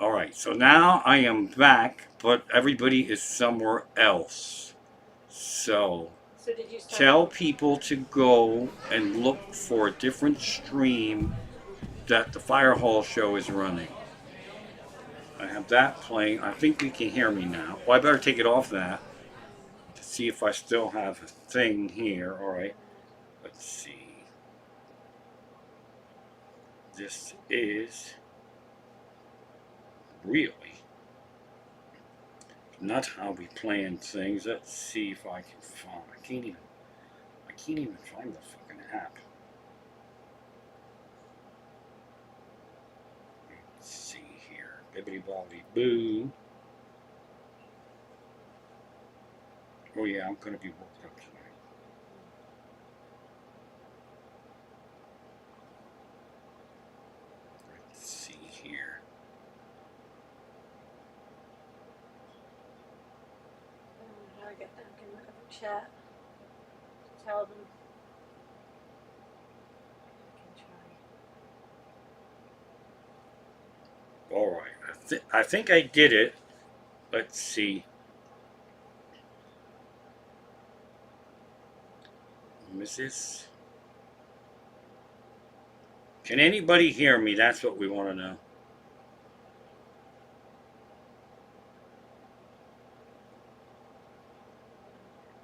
Alright, so now I am back, but everybody is somewhere else. So, So did you start? tell people to go and look for a different stream that the Fire Hall show is running. I have that playing. I think we can hear me now. Well, I better take it off that to see if I still have a thing here. Alright, let's see. This is really not how we plan things. Let's see if I can find. I can't even find the fucking app. Let's see here. Bibbidi bobbidi boo. Oh yeah, I'm gonna be worked up tonight. Let's see here. How I get them? Can look at the chat. Tell them. I can try. All right, I think I did it. Let's see. Mrs. Can anybody hear me? That's what we want to know.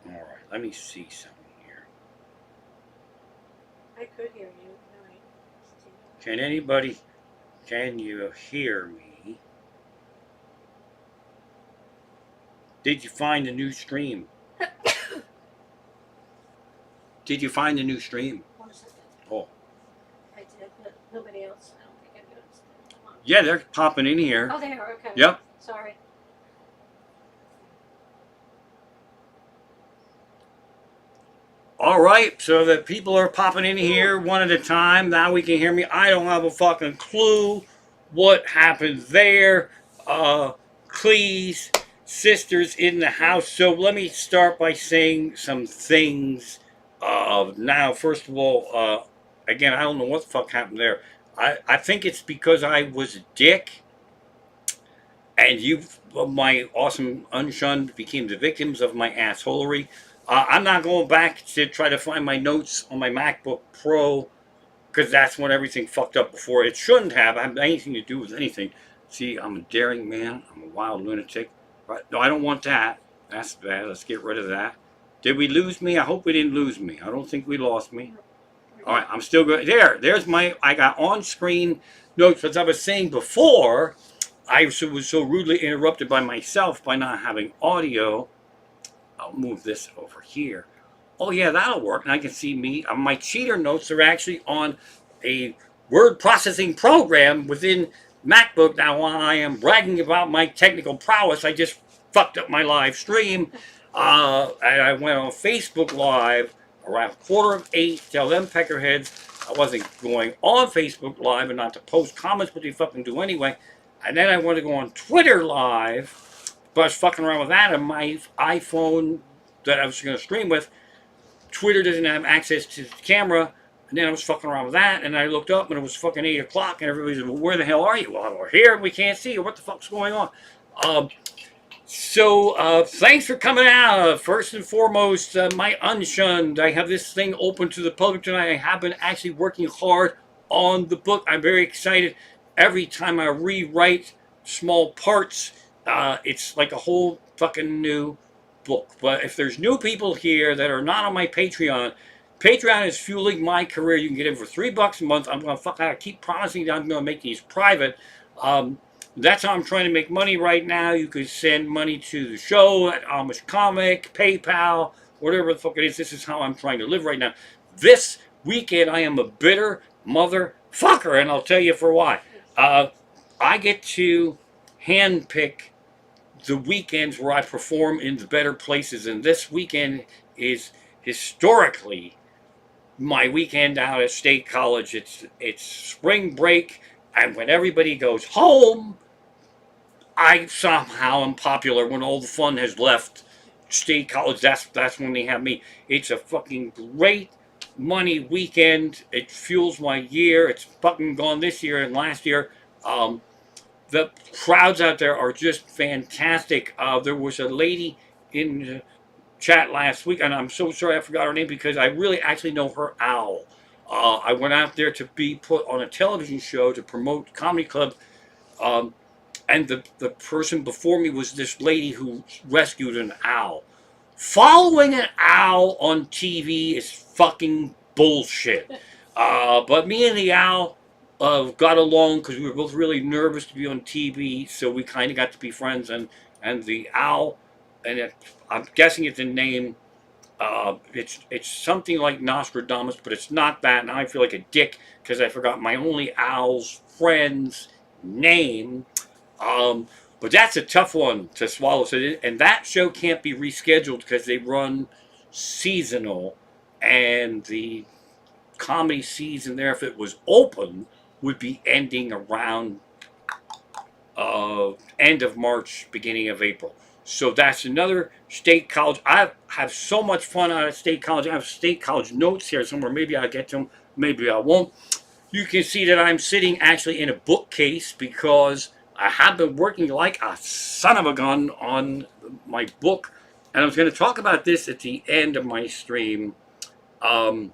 All right, let me see something here. I could hear you. No, Can anybody? Can you hear me? Did you find a new stream? Did you find a new stream? 1 second. Oh. I did, but nobody else. I don't think I noticed it. Come on. Yeah, they're popping in here. Oh, they are. Okay. Yep. Sorry. All right, so the people are popping in here one at a time. Now we can hear me. I don't have a fucking clue what happened there. Please, sisters in the house. So let me start by saying some things. Now, first of all, again, I don't know what the fuck happened there. I think it's because I was a dick, and you, my awesome unshunned, became the victims of my assholery. I'm not going back to try to find my notes on my MacBook Pro because that's when everything fucked up before. It shouldn't have anything to do with anything. See, I'm a daring man. I'm a wild lunatic. Right? No, I don't want that. That's bad. Let's get rid of that. Did we lose me? I hope we didn't lose me. I don't think we lost me. All right, I'm still good. There's I got on-screen notes. As I was saying before, I was so rudely interrupted by myself by not having audio. I'll move this over here. Oh yeah, that'll work. And I can see me. My cheater notes are actually on a word processing program within MacBook. Now, while I am bragging about my technical prowess, I just fucked up my live stream. And I went on Facebook Live around 7:45. Tell them peckerheads I wasn't going on Facebook Live and not to post comments, but they fucking do anyway. And then I wanted to go on Twitter Live. But I was fucking around with that, and my iPhone that I was going to stream with, Twitter doesn't have access to the camera. And then I was fucking around with that, and I looked up, and it was fucking 8 o'clock, and everybody said, well, where the hell are you? Well, we're here, and we can't see you. What the fuck's going on? Thanks for coming out. First and foremost, my unshunned. I have this thing open to the public tonight. I have been actually working hard on the book. I'm very excited. Every time I rewrite small parts, it's like a whole fucking new book. But if there's new people here that are not on my Patreon, Patreon is fueling my career. You can get in for $3 a month. I'm gonna keep promising that I'm gonna make these private. That's how I'm trying to make money right now. You could send money to the show at Amish Comic, PayPal, whatever the fuck it is. This is how I'm trying to live right now. This weekend, I am a bitter motherfucker, and I'll tell you for why. I get to handpick the weekends where I perform in the better places, and this weekend is historically my weekend out at State College. It's spring break, and when everybody goes home, I somehow am popular. When all the fun has left State College, that's when they have me. It's a fucking great money weekend. It fuels my year. It's fucking gone this year and last year. the crowds out there are just fantastic. There was a lady in the chat last week, and I'm so sorry I forgot her name because I really actually know her owl. I went out there to be put on a television show to promote comedy club. Um, and the person before me was this lady who rescued an owl. Following an owl on TV is fucking bullshit. But me and the owl got along because we were both really nervous to be on TV, so we kind of got to be friends. And the owl, and I'm guessing it's a name. It's something like Nostradamus, but it's not that. Now I feel like a dick because I forgot my only owl's friend's name. Um, but that's a tough one to swallow. So, and that show can't be rescheduled because they run seasonal, and the comedy season there, if it was open, would be ending around end of March, beginning of April. So that's another state college. I have so much fun out of state college. I have state college notes here somewhere. Maybe I'll get to them. Maybe I won't. You can see that I'm sitting actually in a bookcase because I have been working like a son of a gun on my book. And I was going to talk about this at the end of my stream. But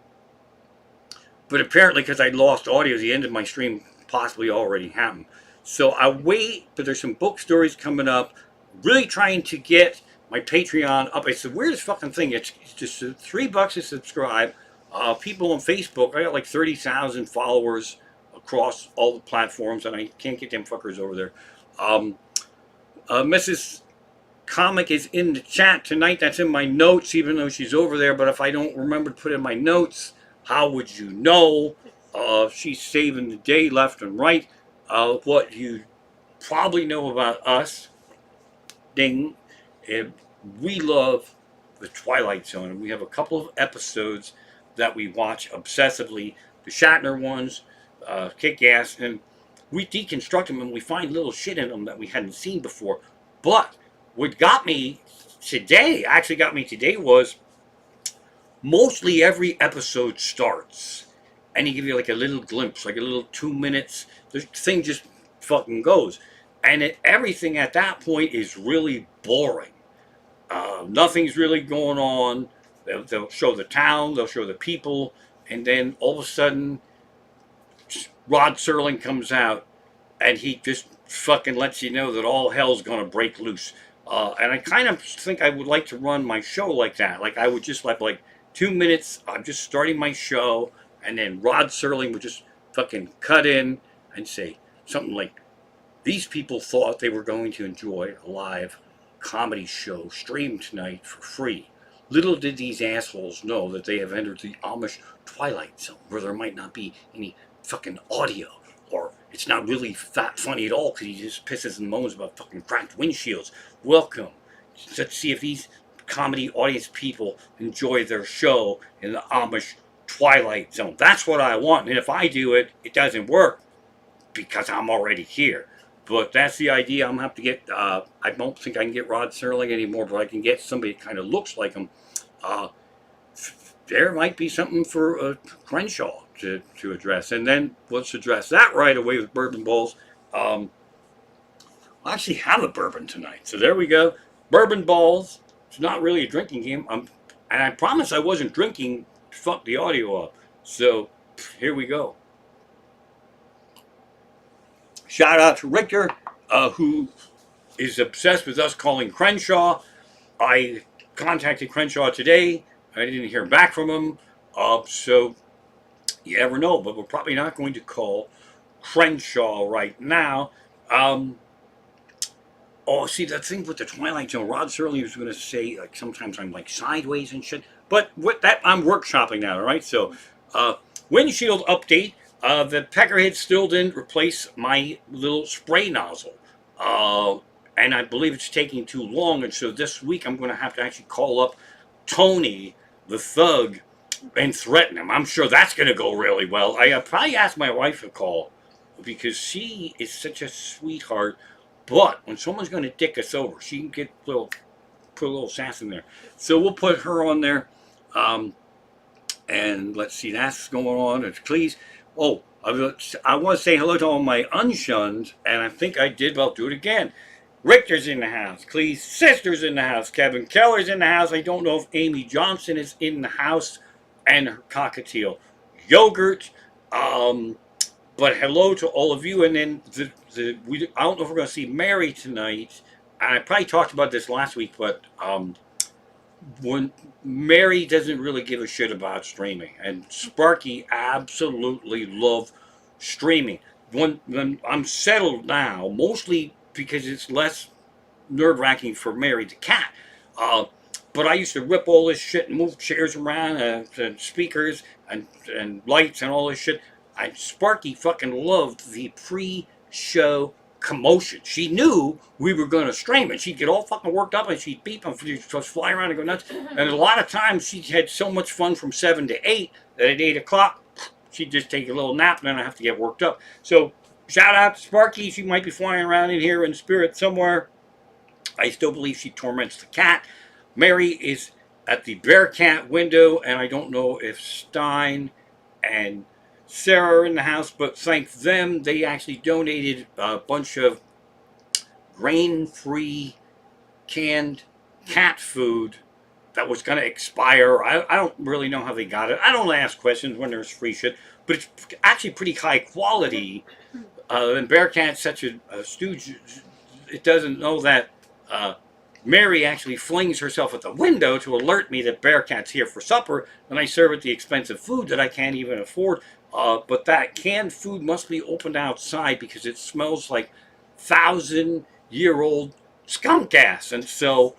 apparently, because I lost audio, the end of my stream possibly already happened. So I wait, but there's some book stories coming up. Really trying to get my Patreon up. It's the weirdest fucking thing. It's just $3 to subscribe. People on Facebook, I got like 30,000 followers across all the platforms, and I can't get them fuckers over there. Mrs. Comic is in the chat tonight. That's in my notes, even though she's over there. But if I don't remember to put in my notes, how would you know? She's saving the day left and right. What you probably know about us, ding, we love the Twilight Zone. And we have a couple of episodes that we watch obsessively. The Shatner ones, kick ass. And we deconstruct them and we find little shit in them that we hadn't seen before. But what got me today, was mostly every episode starts and he give you like a little glimpse, like a little 2 minutes. The thing just fucking goes. And everything at that point is really boring. Nothing's really going on. They'll show the town, they'll show the people, and then all of a sudden, Rod Serling comes out and he just fucking lets you know that all hell's gonna break loose. And I kind of think I would like to run my show like that. Like I would just like 2 minutes, I'm just starting my show, and then Rod Serling would just fucking cut in and say something like, these people thought they were going to enjoy a live comedy show streamed tonight for free. Little did these assholes know that they have entered the Amish Twilight Zone, where there might not be any fucking audio, or it's not really funny at all because he just pisses and moans about fucking cracked windshields. Welcome. Let's see if these comedy audience people enjoy their show in the Amish Twilight Zone. That's what I want, and if I do it, it doesn't work because I'm already here. But that's the idea. I'm going to have to get, I don't think I can get Rod Serling anymore, but I can get somebody that kind of looks like him. There might be something for Crenshaw to address. And then let's address that right away with Bourbon Balls. I actually have a bourbon tonight. So there we go. Bourbon Balls. It's not really a drinking game. And I promise I wasn't drinking to fuck the audio up. So here we go. Shout out to Richter, who is obsessed with us calling Crenshaw. I contacted Crenshaw today. I didn't hear back from him. So you never know, but we're probably not going to call Crenshaw right now. See, that thing with the Twilight Zone, Rod Serling was going to say, like, sometimes I'm like sideways and shit. But with that, I'm workshopping now, all right? So, windshield update. The Peckerhead still didn't replace my little spray nozzle. And I believe it's taking too long. And so this week I'm going to have to actually call up Tony, the thug, and threaten him. I'm sure that's going to go really well. I probably asked my wife to call because she is such a sweetheart. But when someone's going to dick us over, she can put a little sass in there. So we'll put her on there. And let's see, that's going on. Please. Oh, I want to say hello to all my unshuns, and I think I did, but I'll do it again. Richter's in the house. Clee's sister's in the house. Kevin Keller's in the house. I don't know if Amy Johnson is in the house, and her cockatiel yogurt. Um, but hello to all of you. And then I don't know if we're going to see Mary tonight. And I probably talked about this last week, but when Mary doesn't really give a shit about streaming, and Sparky absolutely love streaming. When I'm settled now, mostly because it's less nerve wracking for Mary the cat. Uh, but I used to rip all this shit and move chairs around and speakers and lights and all this shit. Sparky fucking loved the pre-show commotion. She knew we were going to stream it. She'd get all fucking worked up and she'd beep and she'd just fly around and go nuts. And a lot of times she had so much fun from 7 to 8 that at 8 o'clock she'd just take a little nap and then I have to get worked up. So shout out to Sparky. She might be flying around in here in spirit somewhere. I still believe she torments the cat. Mary is at the Bearcat window, and I don't know if Stein and Sarah are in the house, but thank them, they actually donated a bunch of grain-free canned cat food that was going to expire. I don't really know how they got it. I don't ask questions when there's free shit, but it's actually pretty high quality. And Bearcat's such a stooge, it doesn't know that Mary actually flings herself at the window to alert me that Bearcat's here for supper, and I serve it the expensive food that I can't even afford. But that canned food must be opened outside because it smells like 1,000-year-old skunk ass, and so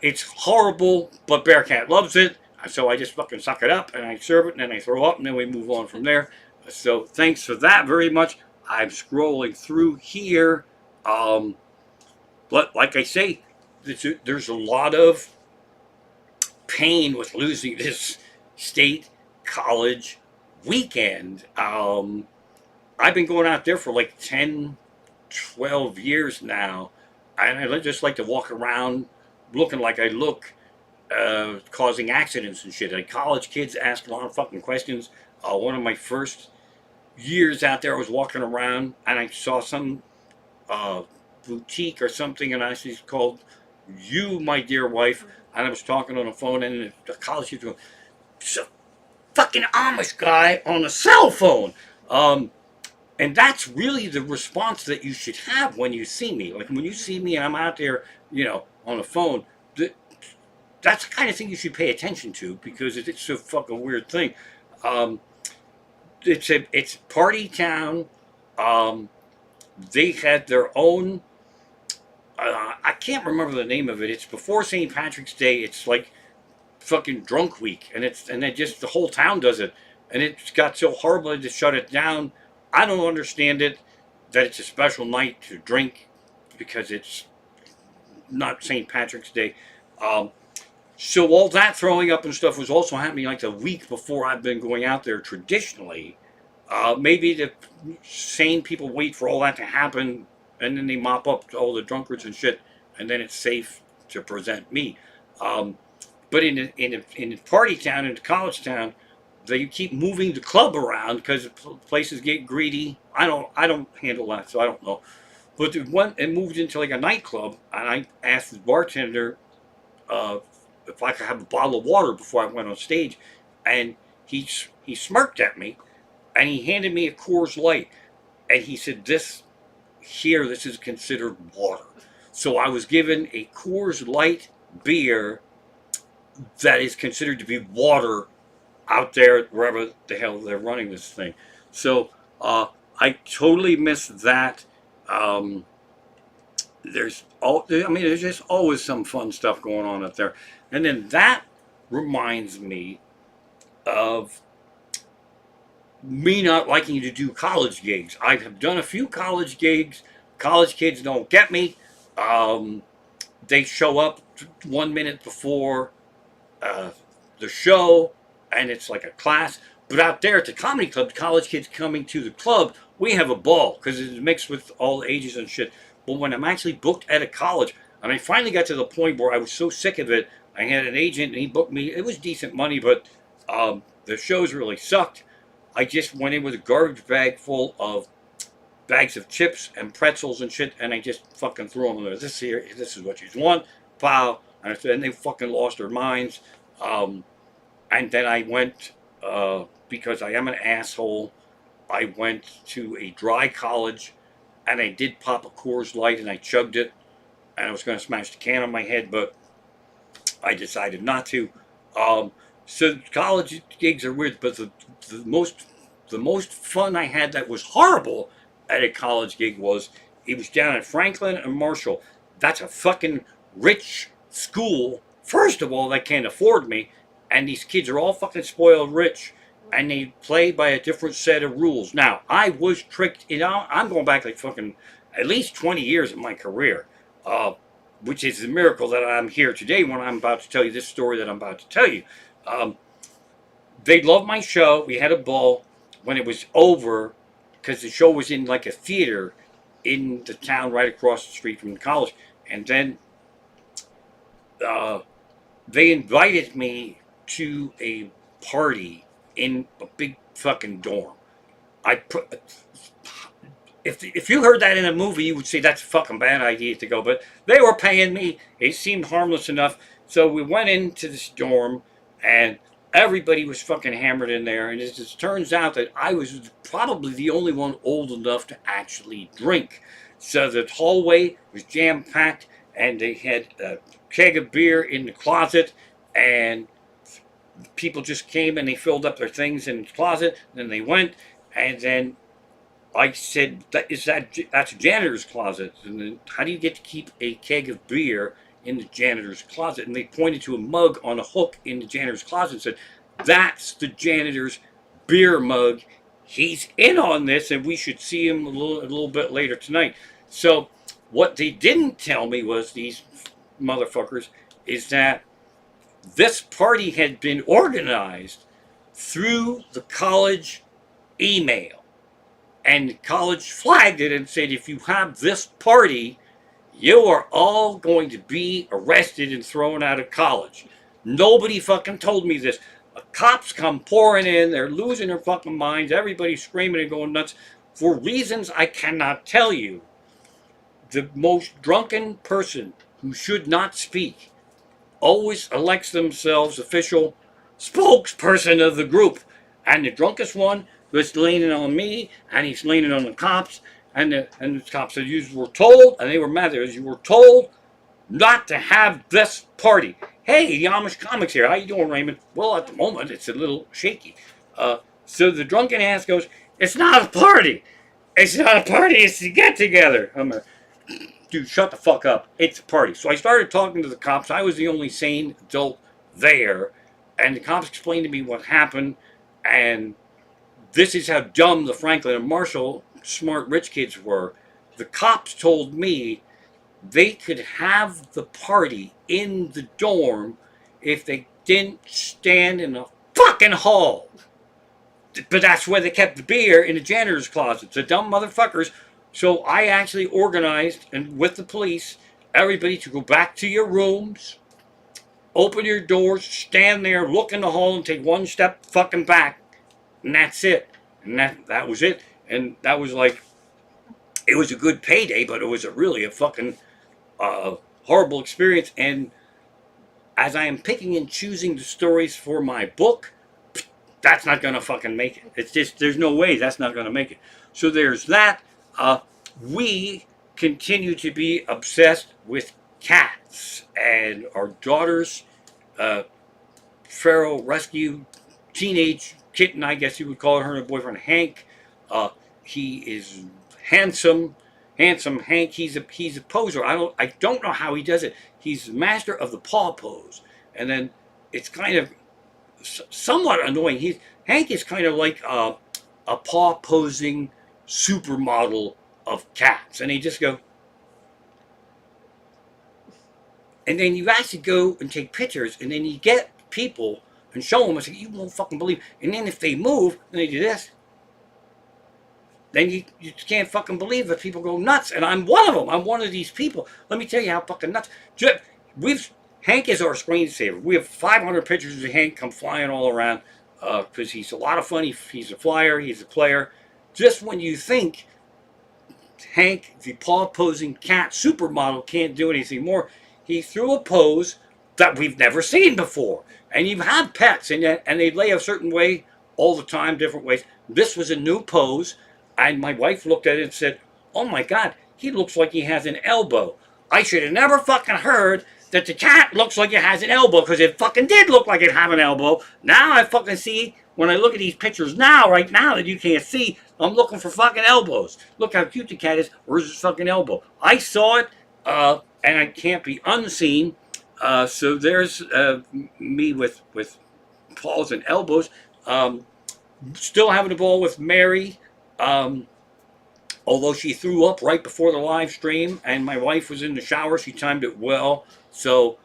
it's horrible. But Bearcat loves it, so I just fucking suck it up and I serve it, and then I throw up, and then we move on from there. So thanks for that very much. I'm scrolling through here. But like I say, there's a lot of pain with losing this state college weekend. I've been going out there for like 10, 12 years now, and I just like to walk around looking like I look, causing accidents and shit. Like college kids ask a lot of fucking questions. One of my first years out there, I was walking around and I saw some boutique or something, and I see it's called You, My Dear Wife, and I was talking on the phone, and the college kid was going, "It's a fucking Amish guy on a cell phone." And that's really the response that you should have when you see me. Like when you see me and I'm out there, on the phone, that's the kind of thing you should pay attention to because it's a fucking weird thing. It's party town. They had their own. I can't remember the name of it. It's before St. Patrick's Day. It's like fucking drunk week, and then just the whole town does it, and it's got so horrible to shut it down. I don't understand it. That it's a special night to drink because it's not St. Patrick's Day. So all that throwing up and stuff was also happening like the week before I've been going out there traditionally. Maybe the sane people wait for all that to happen and then they mop up all the drunkards and shit, and then it's safe to present me. But in a party town, in a college town, they keep moving the club around because places get greedy. I don't handle that, so I don't know. But it moved into like a nightclub, and I asked the bartender if I could have a bottle of water before I went on stage, and he smirked at me, and he handed me a Coors Light, and he said, this is considered water. So I was given a Coors Light beer that is considered to be water out there wherever the hell they're running this thing. So I totally missed that. There's just always some fun stuff going on up there. And then that reminds me of me not liking to do college gigs. I have done a few college gigs. College kids don't get me. They show up 1 minute before the show, and it's like a class. But out there at the comedy club, college kids coming to the club, we have a ball because it's mixed with all ages and shit. But when I'm actually booked at a college, and I finally got to the point where I was so sick of it, I had an agent and he booked me. It was decent money, but the shows really sucked. I just went in with a garbage bag full of bags of chips and pretzels and shit, and I just fucking threw them in there. This here, this is what you want. Pow. And they fucking lost their minds. And then I went, because I am an asshole, I went to a dry college and I did pop a Coors Light and I chugged it. And I was going to smash the can on my head, but I decided not to. Um, so college gigs are weird, but the most the most fun I had that was horrible at a college gig was it was down at Franklin and Marshall. That's a fucking rich school. First of all, that can't afford me, and these kids are all fucking spoiled rich, and they play by a different set of rules. Now, I was tricked. You know, I'm going back like fucking at least 20 years of my career. Which is a miracle that I'm here today when I'm about to tell you this story that I'm about to tell you. Um, they loved my show. We had a ball. When it was over, because the show was in like a theater in the town right across the street from the college, and then uh, they invited me to a party in a big fucking dorm. I put if you heard that in a movie, you would say that's a fucking bad idea to go. But they were paying me. It seemed harmless enough. So we went into this dorm, and everybody was fucking hammered in there. And it just turns out that I was probably the only one old enough to actually drink. So the hallway was jam packed, and they had a keg of beer in the closet, and people just came and they filled up their things in the closet. Then they went, and then I said, that's a janitor's closet. And then, how do you get to keep a keg of beer in the janitor's closet? And they pointed to a mug on a hook in the janitor's closet and said, that's the janitor's beer mug. He's in on this, and we should see him a little bit later tonight. So what they didn't tell me was, these motherfuckers, is that this party had been organized through the college email. And college flagged it and said, if you have this party, you are all going to be arrested and thrown out of college. Nobody fucking told me this. The cops come pouring in. They're losing their fucking minds. Everybody's screaming and going nuts for reasons I cannot tell you. The most drunken person who should not speak always elects themselves official spokesperson of the group. And the drunkest one was leaning on me, and he's leaning on the cops, and the cops said, you were told, and they were mad, you were told not to have this party. Hey, the Amish Comics here. How you doing, Raymond? Well, at the moment, it's a little shaky. So the drunken ass goes, it's not a party. It's not a party, it's a get-together. I'm like, dude, shut the fuck up. It's a party. So I started talking to the cops. I was the only sane adult there, and the cops explained to me what happened, and this is how dumb the Franklin and Marshall smart rich kids were. The cops told me they could have the party in the dorm if they didn't stand in the fucking hall. But that's where they kept the beer, in the janitor's closet. The dumb motherfuckers. So I actually organized, and with the police, everybody to go back to your rooms, open your doors, stand there, look in the hall, and take one step fucking back. And that's it. And that was it. And that was like, it was a good payday, but it was really a fucking horrible experience. And as I am picking and choosing the stories for my book, that's not going to fucking make it. It's just, there's no way that's not going to make it. So there's that. We continue to be obsessed with cats. And our daughter's feral rescue teenage kitten, I guess you would call her, and her boyfriend Hank. He is handsome Hank. He's a poser. I don't know how he does it. He's master of the paw pose, and then it's kind of somewhat annoying. Hank is kind of like a paw posing supermodel of cats, and he just go. And then you actually go and take pictures, and then you get people and show them, and say, you won't fucking believe. And then if they move, and they do this, then you can't fucking believe that people go nuts. And I'm one of them. I'm one of these people. Let me tell you how fucking nuts. Hank is our screensaver. We have 500 pictures of Hank come flying all around. because he's a lot of fun. He's a flyer. He's a player. Just when you think Hank, the paw posing cat supermodel, can't do anything more, he threw a pose that we've never seen before. And you have pets, and they lay a certain way all the time, different ways. This was a new pose, and my wife looked at it and said, "Oh my God, he looks like he has an elbow." I should have never fucking heard that the cat looks like it has an elbow, because it fucking did look like it had an elbow. Now I fucking see, when I look at these pictures now, right now that you can't see, I'm looking for fucking elbows. Look how cute the cat is. Where's his fucking elbow? I saw it, and I can't be unseen. So there's me with paws and elbows. Still having a ball with Mary. Although she threw up right before the live stream, and my wife was in the shower, she timed it well. So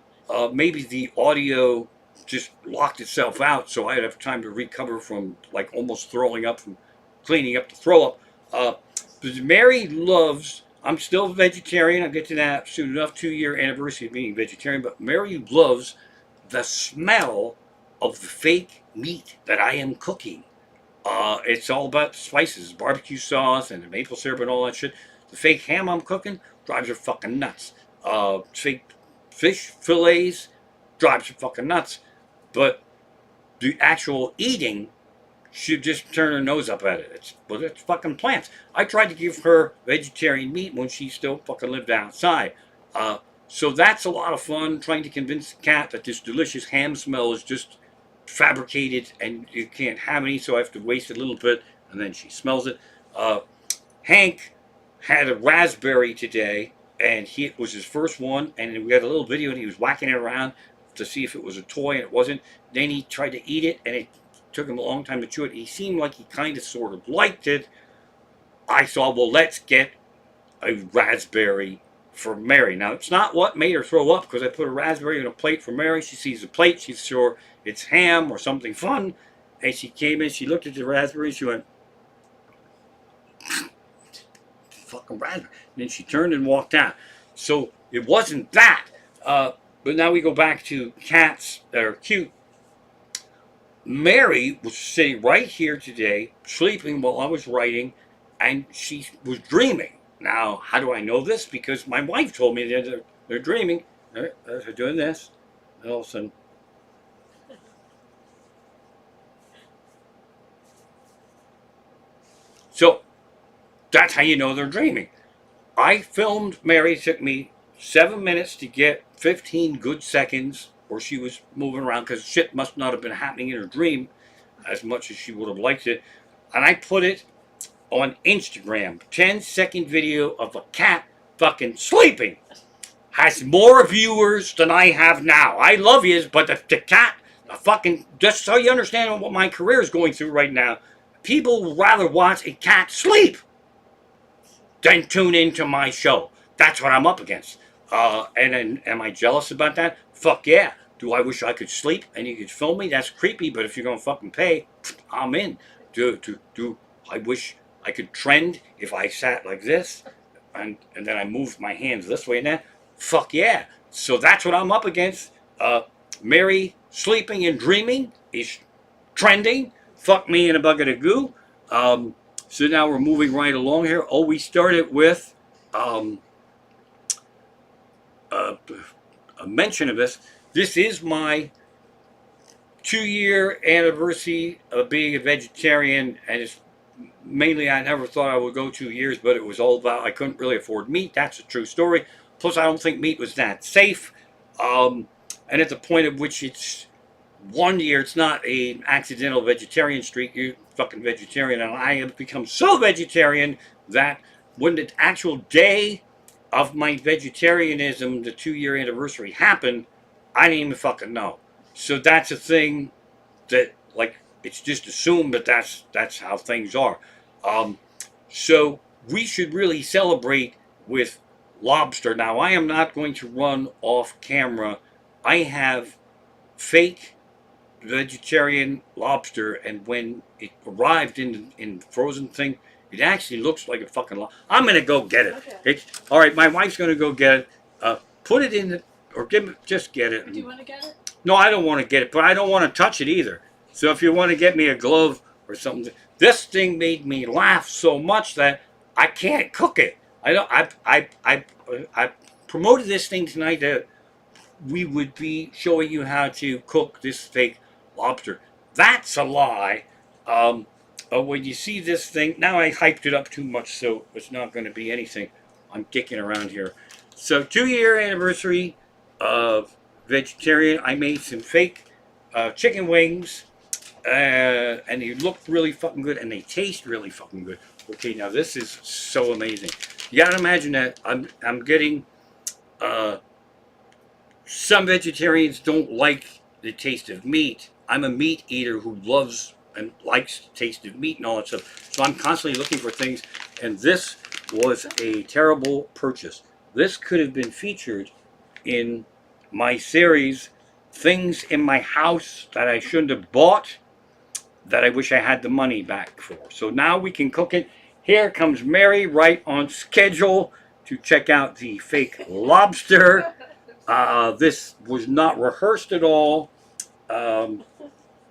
maybe the audio just locked itself out, so I'd have time to recover from like almost throwing up from cleaning up the throw up. But Mary loves. I'm still a vegetarian. I'll get to that soon enough. 2-year anniversary of being vegetarian. But Mary loves the smell of the fake meat that I am cooking. It's all about the spices, barbecue sauce, and the maple syrup and all that shit. The fake ham I'm cooking drives her fucking nuts. Fake fish fillets drives her fucking nuts. But the actual eating, she'd just turn her nose up at it. It's fucking plants. I tried to give her vegetarian meat when she still fucking lived outside. So that's a lot of fun, trying to convince the cat that this delicious ham smell is just fabricated and you can't have any, so I have to waste a little bit, and then she smells it. Hank had a raspberry today, and it was his first one, and we had a little video, and he was whacking it around to see if it was a toy, and it wasn't. Then he tried to eat it, and it took him a long time to chew it. He seemed like he kind of sort of liked it. I thought, well, let's get a raspberry for Mary. Now, it's not what made her throw up, because I put a raspberry on a plate for Mary. She sees the plate, she's sure it's ham or something fun, and she came in, she looked at the raspberry, she went, fucking raspberry. And then she turned and walked out. So it wasn't that. But now we go back to cats that are cute. Mary was sitting right here today, sleeping while I was writing, and she was dreaming. Now, how do I know this? Because my wife told me they're dreaming. They're doing this. And all of a sudden, so that's how you know they're dreaming. I filmed Mary. It took me 7 minutes to get 15 good seconds where she was moving around, because shit must not have been happening in her dream as much as she would have liked it. And I put it on Instagram. 10-second video of a cat fucking sleeping. Has more viewers than I have now. I love you, but the cat, just so you understand what my career is going through right now, people would rather watch a cat sleep than tune into my show. That's what I'm up against. And am I jealous about that? Fuck yeah. Do I wish I could sleep and you could film me? That's creepy, but if you're going to fucking pay, I'm in. Do I wish I could trend if I sat like this and then I moved my hands this way and that? Fuck yeah. So that's what I'm up against. Mary sleeping and dreaming is trending. Fuck me in a bucket of goo. So now we're moving right along here. Oh, we started with a mention of this. This is my 2-year anniversary of being a vegetarian, and it's mainly, I never thought I would go 2 years, but it was all about I couldn't really afford meat. That's a true story. Plus, I don't think meat was that safe. And at the point at which it's 1 year, it's not an accidental vegetarian streak. You're fucking vegetarian, and I have become so vegetarian that when the actual day of my vegetarianism, the 2-year anniversary happened, I didn't even fucking know. So that's a thing that, like, it's just assumed that that's how things are. So we should really celebrate with lobster. Now, I am not going to run off camera. I have fake vegetarian lobster, and when it arrived in frozen thing, it actually looks like a fucking lobster. I'm gonna go get it. Okay. All right, my wife's gonna go get it. Put it in the, or just get it. Do you want to get it? No, I don't want to get it, but I don't want to touch it either. So if you want to get me a glove or something, this thing made me laugh so much that I can't cook it. I don't. I promoted this thing tonight that we would be showing you how to cook this fake lobster. That's a lie. Um, when you see this thing, now I hyped it up too much, so it's not going to be anything. I'm kicking around here. So 2 year anniversary of vegetarian. I made some fake chicken wings, and they look really fucking good, and they taste really fucking good. Okay, now this is so amazing. You gotta imagine that I'm getting. Some vegetarians don't like the taste of meat. I'm a meat eater who loves and likes the taste of meat and all that stuff. So I'm constantly looking for things, and this was a terrible purchase. This could have been featured in my series, Things in My House That I Shouldn't Have Bought, that I wish I had the money back for. So now we can cook it. Here comes Mary right on schedule to check out the fake lobster. This was not rehearsed at all. Um,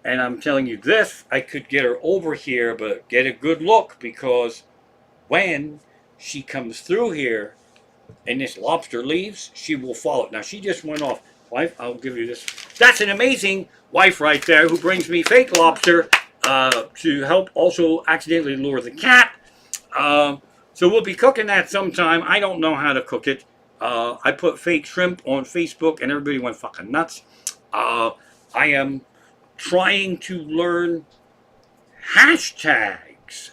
and I'm telling you this, I could get her over here, but get a good look, because when she comes through here and this lobster leaves, she will follow. Now, she just went off. Wife, I'll give you this. That's an amazing wife right there who brings me fake lobster to help also accidentally lure the cat. So we'll be cooking that sometime. I don't know how to cook it. I put fake shrimp on Facebook and everybody went fucking nuts. I am trying to learn hashtags.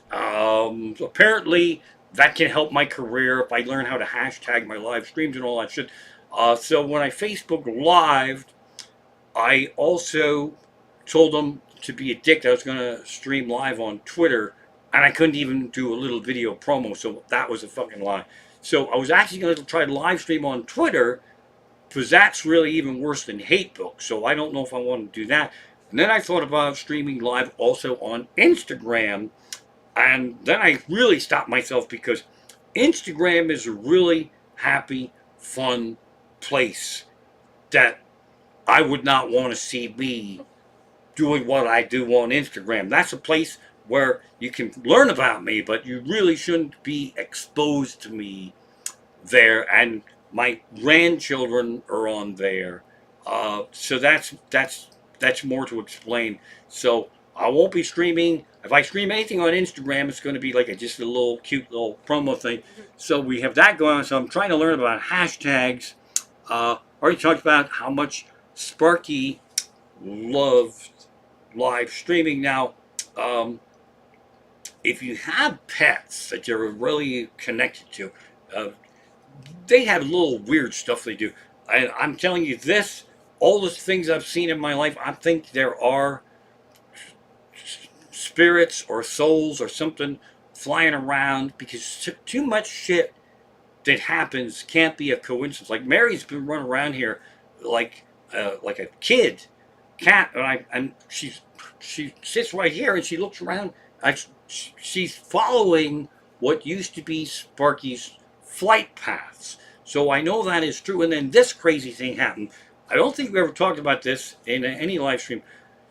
Apparently, that can help my career if I learn how to hashtag my live streams and all that shit. So when I Facebook Live, I also told them to be a dick that I was going to stream live on Twitter, and I couldn't even do a little video promo, so that was a fucking lie. So I was actually going to try to live stream on Twitter, because that's really even worse than hate books, so I don't know if I want to do that. And then I thought about streaming live also on Instagram, and then I really stopped myself, because Instagram is a really happy, fun place that I would not want to see me doing what I do on Instagram. That's a place where you can learn about me, but you really shouldn't be exposed to me there. And my grandchildren are on there, so that's more to explain. So I won't be streaming. If I stream anything on Instagram, it's going to be like just a little cute little promo thing. So we have that going on. So I'm trying to learn about hashtags. Already talked about how much Sparky loved live streaming. Now, if you have pets that you're really connected to, uh, they have little weird stuff they do. I'm telling you this, all the things I've seen in my life, I think there are spirits or souls or something flying around, because too much shit that happens can't be a coincidence. Like Mary's been running around here like a kid cat, and she sits right here and she looks around. She's following what used to be Sparky's flight paths. So I know that is true. And then this crazy thing happened. I don't think we ever talked about this in any live stream.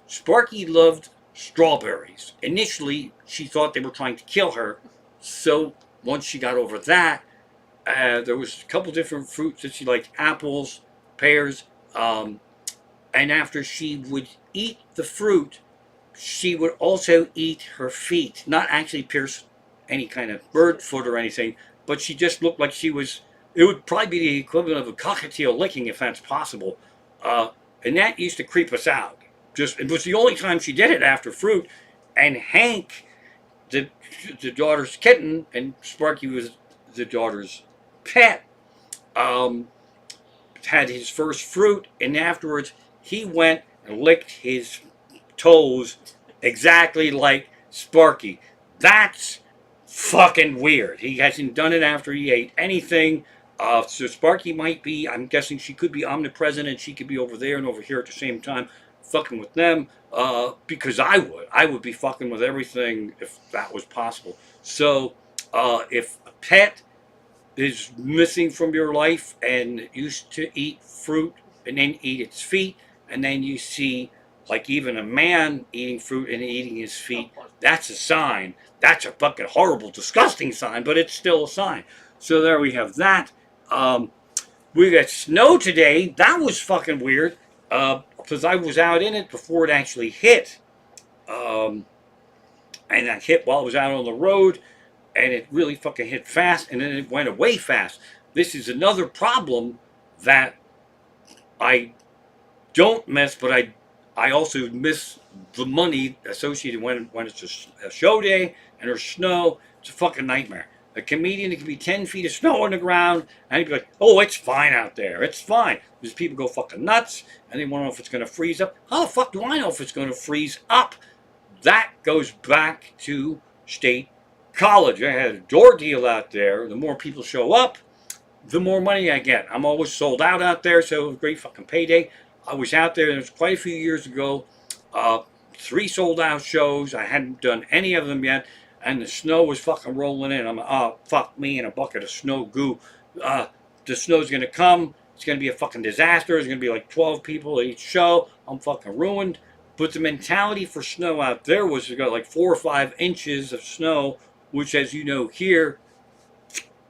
Sparky loved strawberries. Initially, she thought they were trying to kill her. So once she got over that, there was a couple different fruits that she liked: apples, pears, and after she would eat the fruit, she would also eat her feet. Not actually pierce any kind of bird foot or anything, but she just looked like she was. It would probably be the equivalent of a cockatiel licking, if that's possible. And that used to creep us out. Just it was the only time she did it after fruit. And Hank, the daughter's kitten, and Sparky was the daughter's pet, had his first fruit, and afterwards he went and licked his toes exactly like Sparky. That's fucking weird. He hasn't done it after he ate anything. So Sparky might be, I'm guessing she could be omnipresent, and she could be over there and over here at the same time, fucking with them. Because I would be fucking with everything if that was possible. So if a pet is missing from your life and used to eat fruit and then eat its feet, and then you see like even a man eating fruit and eating his feet, that's a sign. That's a fucking horrible, disgusting sign, but it's still a sign. So there we have that. We got snow today. That was fucking weird because I was out in it before it actually hit. Um, and I hit while I was out on the road, and it really fucking hit fast, and then it went away fast. This is another problem that I don't miss, but I also miss the money associated when it's a show day and there's snow. It's a fucking nightmare. A comedian, it can be 10 feet of snow on the ground, and he'd be like, oh, it's fine out there. It's fine. Because people go fucking nuts, and they want to know if it's going to freeze up. How the fuck do I know if it's going to freeze up? That goes back to state college. I had a door deal out there. The more people show up, the more money I get. I'm always sold out there, so it was a great fucking payday. I was out there, it was quite a few years ago, 3 sold out shows. I hadn't done any of them yet, and the snow was fucking rolling in. I'm like, oh, fuck me in a bucket of snow goo. The snow's gonna come. It's gonna be a fucking disaster. There's gonna be like 12 people at each show. I'm fucking ruined. But the mentality for snow out there was you got like 4 or 5 inches of snow, which, as you know, here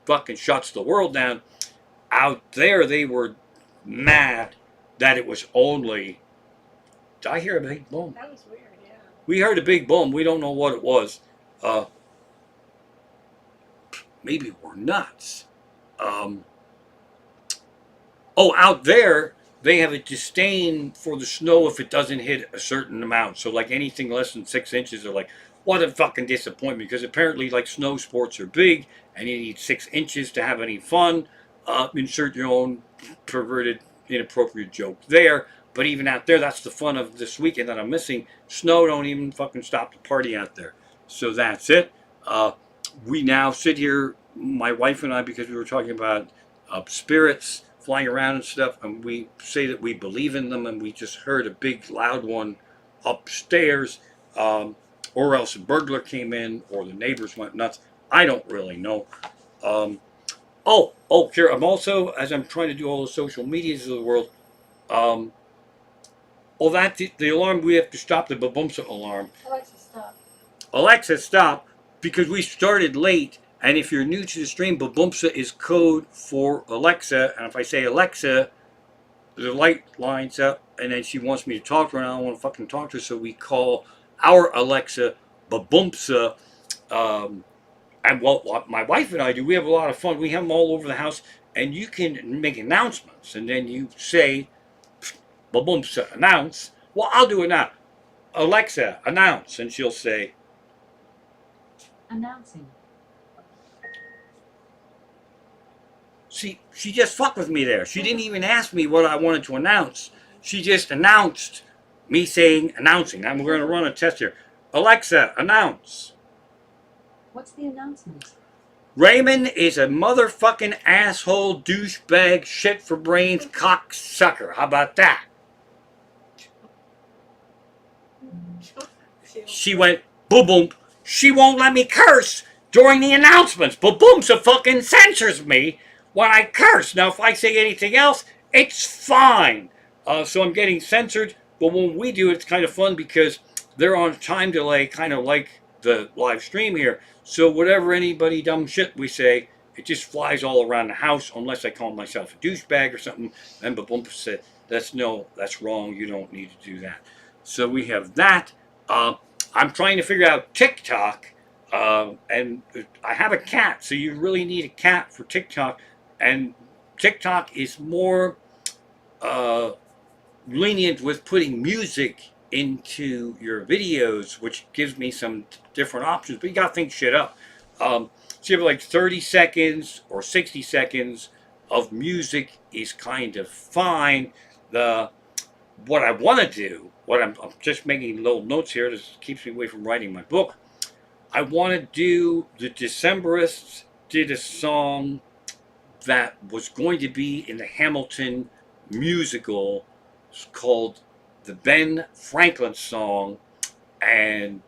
fucking shuts the world down. Out there, they were mad that it was only. Did I hear a big boom? That was weird, yeah. We heard a big boom. We don't know what it was. Maybe we're nuts. Out there, they have a disdain for the snow if it doesn't hit a certain amount. So, like anything less than 6 inches, they're like, what a fucking disappointment. Because apparently, like, snow sports are big, and you need 6 inches to have any fun. Insert your own perverted, inappropriate joke there. But even out there, that's the fun of this weekend that I'm missing. Snow don't even fucking stop the party out there. So that's it. We now sit here, my wife and I, because we were talking about spirits flying around and stuff, and we say that we believe in them, and we just heard a big loud one upstairs, or else a burglar came in, or the neighbors went nuts. I don't really know. Here, I'm also, as I'm trying to do all the social medias of the world, the alarm, we have to stop the babumsa alarm. Alexa, stop. Alexa, stop, because we started late, and if you're new to the stream, babumsa is code for Alexa, and if I say Alexa, the light lines up, and then she wants me to talk to her, and I don't want to fucking talk to her, so we call our Alexa babumsa. And what my wife and I do, we have a lot of fun. We have them all over the house, and you can make announcements, and then you say, babumsa, announce. Well, I'll do it now. Alexa, announce, and she'll say, announcing. she just fucked with me there. She didn't even ask me what I wanted to announce. She just announced me saying announcing. We're going to run a test here. Alexa, announce. What's the announcement? Raymond is a motherfucking asshole, douchebag, shit for brains, cocksucker. How about that? She went, boom, boom. She won't let me curse during the announcements. Boom, boom, so fucking censors me when I curse. Now, if I say anything else, it's fine. So I'm getting censored. But when we do it, it's kind of fun because they're on time delay, kind of like the live stream here. So whatever anybody dumb shit we say, it just flies all around the house unless I call myself a douchebag or something. Then Babumpa said, that's wrong. You don't need to do that. So we have that. I'm trying to figure out TikTok. And I have a cat, so you really need a cat for TikTok. And TikTok is more lenient with putting music into your videos, which gives me some different options, but you gotta think shit up. So you have like 30 seconds or 60 seconds of music is kind of fine. What I want to do, I'm just making little notes here, this keeps me away from writing my book. I want to do, the Decemberists did a song that was going to be in the Hamilton musical. It's called the Ben Franklin song, and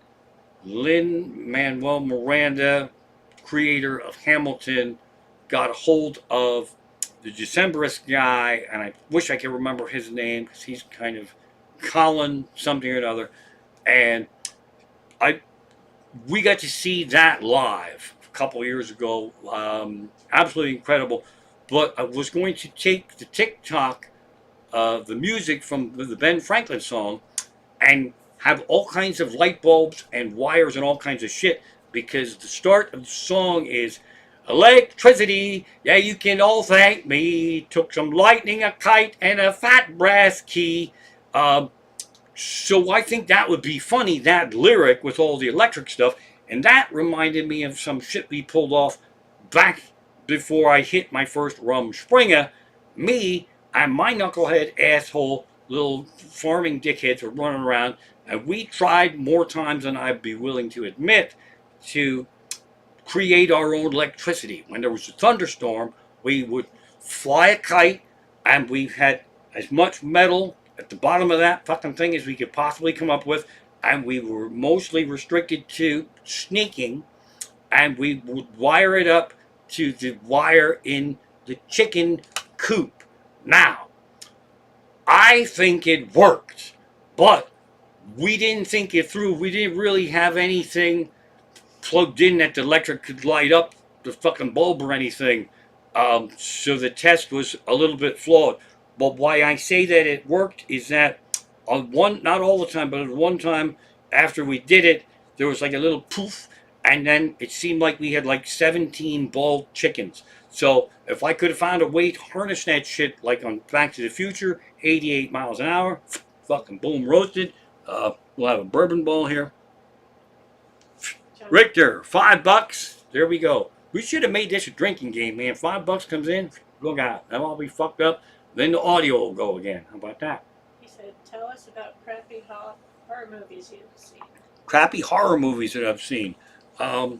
Lin-Manuel Miranda, creator of Hamilton, got a hold of the Decemberist guy, and I wish I could remember his name because he's kind of Colin something or another, and I we got to see that live a couple of years ago. Absolutely incredible. But I was going to take the TikTok, the music from the Ben Franklin song, and have all kinds of light bulbs and wires and all kinds of shit, because the start of the song is electricity. Yeah, you can all thank me. Took some lightning, a kite, and a fat brass key. Um, so I think that would be funny, that lyric with all the electric stuff. And that reminded me of some shit we pulled off back before I hit my first rum springer. Me and my knucklehead asshole little farming dickheads were running around, and we tried more times than I'd be willing to admit to create our own electricity. When there was a thunderstorm, we would fly a kite, and we had as much metal at the bottom of that fucking thing as we could possibly come up with, and we were mostly restricted to sneaking, and we would wire it up to the wire in the chicken coop. Now, I think it worked, but we didn't think it through. We didn't really have anything plugged in that the electric could light up the fucking bulb or anything. So the test was a little bit flawed. But why I say that it worked is that on one, not all the time, but at one time after we did it, there was like a little poof, and then it seemed like we had like 17 bald chickens. So if I could have found a way to harness that shit, like on Back to the Future, 88 miles an hour, fucking boom, roasted. We'll have a bourbon ball here. Richter, $5. There we go. We should have made this a drinking game, man. $5 comes in, look out. That'll all be fucked up. Then the audio will go again. How about that? He said, tell us about crappy horror movies you've seen. Crappy horror movies that I've seen. I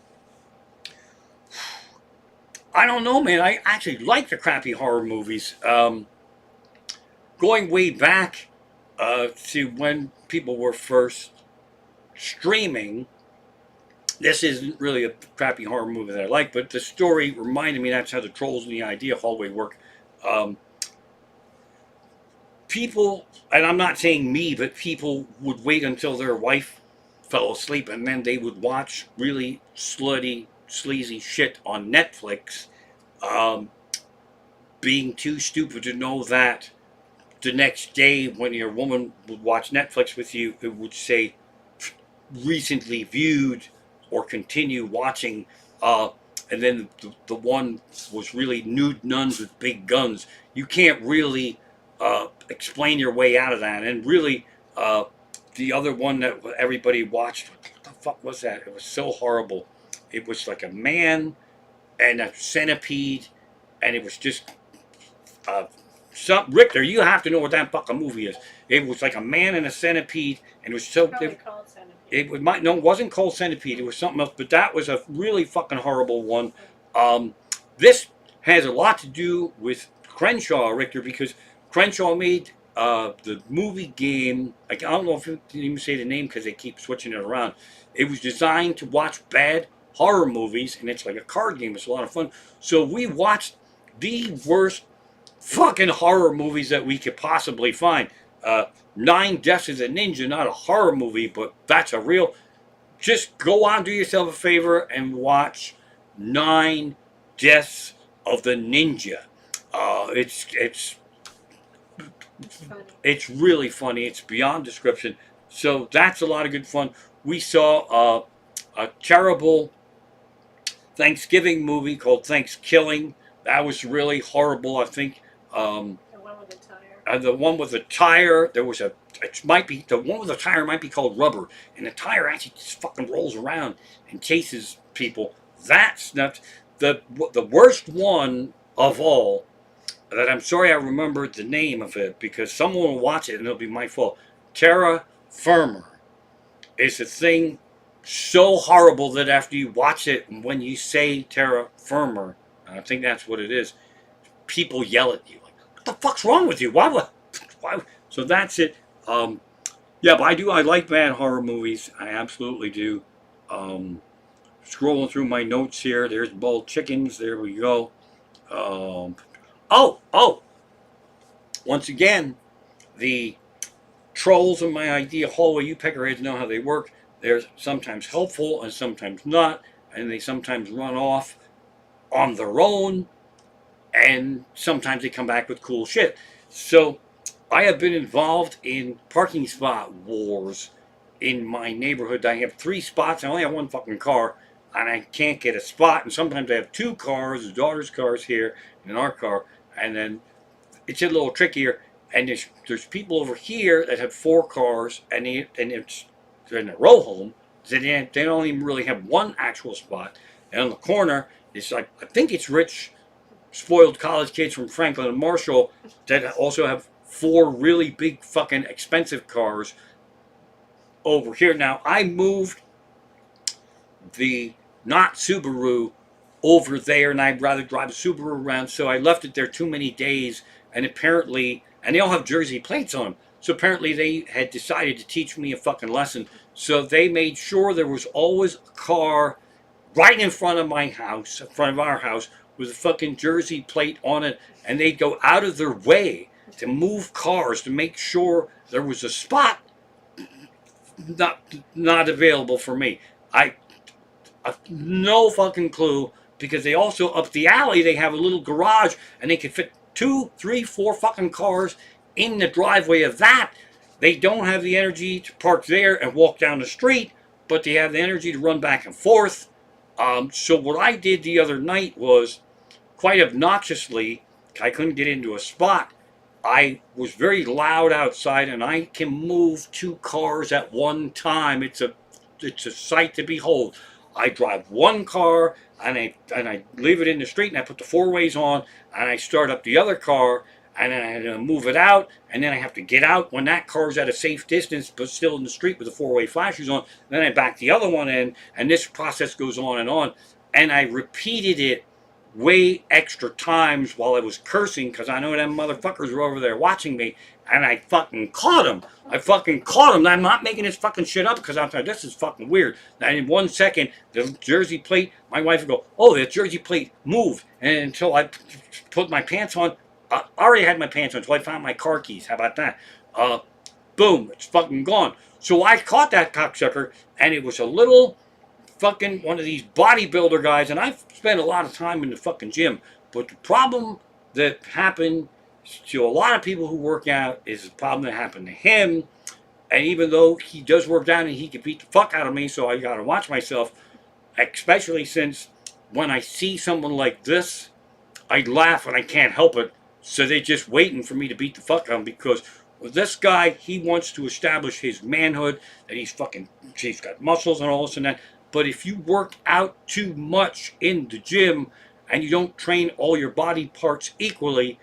don't know, man. I actually like the crappy horror movies. Going way back to when people were first streaming, this isn't really a crappy horror movie that I like, but the story reminded me that's how the Trolls and the Idea hallway work. People, and I'm not saying me, but people would wait until their wife fell asleep, and then they would watch really slutty, sleazy shit on Netflix, being too stupid to know that the next day when your woman would watch Netflix with you, it would say recently viewed or continue watching, and then the one was really nude nuns with big guns. You can't really explain your way out of that. And really, the other one that everybody watched, what the fuck was that? It was so horrible. It was like a man and a centipede, and it was just Richter, you have to know what that fucking movie is. It was like a man and a centipede, and it was so. Probably called Centipede. It wasn't called Centipede. It was something else, but that was a really fucking horrible one. This has a lot to do with Crenshaw, Richter, because Crenshaw made the movie game. I don't know if you didn't even say the name because they keep switching it around. It was designed to watch bad horror movies, and it's like a card game. It's a lot of fun. So we watched the worst fucking horror movies that we could possibly find. 9 Deaths as a Ninja, not a horror movie, but that's a real. Just go on, do yourself a favor, and watch 9 Deaths of the Ninja. It's Funny. it's really funny. It's beyond description. So that's a lot of good fun. We saw a terrible Thanksgiving movie called Thanksgiving. That was really horrible. I think. The one with the tire. The one with the tire, there was a. It might be the one with the tire might be called Rubber, and the tire actually just fucking rolls around and chases people. That's not the worst one of all. That I'm sorry I remembered the name of it because someone will watch it and it'll be my fault. Terra Firma is a thing so horrible that after you watch it, when you say Terra Firma, I think that's what it is, people yell at you like, "What the fuck's wrong with you? Why?" So that's it. Yeah, but I like bad horror movies. I absolutely do. Scrolling through my notes here. There's Bald Chickens. There we go. Oh. Once again, the controls in my idea hallway. You peckerheads know how they work. They're sometimes helpful and sometimes not, and they sometimes run off on their own, and sometimes they come back with cool shit. So I have been involved in parking spot wars in my neighborhood. I have 3 spots. I only have 1 fucking car, and I can't get a spot. And sometimes I have 2 cars. The daughter's car is here, and our car, and then it's a little trickier. And there's people over here that have 4 cars, and they're in a row home. So they don't even really have 1 actual spot. And on the corner, it's like, I think it's rich, spoiled college kids from Franklin and Marshall that also have 4 really big fucking expensive cars over here. Now, I moved the not Subaru over there, and I'd rather drive a Subaru around, so I left it there too many days, and apparently, and they all have Jersey plates on them, so apparently they had decided to teach me a fucking lesson, so they made sure there was always a car right in front of my house, in front of our house, with a fucking Jersey plate on it, and they'd go out of their way to move cars to make sure there was a spot not available for me. I no fucking clue, because they also, up the alley, they have a little garage, and they could fit 2, 3, 4 fucking cars in the driveway of that. They don't have the energy to park there and walk down the street, but they have the energy to run back and forth. So what I did the other night was, quite obnoxiously, I couldn't get into a spot. I was very loud outside, and I can move 2 cars at one time. It's a sight to behold. I drive 1 car, and I leave it in the street, and I put the 4-ways on, and I start up the other car, and then I had to move it out, and then I have to get out when that car's at a safe distance, but still in the street with the 4-way flashers on. Then I back the other one in, and this process goes on, and I repeated it way extra times while I was cursing, because I know them motherfuckers were over there watching me, and I fucking caught them. I'm not making this fucking shit up, because I'm like, this is fucking weird. And in 1 second, the Jersey plate, my wife would go, oh, the Jersey plate moved. And until I put my pants on, I already had my pants on, until I found my car keys. How about that? Boom, it's fucking gone. So I caught that cocksucker, and it was a little fucking one of these bodybuilder guys, and I've spent a lot of time in the fucking gym, but the problem that happened to a lot of people who work out is the problem that happened to him. And even though he does work out and he can beat the fuck out of me, so I gotta watch myself, especially since when I see someone like this, I laugh and I can't help it. So they're just waiting for me to beat the fuck out of him, because with this guy, he wants to establish his manhood, that he's got muscles and all this and that. But if you work out too much in the gym and you don't train all your body parts equally,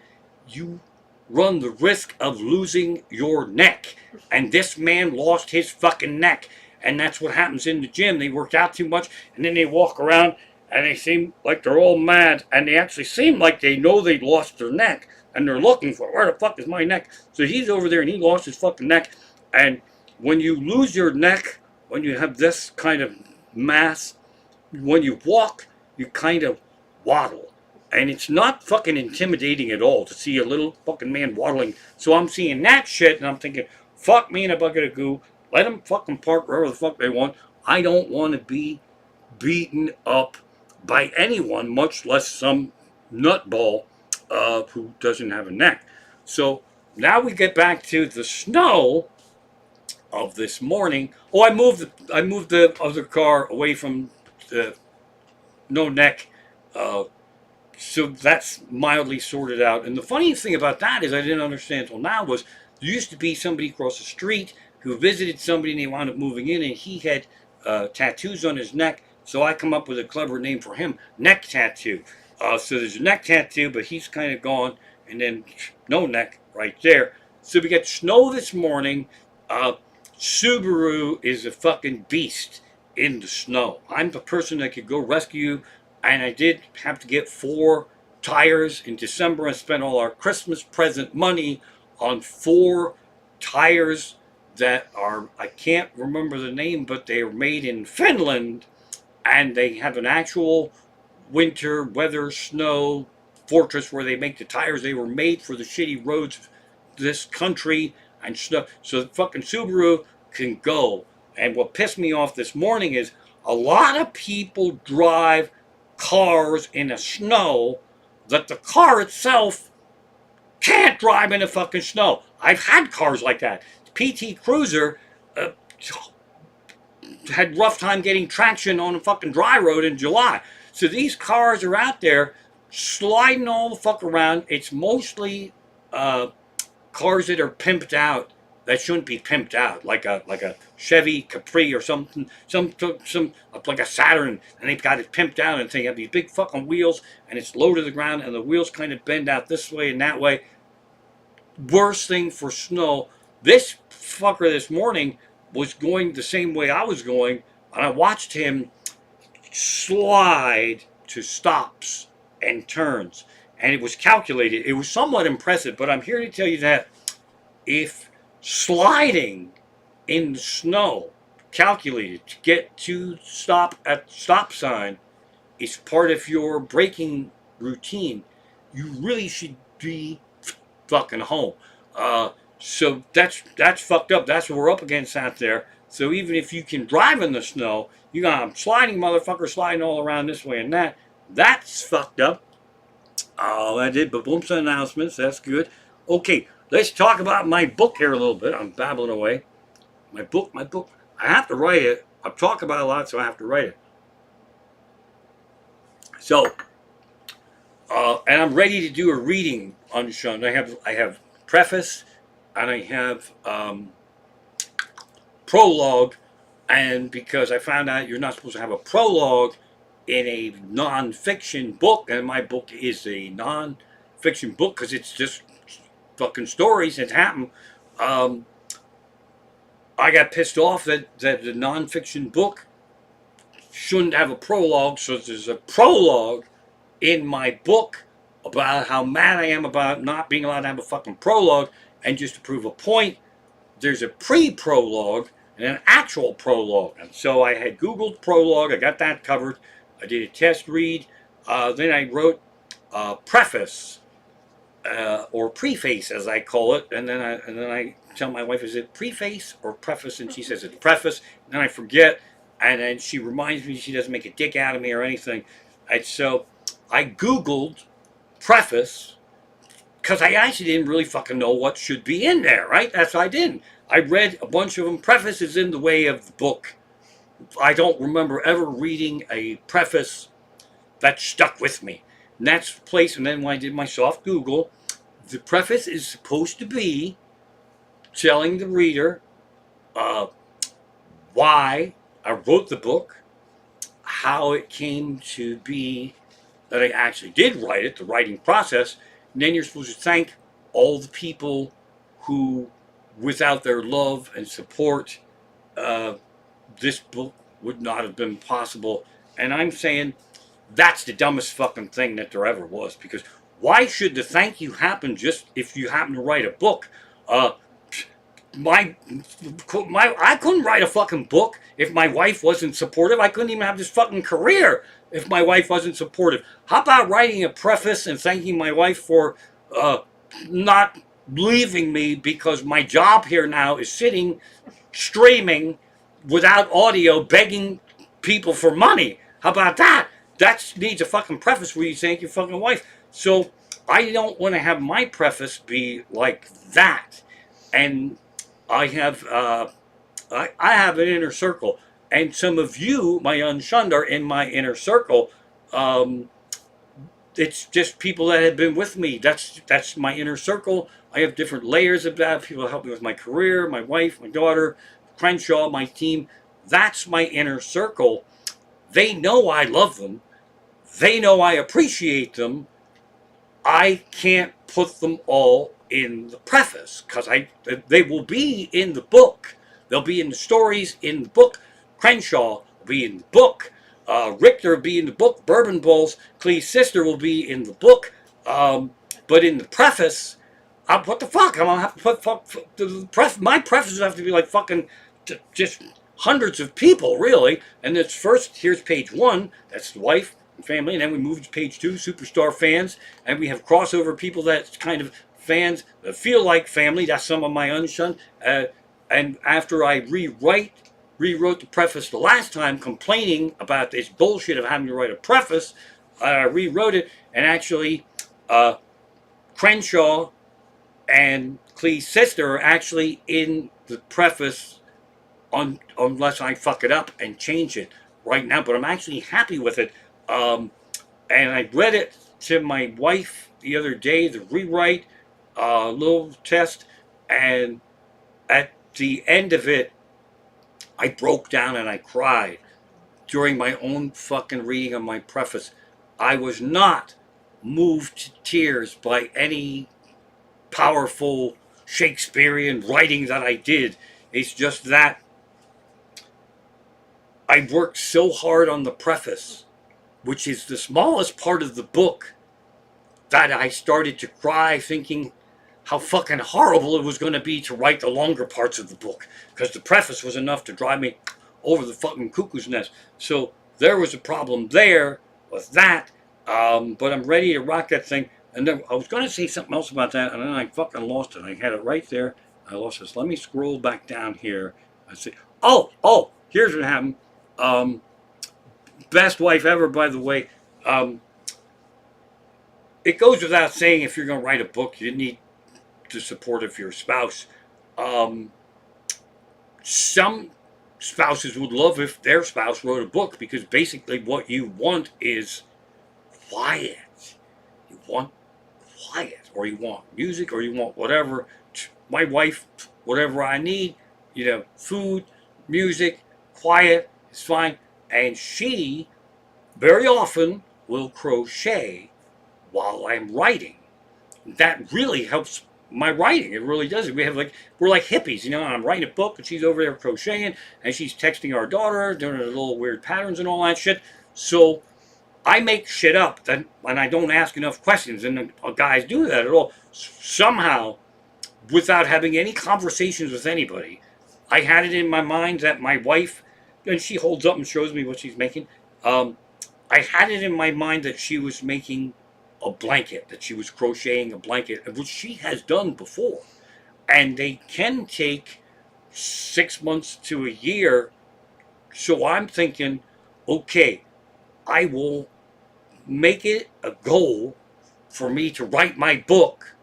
you run the risk of losing your neck. And this man lost his fucking neck. And that's what happens in the gym. They work out too much, and then they walk around and they seem like they're all mad, and they actually seem like they know they lost their neck, and they're looking for, where the fuck is my neck? So he's over there and he lost his fucking neck. And when you lose your neck, when you have this kind of mass, when you walk, you kind of waddle. And it's not fucking intimidating at all to see a little fucking man waddling. So I'm seeing that shit, and I'm thinking, fuck me in a bucket of goo. Let them fucking park wherever the fuck they want. I don't want to be beaten up by anyone, much less some nutball who doesn't have a neck. So now we get back to the snow of this morning. Oh, I moved the other car away from the no neck, so that's mildly sorted out. And the funniest thing about that is, I didn't understand until now, was there used to be somebody across the street who visited somebody, and they wound up moving in, and he had tattoos on his neck. So I come up with a clever name for him, Neck Tattoo. So there's a neck tattoo, but he's kind of gone, and then no neck right there. So we got snow this morning. Subaru is a fucking beast in the snow. I'm the person that could go rescue, and I did have to get 4 tires in December and spent all our Christmas present money on 4 tires that are, I can't remember the name, but they are made in Finland, and they have an actual winter weather snow fortress where they make the tires. They were made for the shitty roads of this country. and snow, so the fucking Subaru can go. And what pissed me off this morning is a lot of people drive cars in the snow that the car itself can't drive in the fucking snow. I've had cars like that. PT Cruiser uh, had rough time getting traction on a fucking dry road in July. So these cars are out there sliding all the fuck around. It's mostly cars that are pimped out that shouldn't be pimped out, like a Chevy Capri or something, some like a Saturn, and they've got it pimped out, and they have these big fucking wheels, and it's low to the ground, and the wheels kind of bend out this way and that way. Worst thing for snow. This fucker this morning was going the same way I was going, and I watched him slide to stops and turns, and it was calculated. It was somewhat impressive, but I'm here to tell you that if sliding in the snow, calculated to get to stop at the stop sign, is part of your braking routine, you really should be fucking home. So that's fucked up. That's what we're up against out there. So even if you can drive in the snow, you got a sliding motherfucker sliding all around this way and that. That's fucked up. Oh, I did Baboom's announcements. That's good. Okay, let's talk about my book here a little bit. I'm babbling away. My book. I have to write it. I've talked about it a lot, so I have to write it. So, and I'm ready to do a reading on Sean. I have preface, and I have prologue, and because I found out you're not supposed to have a prologue in a non-fiction book, and my book is a non-fiction book because it's just fucking stories that happen. I got pissed off that the non-fiction book shouldn't have a prologue, so there's a prologue in my book about how mad I am about not being allowed to have a fucking prologue, and just to prove a point, there's a pre-prologue and an actual prologue. And so I had Googled prologue, I got that covered, I did a test read, then I wrote a preface, or preface as I call it, and then I tell my wife, is it preface or preface? And she says it's preface, and then I forget, and then she reminds me she doesn't make a dick out of me or anything. And so I Googled preface, because I actually didn't really fucking know what should be in there, right? That's what I didn't. I read a bunch of them. Preface is in the way of the book. I don't remember ever reading a preface that stuck with me. And that's the place, and then when I did my soft Google, the preface is supposed to be telling the reader why I wrote the book, how it came to be that I actually did write it, the writing process, and then you're supposed to thank all the people who, without their love and support, this book would not have been possible. And I'm saying that's the dumbest fucking thing that there ever was, because why should the thank you happen just if you happen to write a book? I couldn't write a fucking book if my wife wasn't supportive. I couldn't even have this fucking career if my wife wasn't supportive. How about writing a preface and thanking my wife for not leaving me, because my job here now is sitting, streaming, without audio, begging people for money. How about that? That needs a fucking preface where you thank your fucking wife. So I don't want to have my preface be like that. And I have an inner circle, and some of you, my unshunned, are in my inner circle. It's just people that have been with me. That's my inner circle. I have different layers of that. People help me with my career, my wife, my daughter, Crenshaw, my team. That's my inner circle. They know I love them. They know I appreciate them. I can't put them all in the preface, because they will be in the book. They'll be in the stories in the book. Crenshaw will be in the book. Richter will be in the book. Bourbon Bowls, Clee's sister, will be in the book. But in the preface, what the fuck? I'm gonna have to put my prefaces have to be like fucking just hundreds of people, really. And it's first, here's page 1. That's the wife and family, and then we move to page 2, superstar fans, and we have crossover people that kind of fans that feel like family. That's some of my unshunned. And after I rewrote the preface the last time, complaining about this bullshit of having to write a preface, I rewrote it, and actually, Crenshaw and Clee's sister are actually in the preface, unless I fuck it up and change it right now. But I'm actually happy with it. And I read it to my wife the other day, the rewrite, little test, and at the end of it, I broke down and I cried during my own fucking reading of my preface. I was not moved to tears by any powerful Shakespearean writing that I did. It's just that I worked so hard on the preface, which is the smallest part of the book, that I started to cry thinking how fucking horrible it was going to be to write the longer parts of the book, because the preface was enough to drive me over the fucking cuckoo's nest. So there was a problem there with that, but I'm ready to rock that thing. And then I was going to say something else about that, and then I fucking lost it. I had it right there. I lost this. Let me scroll back down here. I see. Oh, here's what happened. Best wife ever, by the way. It goes without saying, if you're going to write a book, you need the support of your spouse. Some spouses would love if their spouse wrote a book, because basically what you want is quiet. You want quiet, or you want music, or you want whatever. My wife, whatever I need, food, music, quiet, it's fine. And she very often will crochet while I'm writing. That really helps my writing. It really does. We're like hippies, and I'm writing a book and she's over there crocheting and she's texting our daughter, doing her little weird patterns and all that shit. So I make shit up, and I don't ask enough questions, and guys do that at all. Somehow, without having any conversations with anybody, I had it in my mind that my wife, and she holds up and shows me what she's making. I had it in my mind that she was making a blanket, that she was crocheting a blanket, which she has done before. And they can take 6 months to a year. So I'm thinking, okay, I will make it a goal for me to write my book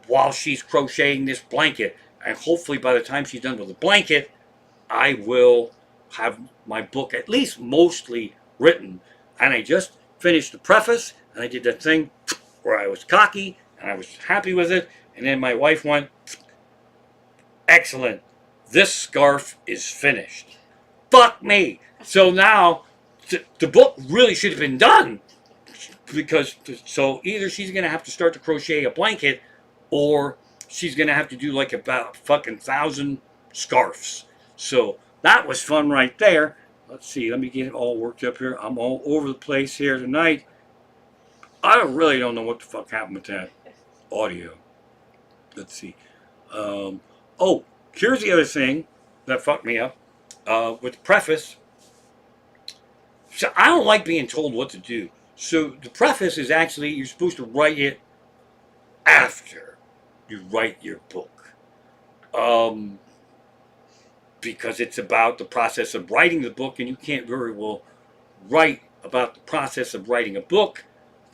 while she's crocheting this blanket. And hopefully by the time she's done with the blanket, I will have my book at least mostly written. And I just finished the preface, and I did that thing where I was cocky and I was happy with it. And then my wife went, excellent, this scarf is finished. Fuck me. So now the book really should have been done, because so either she's going to have to start to crochet a blanket, or she's going to have to do like about fucking 1,000 scarves. So that was fun right there. Let's see, let me get it all worked up here. I'm all over the place here tonight. I really don't know what the fuck happened with that audio. Let's see. Oh, here's the other thing that fucked me up with the preface. So I don't like being told what to do. So the preface is actually, you're supposed to write it after you write your book. Because it's about the process of writing the book, and you can't very well write about the process of writing a book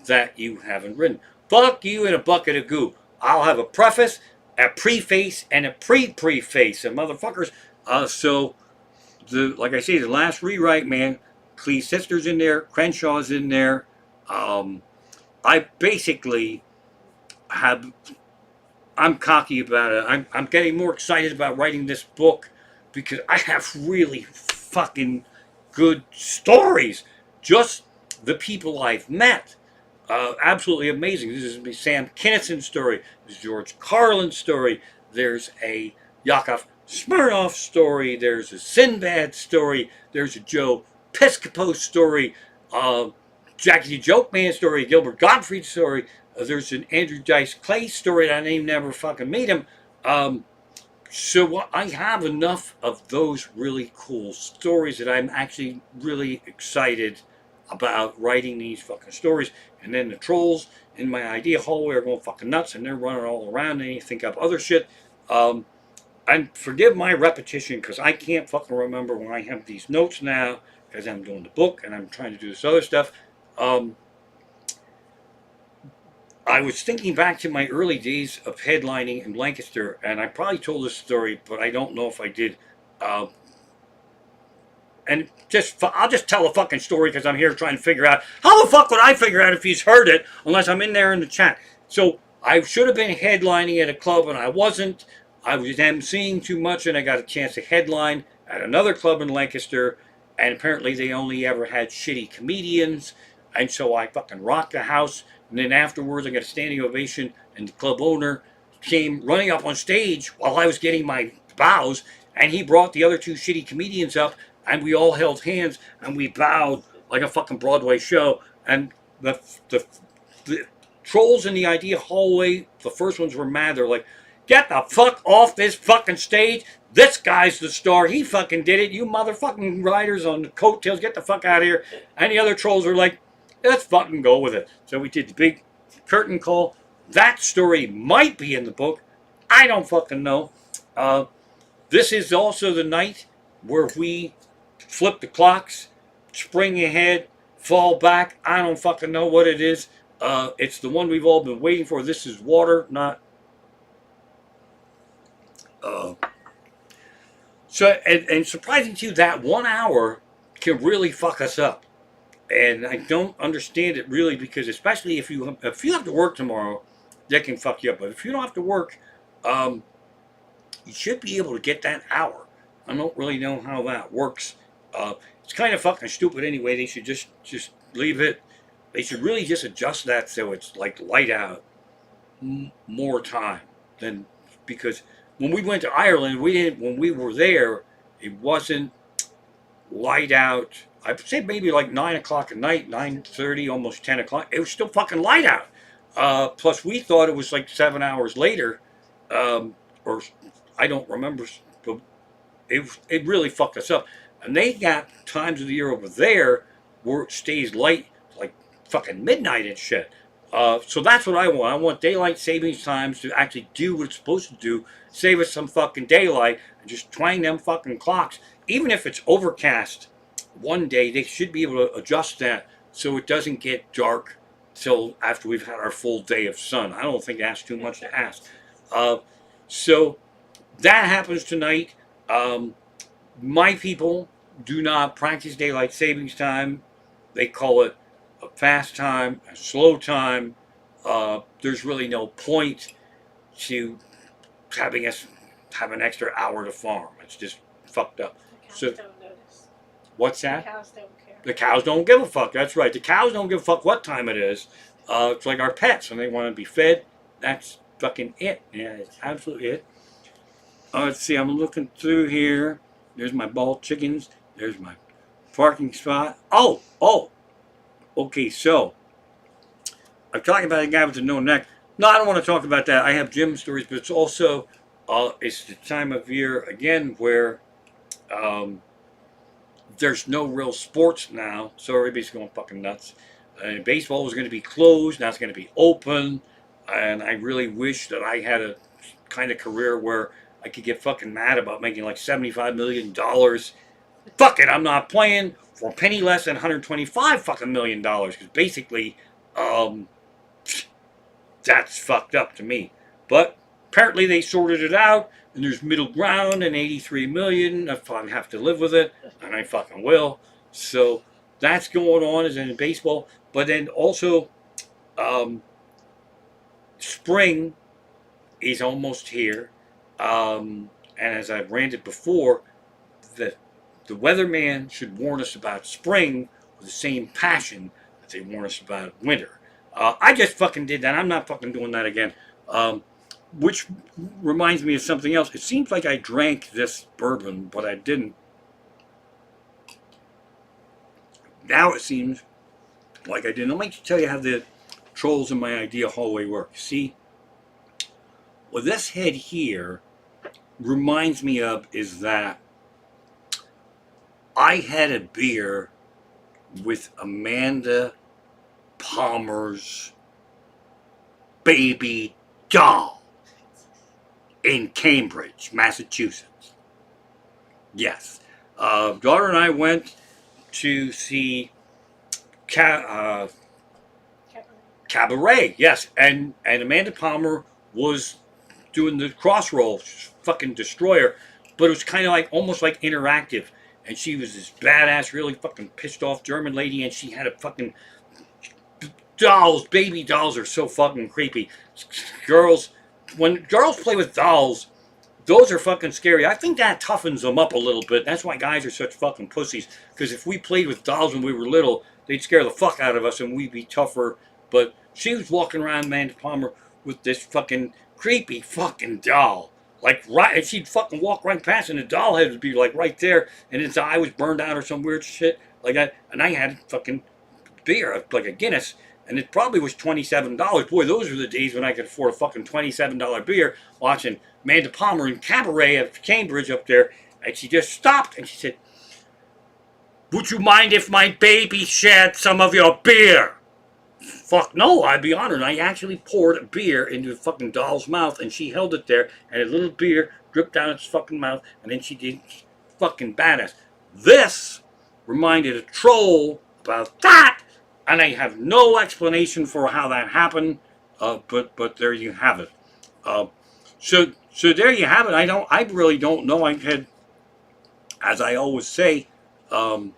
that you haven't written. Fuck you in a bucket of goo. I'll have a preface, a preface, and a pre-preface. And motherfuckers. So, like I say, the last rewrite, man, Clee's sister's in there, Crenshaw's in there. I basically I'm cocky about it. I'm getting more excited about writing this book because I have really fucking good stories. Just the people I've met. Absolutely amazing. This is Sam Kinnison's story. There's George Carlin's story. There's a Yakov Smirnoff story. There's a Sinbad story. There's a Joe Piscopo story. Jackie the Joke Man story. Gilbert Gottfried story. There's an Andrew Dice Clay story that I never fucking meet him. So I have enough of those really cool stories that I'm actually really excited about writing these fucking stories. And then the trolls in my idea hallway are going fucking nuts, and they're running all around, and they think up other shit. And forgive my repetition because I can't fucking remember when I have these notes now because I'm doing the book and I'm trying to do this other stuff. I was thinking back to my early days of headlining in Lancaster, and I probably told this story, but I don't know if I did. Uh, and I'll just tell a fucking story because I'm here trying to figure out how the fuck would I figure out if he's heard it unless I'm in there in the chat. So I should have been headlining at a club and I wasn't. I was emceeing too much and I got a chance to headline at another club in Lancaster, and apparently they only ever had shitty comedians, and so I fucking rocked the house. And then afterwards I got a standing ovation, and the club owner came running up on stage while I was getting my bows, and he brought the other two shitty comedians up, and we all held hands and we bowed like a fucking Broadway show. And the trolls in the idea hallway, the first ones were mad. They're like, get the fuck off this fucking stage. This guy's the star. He fucking did it. You motherfucking riders on the coattails, get the fuck out of here. And the other trolls were like, let's fucking go with it. So we did the big curtain call. That story might be in the book. I don't fucking know. This is also the night where we flip the clocks, spring ahead, fall back. I don't fucking know what it is. It's the one we've all been waiting for. This is water, not. And surprising to you, that 1 hour can really fuck us up. And I don't understand it really, because especially if you have to work tomorrow, that can fuck you up. But if you don't have to work, you should be able to get that hour. I don't really know how that works. It's kind of fucking stupid anyway. They should just leave it. They should really just adjust that so it's like light out more time than, because when we went to Ireland, when we were there, it wasn't light out. I'd say maybe like 9 o'clock at night, 9:30, almost 10 o'clock. It was still fucking light out. Plus, we thought it was like 7 hours later, or I don't remember, but it really fucked us up. And they got times of the year over there where it stays light like fucking midnight and shit. So that's what I want. I want daylight savings times to actually do what it's supposed to do, save us some fucking daylight, and just twang them fucking clocks. Even if it's overcast one day, they should be able to adjust that so it doesn't get dark till after we've had our full day of sun. I don't think that's too much to ask. So that happens tonight. My people do not practice daylight savings time. They call it a fast time, a slow time. There's really no point to having us have an extra hour to farm. It's just fucked up. The cows So don't notice. what's The that? cows don't care. The cows don't give a fuck. That's right. The cows don't give a fuck what time it is. It's like our pets when they want to be fed. That's fucking it. Yeah, it's absolutely it. Let's see. I'm looking through here. There's my bald chickens. There's my parking spot. Oh. Okay, so I'm talking about a guy with a no neck. No, I don't want to talk about that. I have gym stories, but it's also it's the time of year again where there's no real sports now, so everybody's going fucking nuts. And baseball was going to be closed, now it's going to be open, and I really wish that I had a kind of career where I could get fucking mad about making like $75 million. Fuck it, I'm not playing for a penny less than $125 fucking million, because basically, that's fucked up to me. But apparently they sorted it out, and there's middle ground, and 83 million. If I have to live with it, and I fucking will. So that's going on as in baseball. But then also, spring is almost here. And as I've ranted before, the weatherman should warn us about spring with the same passion that they warn us about winter. I just fucking did that. I'm not fucking doing that again. Which reminds me of something else. It seems like I drank this bourbon, but I didn't. Now it seems like I didn't. Let me tell you how the trolls in my idea hallway work. See? What this head here reminds me of is that I had a beer with Amanda Palmer's baby doll in Cambridge, Massachusetts. Yes. Daughter and I went to see Cabaret, yes. And Amanda Palmer was doing the crossroll, fucking destroyer, but it was kind of like almost like interactive. And she was this badass, really fucking pissed off German lady, and she had a fucking dolls. Baby dolls are so fucking creepy. Girls, when girls play with dolls, those are fucking scary. I think that toughens them up a little bit. That's why guys are such fucking pussies. Because if we played with dolls when we were little, they'd scare the fuck out of us and we'd be tougher. But she was walking around, Amanda Palmer, with this fucking creepy fucking doll. Like, right, and she'd fucking walk right past, and the doll head would be like right there, and its eye was burned out or some weird shit like that. And I had fucking beer, like a Guinness, and it probably was $27. Boy, those were the days when I could afford a fucking $27 beer watching Amanda Palmer in Cabaret at Cambridge up there. And she just stopped and she said, "Would you mind if my baby shared some of your beer?" Fuck no, I'd be honored. I actually poured a beer into the fucking doll's mouth, and she held it there, and a little beer dripped down its fucking mouth, and then she did fucking badass. This reminded a troll about that, and I have no explanation for how that happened. But there you have it. So there you have it. I really don't know. I had, as I always say, hi.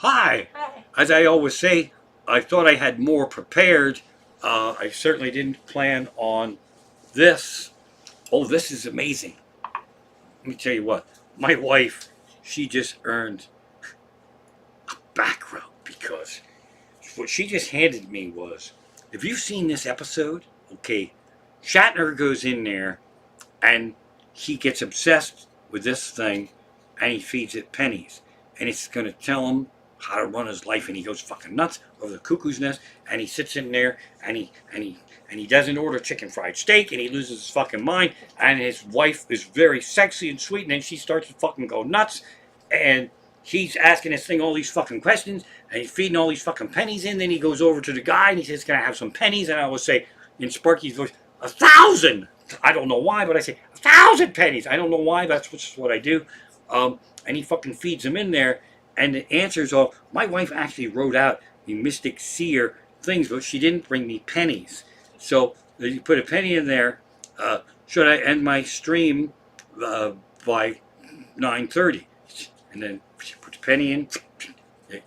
Hi. As I always say, I thought I had more prepared. I certainly didn't plan on this. Oh, this is amazing. Let me tell you what. My wife, she just earned a back rub because what she just handed me was, have you seen this episode? Okay, Shatner goes in there and he gets obsessed with this thing and he feeds it pennies. And it's going to tell him how to run his life, and he goes fucking nuts over the cuckoo's nest, and he sits in there and he doesn't order chicken fried steak, and he loses his fucking mind, and his wife is very sexy and sweet, and then she starts to fucking go nuts, and he's asking this thing all these fucking questions, and he's feeding all these fucking pennies in. Then he goes over to the guy and he says, "Can I have some pennies?" And I will say in Sparky's voice, 1,000. I don't know why, but I say 1,000 pennies. I don't know why. That's just what I do. And he fucking feeds them in there. And the answers are, my wife actually wrote out the Mystic Seer things, but she didn't bring me pennies. So you put a penny in there. Should I end my stream by 9:30? And then she put the penny in. It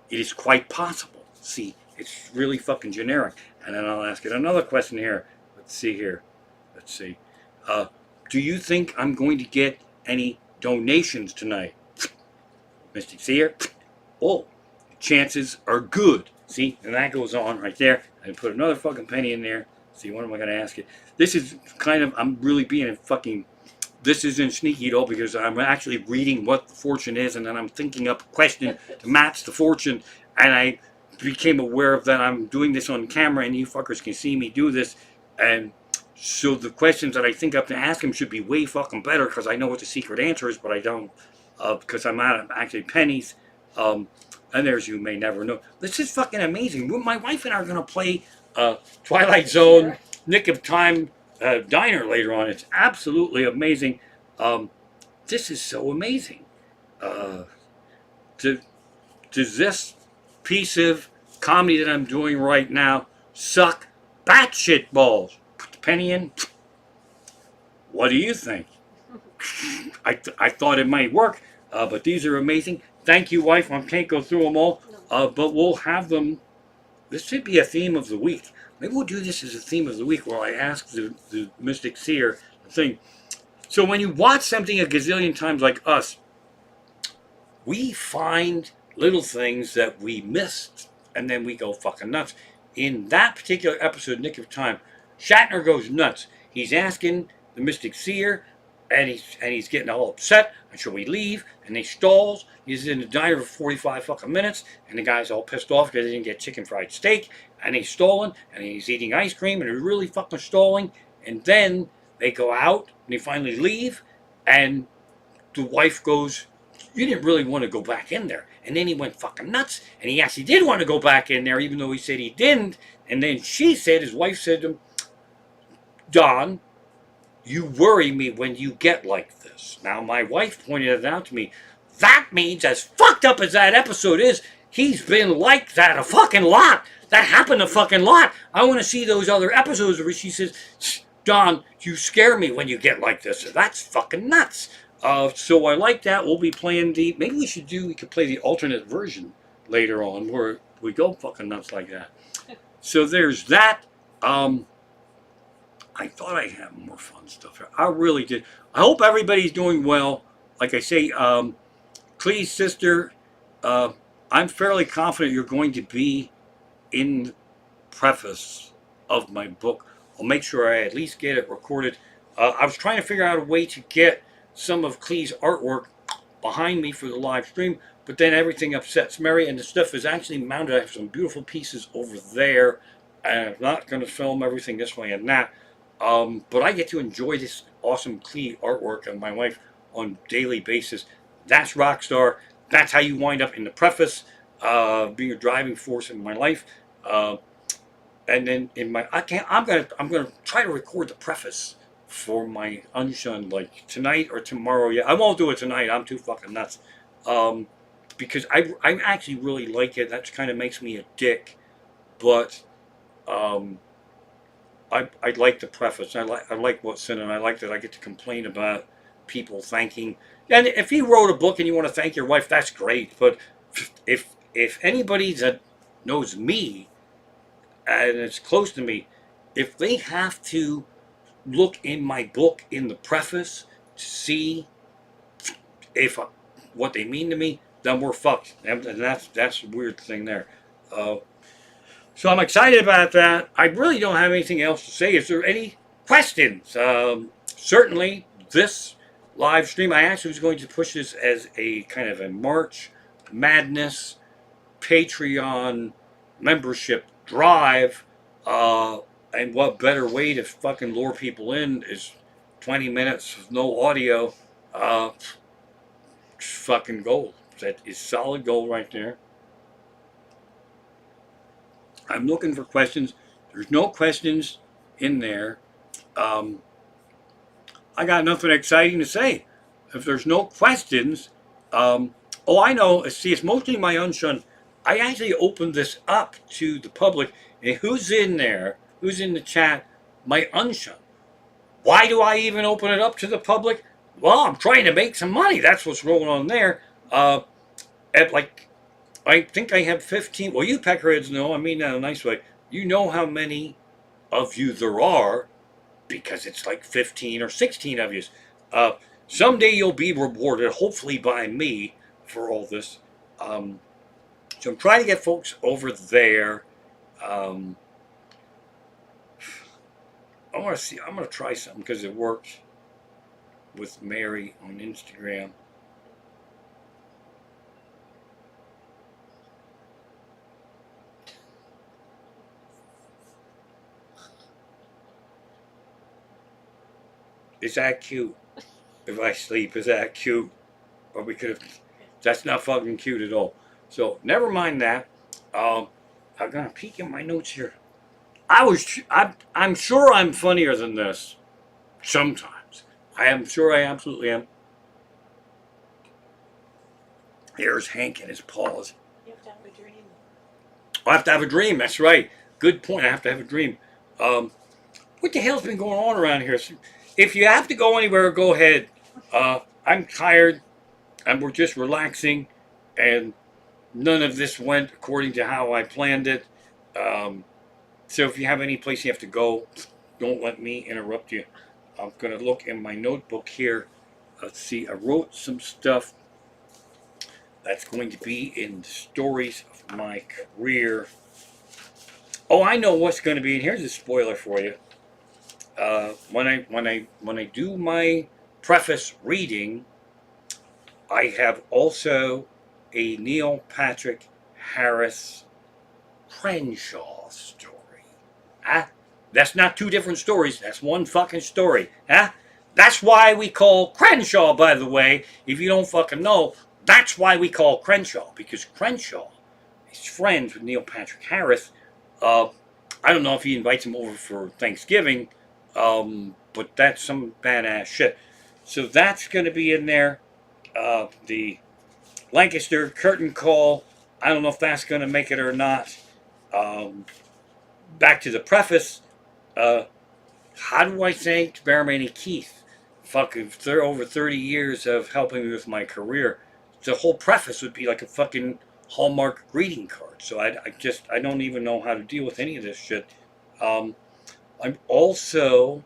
is quite possible. See, it's really fucking generic. And then I'll ask it another question here. Let's see here. Let's see. Do you think I'm going to get any donations tonight? Mystic Seer? Oh, chances are good. See, and that goes on right there. I put another fucking penny in there. See, what am I going to ask you? This is kind of, I'm really being a fucking, this isn't sneaky at all because I'm actually reading what the fortune is, and then I'm thinking up a question to match the fortune, and I became aware of that I'm doing this on camera, and you fuckers can see me do this, and so the questions that I think up to ask him should be way fucking better because I know what the secret answer is, but I don't. Because I'm out of actually pennies. And there's You May Never Know. This is fucking amazing. My wife and I are going to play Twilight Zone, Nick of Time Diner later on. It's absolutely amazing. This is so amazing. Does this piece of comedy that I'm doing right now suck batshit balls? Put the penny in. What do you think? I thought it might work, but these are amazing. Thank you, wife. I can't go through them all, but we'll have them. This should be a theme of the week. Maybe we'll do this as a theme of the week where I ask the Mystic Seer the thing. So when you watch something a gazillion times like us, we find little things that we missed, and then we go fucking nuts. In that particular episode, Nick of Time, Shatner goes nuts. He's asking the Mystic Seer, and he's getting all upset. And should we leave? And he stalls. He's in the diner for 45 fucking minutes, and the guy's all pissed off because he didn't get chicken fried steak, and he's stalling, and he's eating ice cream, and he's really fucking stalling. And then they go out, and they finally leave, and the wife goes you didn't really want to go back in there. And then he went fucking nuts, and he actually did want to go back in there, even though he said he didn't. And then his wife said to him, Don, you worry me when you get like this. Now, my wife pointed it out to me. That means, as fucked up as that episode is, he's been like that a fucking lot. That happened a fucking lot. I want to see those other episodes where she says, Don, you scare me when you get like this. That's fucking nuts. So I like that. We'll be playing maybe we could play the alternate version later on where we go fucking nuts like that. So there's that. I thought I had more fun stuff here. I really did. I hope everybody's doing well. Like I say, Clee's sister, I'm fairly confident you're going to be in the preface of my book. I'll make sure I at least get it recorded. I was trying to figure out a way to get some of Clee's artwork behind me for the live stream, but then everything upsets Mary, and the stuff is actually mounted. I have some beautiful pieces over there, and I'm not going to film everything this way and that. But I get to enjoy this awesome Clee artwork of my wife on a daily basis. That's Rockstar. That's how you wind up in the preface, being a driving force in my life. And then I'm gonna try to record the preface for my Unshunned like tonight or tomorrow. Yeah, I won't do it tonight. I'm too fucking nuts. Because I actually really like it. That kind of makes me a dick, but I like the preface. I like what's in it. I like that I get to complain about people thanking. And if you wrote a book and you want to thank your wife, that's great. But if anybody that knows me and it's close to me, if they have to look in my book in the preface to see if what they mean to me, then we're fucked. And that's a weird thing there. So I'm excited about that. I really don't have anything else to say. Is there any questions? Certainly, this live stream, I actually was going to push this as a kind of a March Madness Patreon membership drive. And what better way to fucking lure people in is 20 minutes of no audio. Fucking gold. That is solid gold right there. I'm looking for questions. There's no questions in there. I got nothing exciting to say. If there's no questions, oh, I know. See, it's mostly my Unshunned. I actually opened this up to the public. And who's in there? Who's in the chat? My Unshunned. Why do I even open it up to the public? Well, I'm trying to make some money. That's what's rolling on there. I think I have 15. Well, you peckerheads know. I mean that in a nice way. You know how many of you there are because it's like 15 or 16 of you. Someday you'll be rewarded, hopefully by me, for all this. So I'm trying to get folks over there. I want to see. I'm going to try something because it works with Mary on Instagram. Is that cute? If I sleep, is that cute? Or we could have. That's not fucking cute at all. So never mind that. I'm gonna peek in my notes here. I'm sure I'm funnier than this. Sometimes. I am sure I absolutely am. Here's Hank and his paws. You have to have a dream. I have to have a dream. That's right. Good point. I have to have a dream. What the hell's been going on around here? If you have to go anywhere, go ahead. I'm tired, and we're just relaxing, and none of this went according to how I planned it. So if you have any place you have to go, don't let me interrupt you. I'm going to look in my notebook here. Let's see. I wrote some stuff that's going to be in the stories of my career. Oh, I know what's going to be in here. Here's a spoiler for you. When I do my preface reading, I have also a Neil Patrick Harris Crenshaw story. That's not two different stories. That's one fucking story. That's why we call Crenshaw, by the way, if you don't fucking know, That's why we call Crenshaw, because Crenshaw is friends with Neil Patrick Harris. Uh, I don't know if he invites him over for Thanksgiving, but that's some badass shit. So that's going to be in there. The Lancaster curtain call. I don't know if that's going to make it or not. Um, Back to the preface. Uh, how do I thank Barrymany Keith? Fucking over 30 years of helping me with my career. The whole preface would be like a fucking Hallmark greeting card. So I don't even know how to deal with any of this shit. Um, I'm also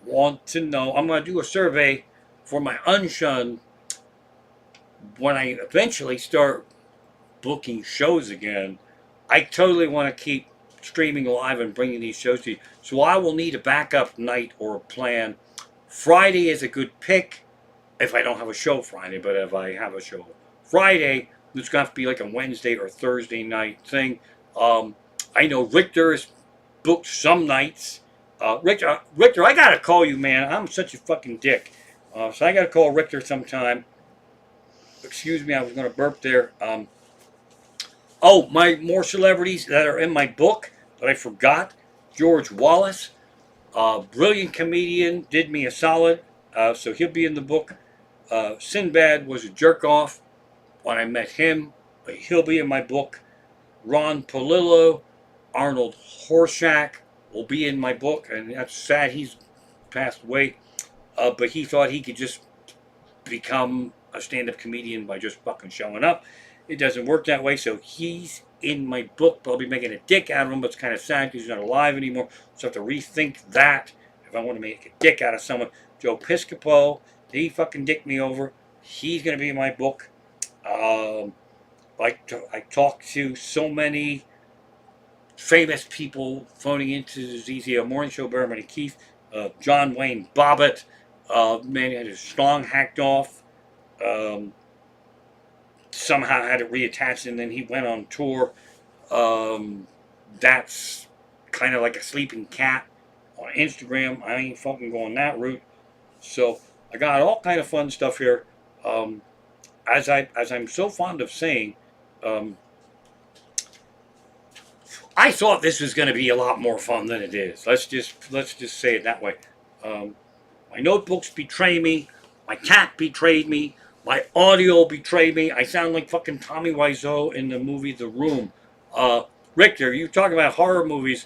want to know. I'm going to do a survey for my Unshun when I eventually start booking shows again. I totally want to keep streaming live and bringing these shows to you. So I will need a backup night or a plan. Friday is a good pick if I don't have a show Friday, but if I have a show Friday, it's going to have to be like a Wednesday or Thursday night thing. I know Richter is booked some nights. Richter, I got to call you, man. I'm such a fucking dick. So I got to call Richter sometime. Excuse me, I was going to burp there. Oh, my more celebrities that are in my book that I forgot. George Wallace, brilliant comedian, did me a solid. So he'll be in the book. Sinbad was a jerk off when I met him. He'll be in my book. Ron Palillo, Arnold Horshack will be in my book, and that's sad he's passed away. But he thought he could just become a stand-up comedian by just fucking showing up. It doesn't work that way, so he's in my book, but I'll be making a dick out of him, but it's kind of sad because he's not alive anymore, so I have to rethink that if I want to make a dick out of someone. Joe Piscopo, he fucking dicked me over. He's going to be in my book. I talked to so many famous people phoning into the ZZO Morning Show, Barrymany Keith, John Wayne Bobbitt, man, he had his schlong hacked off. Somehow had it reattached, and then he went on tour. That's kind of like a sleeping cat on Instagram. I ain't fucking going that route. So I got all kind of fun stuff here. As I'm so fond of saying, I thought this was going to be a lot more fun than it is. Let's just say it that way. My notebooks betray me. My cat betrayed me. My audio betrayed me. I sound like fucking Tommy Wiseau in the movie The Room. Richter, you talk about horror movies.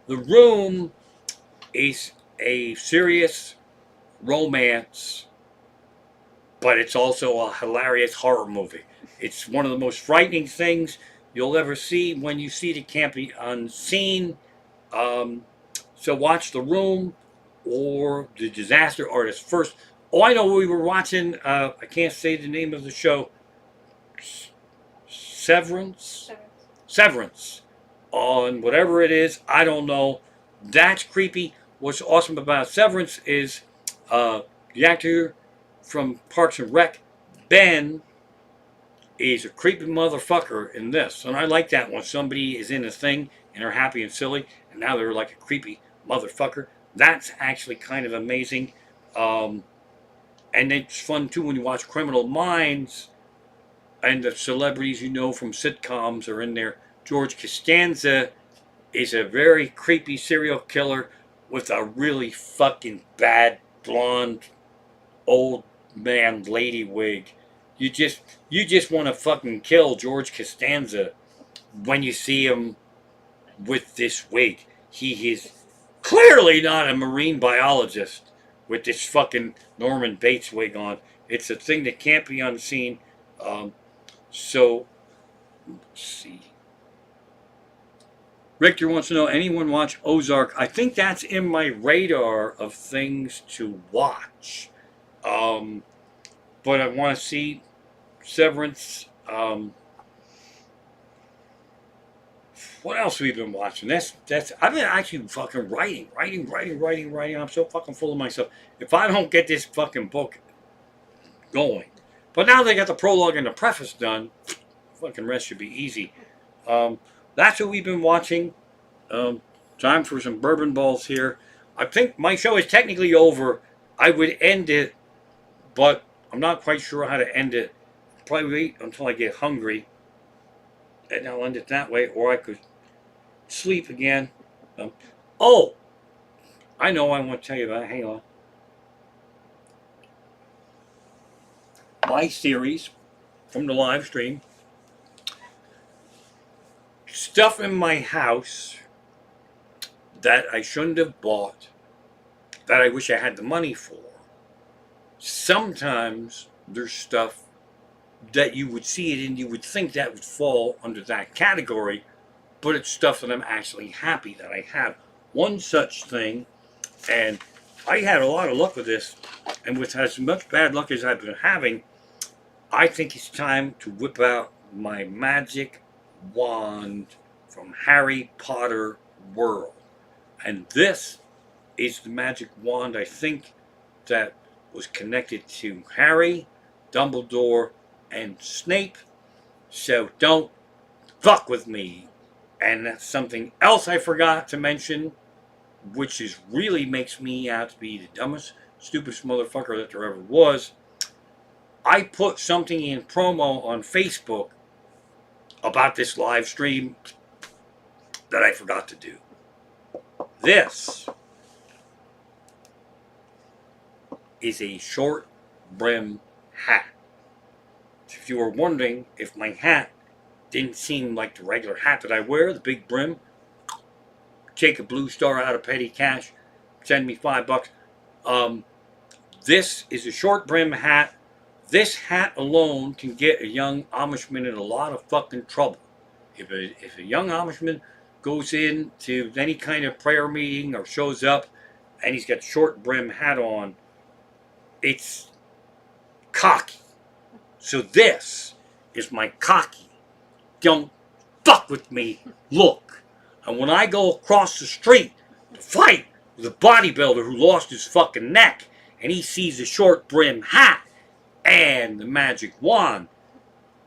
The Room is a serious romance, but it's also a hilarious horror movie. It's one of the most frightening things you'll ever see. When you see it, it can't be unseen. So watch The Room or The Disaster Artist first. Oh, I know we were watching, I can't say the name of the show, Severance? Severance. On whatever it is, I don't know. That's creepy. What's awesome about Severance is the actor from Parks and Rec, Ben, is a creepy motherfucker in this. And I like that when somebody is in a thing and they're happy and silly, and now they're like a creepy motherfucker. That's actually kind of amazing. And it's fun too when you watch Criminal Minds and the celebrities you know from sitcoms are in there. George Costanza is a very creepy serial killer with a really fucking bad blonde old man lady wig. You just want to fucking kill George Costanza when you see him with this wig. He is clearly not a marine biologist with this fucking Norman Bates wig on. It's a thing that can't be unseen. So, let's see. Richter wants to know, anyone watch Ozark? I think that's in my radar of things to watch. But I want to see Severance. What else we've been watching? That's I've been actually fucking writing. I'm so fucking full of myself. If I don't get this fucking book going. But now they got the prologue and the preface done, fucking rest should be easy. That's what we've been watching. Time for some bourbon balls here. I think my show is technically over. I would end it, but I'm not quite sure how to end it. probably wait until I get hungry, and I'll end it that way, or I could sleep again. Um, oh, I know I want to tell you about it. Hang on. My series from the live stream. Stuff in my house that I shouldn't have bought, that I wish I had the money for. Sometimes there's stuff that you would see it and you would think that would fall under that category, but it's stuff that I'm actually happy that I have. One such thing, and I had a lot of luck with this, and with as much bad luck as I've been having, I think it's time to whip out my magic wand from Harry Potter world. And this is the magic wand, I think, that was connected to Harry, Dumbledore, and Snape. So don't fuck with me. And that's something else I forgot to mention, which is really makes me out to be the dumbest, stupidest motherfucker that there ever was. I put something in promo on Facebook about this live stream that I forgot to do. This is a short brim hat. If you were wondering if my hat didn't seem like the regular hat that I wear, the big brim, take a blue star out of petty cash, send me $5. This is a short brim hat. This hat alone can get a young Amishman in a lot of fucking trouble. If a young Amishman goes in to any kind of prayer meeting or shows up and he's got short brim hat on, it's cocky. So this is my cocky, don't fuck with me look. And when I go across the street to fight with a bodybuilder who lost his fucking neck and he sees a short brim hat and the magic wand,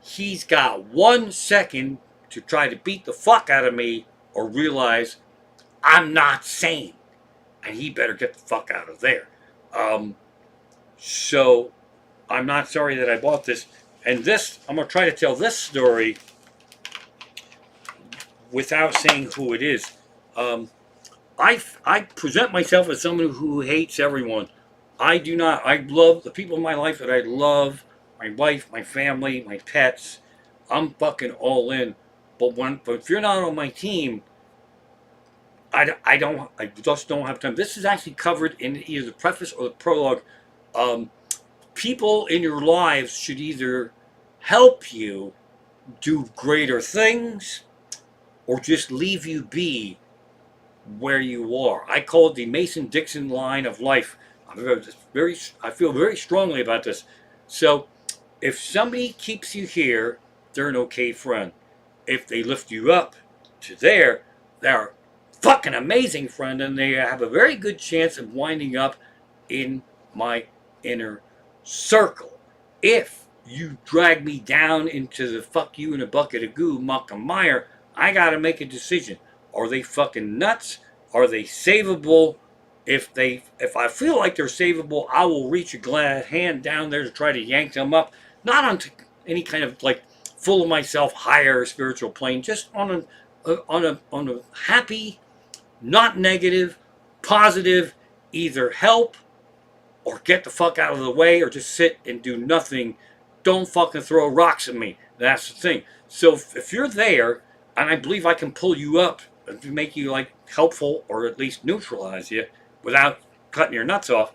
he's got 1 second to try to beat the fuck out of me or realize I'm not sane. And he better get the fuck out of there. So I'm not sorry that I bought this. And this, I'm going to try to tell this story without saying who it is. I present myself as someone who hates everyone. I do not. I love the people in my life that I love. My wife, my family, my pets. I'm fucking all in. But if you're not on my team, I just don't have time. This is actually covered in either the preface or the prologue. People in your lives should either help you do greater things or just leave you be where you are. I call it the Mason-Dixon line of life. I feel very strongly about this. So if somebody keeps you here, they're an okay friend. If they lift you up to there, they're a fucking amazing friend, and they have a very good chance of winding up in my inner circle. If you drag me down into the fuck you in a bucket of goo muck and mire, I gotta make a decision. Are they fucking nuts? Are they savable? If I feel like they're savable, I will reach a glad hand down there to try to yank them up, not onto any kind of like full of myself higher spiritual plane, just on a happy, not negative, positive, either help or get the fuck out of the way or just sit and do nothing. Don't fucking throw rocks at me. That's the thing. So if you're there, and I believe I can pull you up to make you like helpful or at least neutralize you without cutting your nuts off,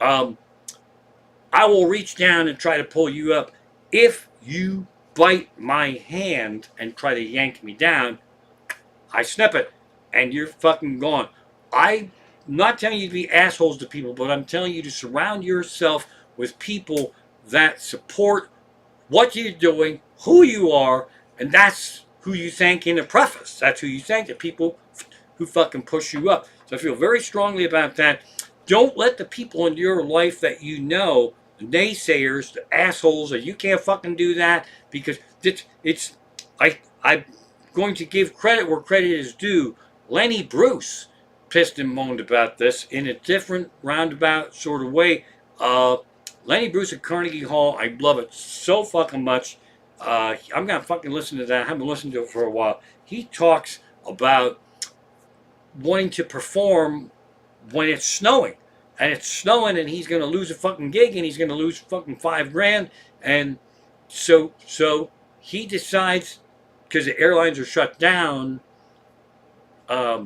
I will reach down and try to pull you up. If you bite my hand and try to yank me down, I snip it and you're fucking gone. I'm not telling you to be assholes to people, but I'm telling you to surround yourself with people that support what you're doing, who you are, and that's who you thank in the preface. That's who you thank, the people who fucking push you up. So I feel very strongly about that. Don't let the people in your life that you know, the naysayers, the assholes, that you can't fucking do that, because I'm going to give credit where credit is due. Lenny Bruce pissed and moaned about this in a different roundabout sort of way. Lenny Bruce at Carnegie Hall. I love it so fucking much. I'm gonna fucking listen to that. I haven't listened to it for a while. He talks about wanting to perform when it's snowing. And it's snowing and he's gonna lose a fucking gig and he's gonna lose fucking $5 grand. And so he decides, because the airlines are shut down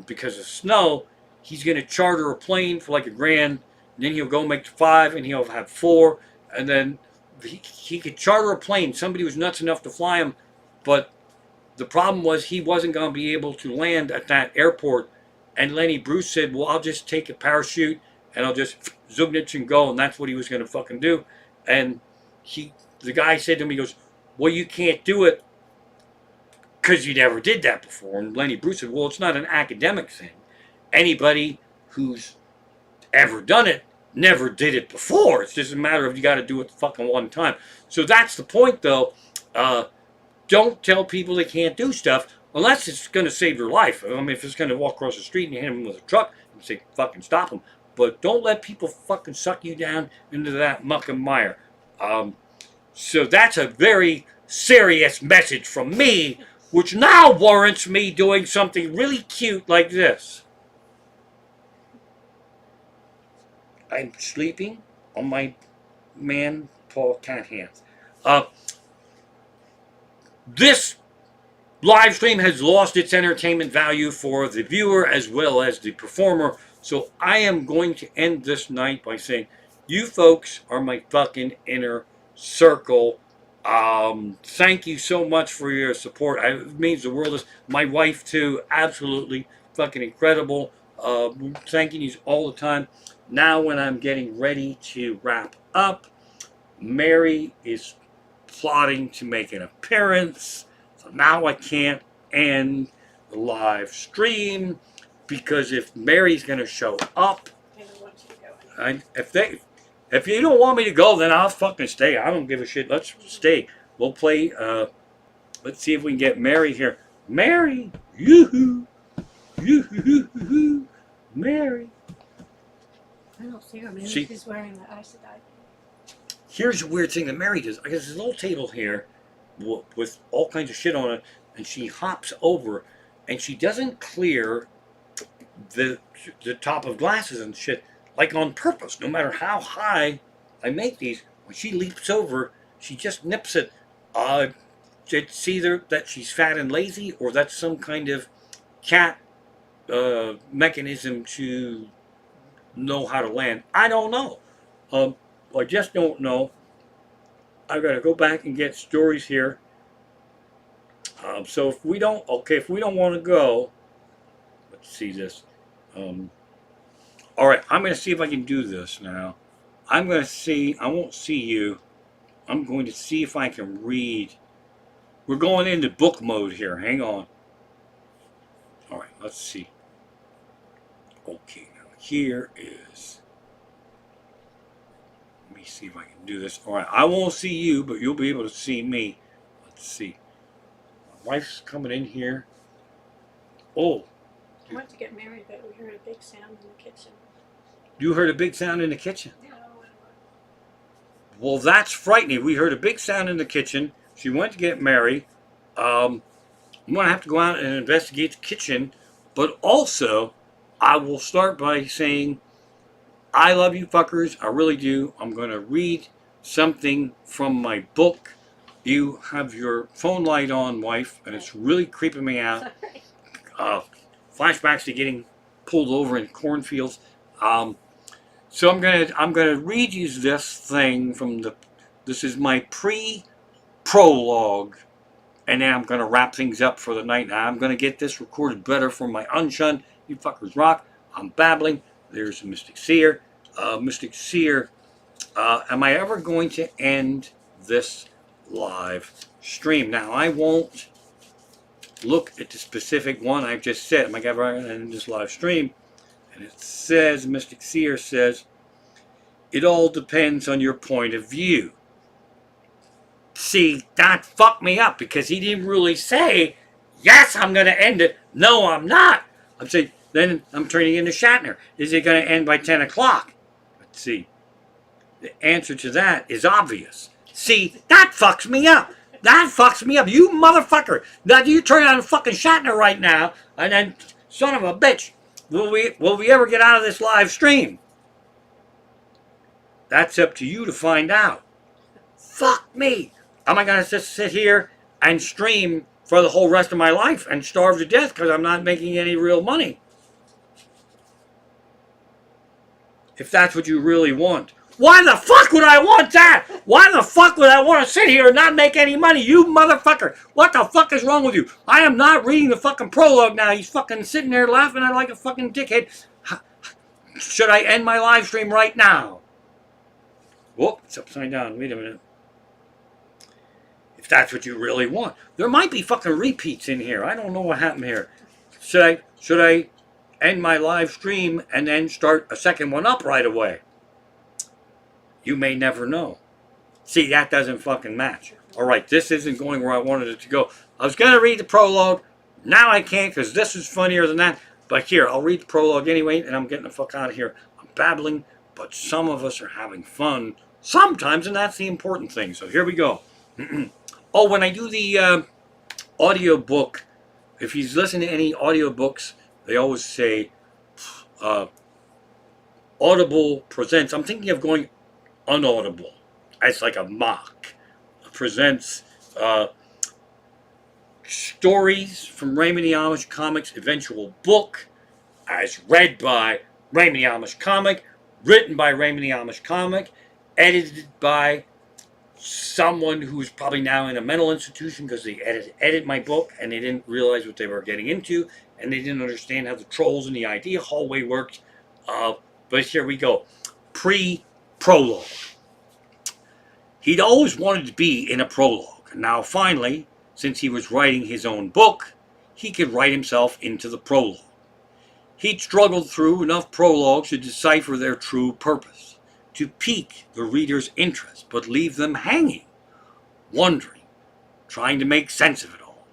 because of snow, he's gonna charter a plane for like $1 grand. And then he'll go make 5 and he'll have 4. And then he could charter a plane. Somebody was nuts enough to fly him, but the problem was he wasn't going to be able to land at that airport. And Lenny Bruce said, well, I'll just take a parachute and I'll just zoognitch and go. And that's what he was going to fucking do. And the guy said to him, he goes, well, you can't do it because you never did that before. And Lenny Bruce said, well, it's not an academic thing. Anybody who's ever done it never did it before. It's just a matter of you got to do it the fucking one time. So that's the point, though. Don't tell people they can't do stuff unless it's going to save your life. I mean, if it's going to walk across the street and you hit them with a truck, you say fucking stop them. But don't let people fucking suck you down into that muck and mire. So that's a very serious message from me, which now warrants me doing something really cute like this. I'm sleeping on my man Paul cat hands. This live stream has lost its entertainment value for the viewer as well as the performer. So I am going to end this night by saying, you folks are my fucking inner circle. Thank you so much for your support. It means the world. My wife too, absolutely fucking incredible. Thanking you all the time. Now when I'm getting ready to wrap up, Mary is plotting to make an appearance. So now I can't end the live stream because if Mary's going to show up, They don't want you to go. if you don't want me to go, then I'll fucking stay. I don't give a shit. Let's stay. We'll play. Let's see if we can get Mary here. Mary, yoo-hoo, yoo-hoo, Mary. I don't see her. Maybe See- she's wearing the Aes Sedai. Here's a weird thing that Mary does. I guess there's a little table here with all kinds of shit on it, and she hops over, and she doesn't clear the top of glasses and shit, like on purpose. No matter how high I make these, when she leaps over, she just nips it. It's either that she's fat and lazy, or that's some kind of cat mechanism to know how to land. I don't know. I just don't know. I've got to go back and get stories here. So if we don't want to go, let's see this. All right, I'm going to see if I can do this now. I'm going to see. I won't see you. I'm going to see if I can read. We're going into book mode here. Hang on. All right, let's see. Okay, now here is. Let me see if I can do this. All right, I won't see you, but you'll be able to see me. Let's see. My wife's coming in here. Oh, I went to get married, but we heard a big sound in the kitchen. you heard a big sound in the kitchen. Yeah, Well, that's frightening. We heard a big sound in the kitchen. She went to get Mary. I'm going to have to go out and investigate the kitchen. But also, I will start by saying, I love you fuckers. I really do. I'm going to read something from my book. You have your phone light on, wife, and it's really creeping me out. sorry. Flashbacks to getting pulled over in cornfields. So I'm gonna read you this thing from this is my prologue, and then I'm gonna wrap things up for the night. Now I'm gonna get this recorded better for my unshunned. You fuckers rock. I'm babbling. There's Mystic Seer. Mystic Seer. Am I ever going to end this live stream? Now I won't look at the specific one I've just said. Am I ever going to end this live stream? And it says, Mystic Seer says, it all depends on your point of view. See, that fucked me up because he didn't really say, yes, I'm going to end it. No, I'm not. I'm saying, then I'm turning into Shatner. Is it going to end by 10 o'clock? Let's see. The answer to that is obvious. See, that fucks me up. That fucks me up. You motherfucker. Now you turn on fucking Shatner right now, and then, son of a bitch, will we ever get out of this live stream? That's up to you to find out. Fuck me. Am I gonna just sit here and stream for the whole rest of my life and starve to death because I'm not making any real money? If that's what you really want. Why the fuck would I want that? Why the fuck would I want to sit here and not make any money? You motherfucker. What the fuck is wrong with you? I am not reading the fucking prologue now. He's fucking sitting there laughing at like a fucking dickhead. Should I end my live stream right now? Whoop, it's upside down. Wait a minute. If that's what you really want. There might be fucking repeats in here. I don't know what happened here. Should I end my live stream and then start a second one up right away? You may never know. See, that doesn't fucking match. Alright, this isn't going where I wanted it to go. I was going to read the prologue. Now I can't because this is funnier than that. But here, I'll read the prologue anyway, and I'm getting the fuck out of here. I'm babbling, but some of us are having fun sometimes, and that's the important thing. So here we go. Oh, when I do the audio book, if you listen to any audiobooks, they always say Audible presents. I'm thinking of going unaudible. It's like a mock. Presents stories from Raymond the Amish Comic's eventual book, as read by Raymond the Amish Comic, written by Raymond the Amish Comic, edited by someone who's probably now in a mental institution because they edit my book and they didn't realize what they were getting into and they didn't understand how the trolls in the idea hallway worked. But here we go. Pre-prologue. He'd always wanted to be in a prologue. Now finally, since he was writing his own book, he could write himself into the prologue. He'd struggled through enough prologues to decipher their true purpose, to pique the reader's interest, but leave them hanging, wondering, trying to make sense of it all.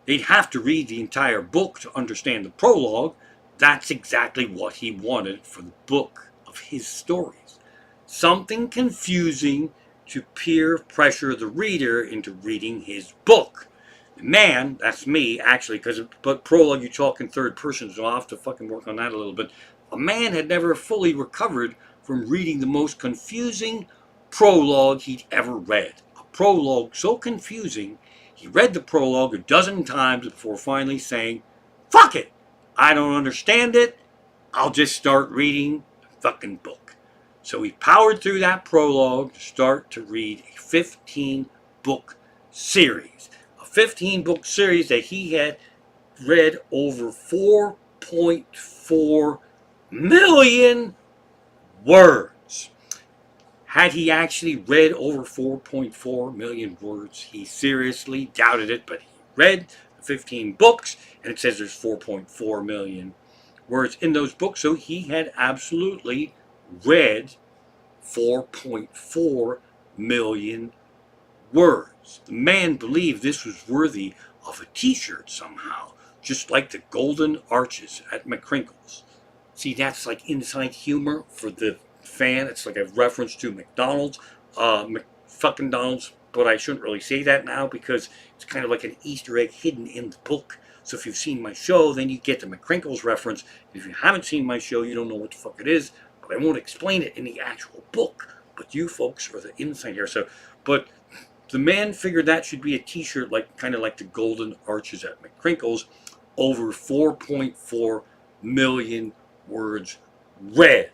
They'd have to read the entire book to understand the prologue. That's exactly what he wanted for the book of his stories. Something confusing to peer pressure the reader into reading his book. Man, that's me, actually, but prologue you talk in third person, so I'll have to fucking work on that a little bit. A man had never fully recovered from reading the most confusing prologue he'd ever read. A prologue so confusing, he read the prologue a dozen times before finally saying, fuck it, I don't understand it, I'll just start reading the fucking book. So he powered through that prologue to start to read a 15-book series. A 15-book series that he had read over 4.4 million words. Had he actually read over 4.4 million words? He seriously doubted it, but he read the 15 books, and it says there's 4.4 million words in those books, so he had absolutely read 4.4 million words. The man believed this was worthy of a t-shirt somehow, just like the golden arches at McCrinkle's. See, that's like inside humor for the fan. It's like a reference to McDonald's, fucking Donald's, but I shouldn't really say that now because it's kind of like an Easter egg hidden in the book. So if you've seen my show, then you get the McCrinkle's reference. If you haven't seen my show, you don't know what the fuck it is, but I won't explain it in the actual book. But you folks are the inside here. So, but the man figured that should be a t-shirt, like kind of like the golden arches at McCrinkle's. Over 4.4 million words read.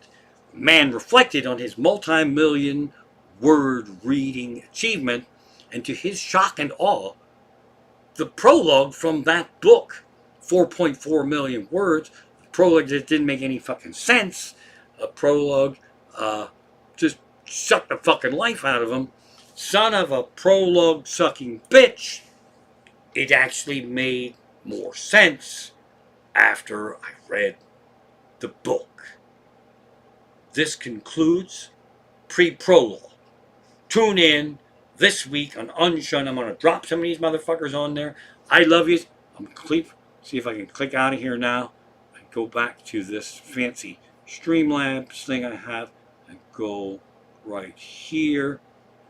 The man reflected on his multi-million word reading achievement, and to his shock and awe, the prologue from that book, 4.4 million words, a prologue that didn't make any fucking sense, a prologue just sucked the fucking life out of him. Son of a prologue sucking bitch. It actually made more sense after I read the book. This concludes pre-prologue. Tune in this week on Unshun. I'm going to drop some of these motherfuckers on there. I love you. I'm complete. See if I can click out of here now and go back to this fancy Streamlabs thing I have and go right here.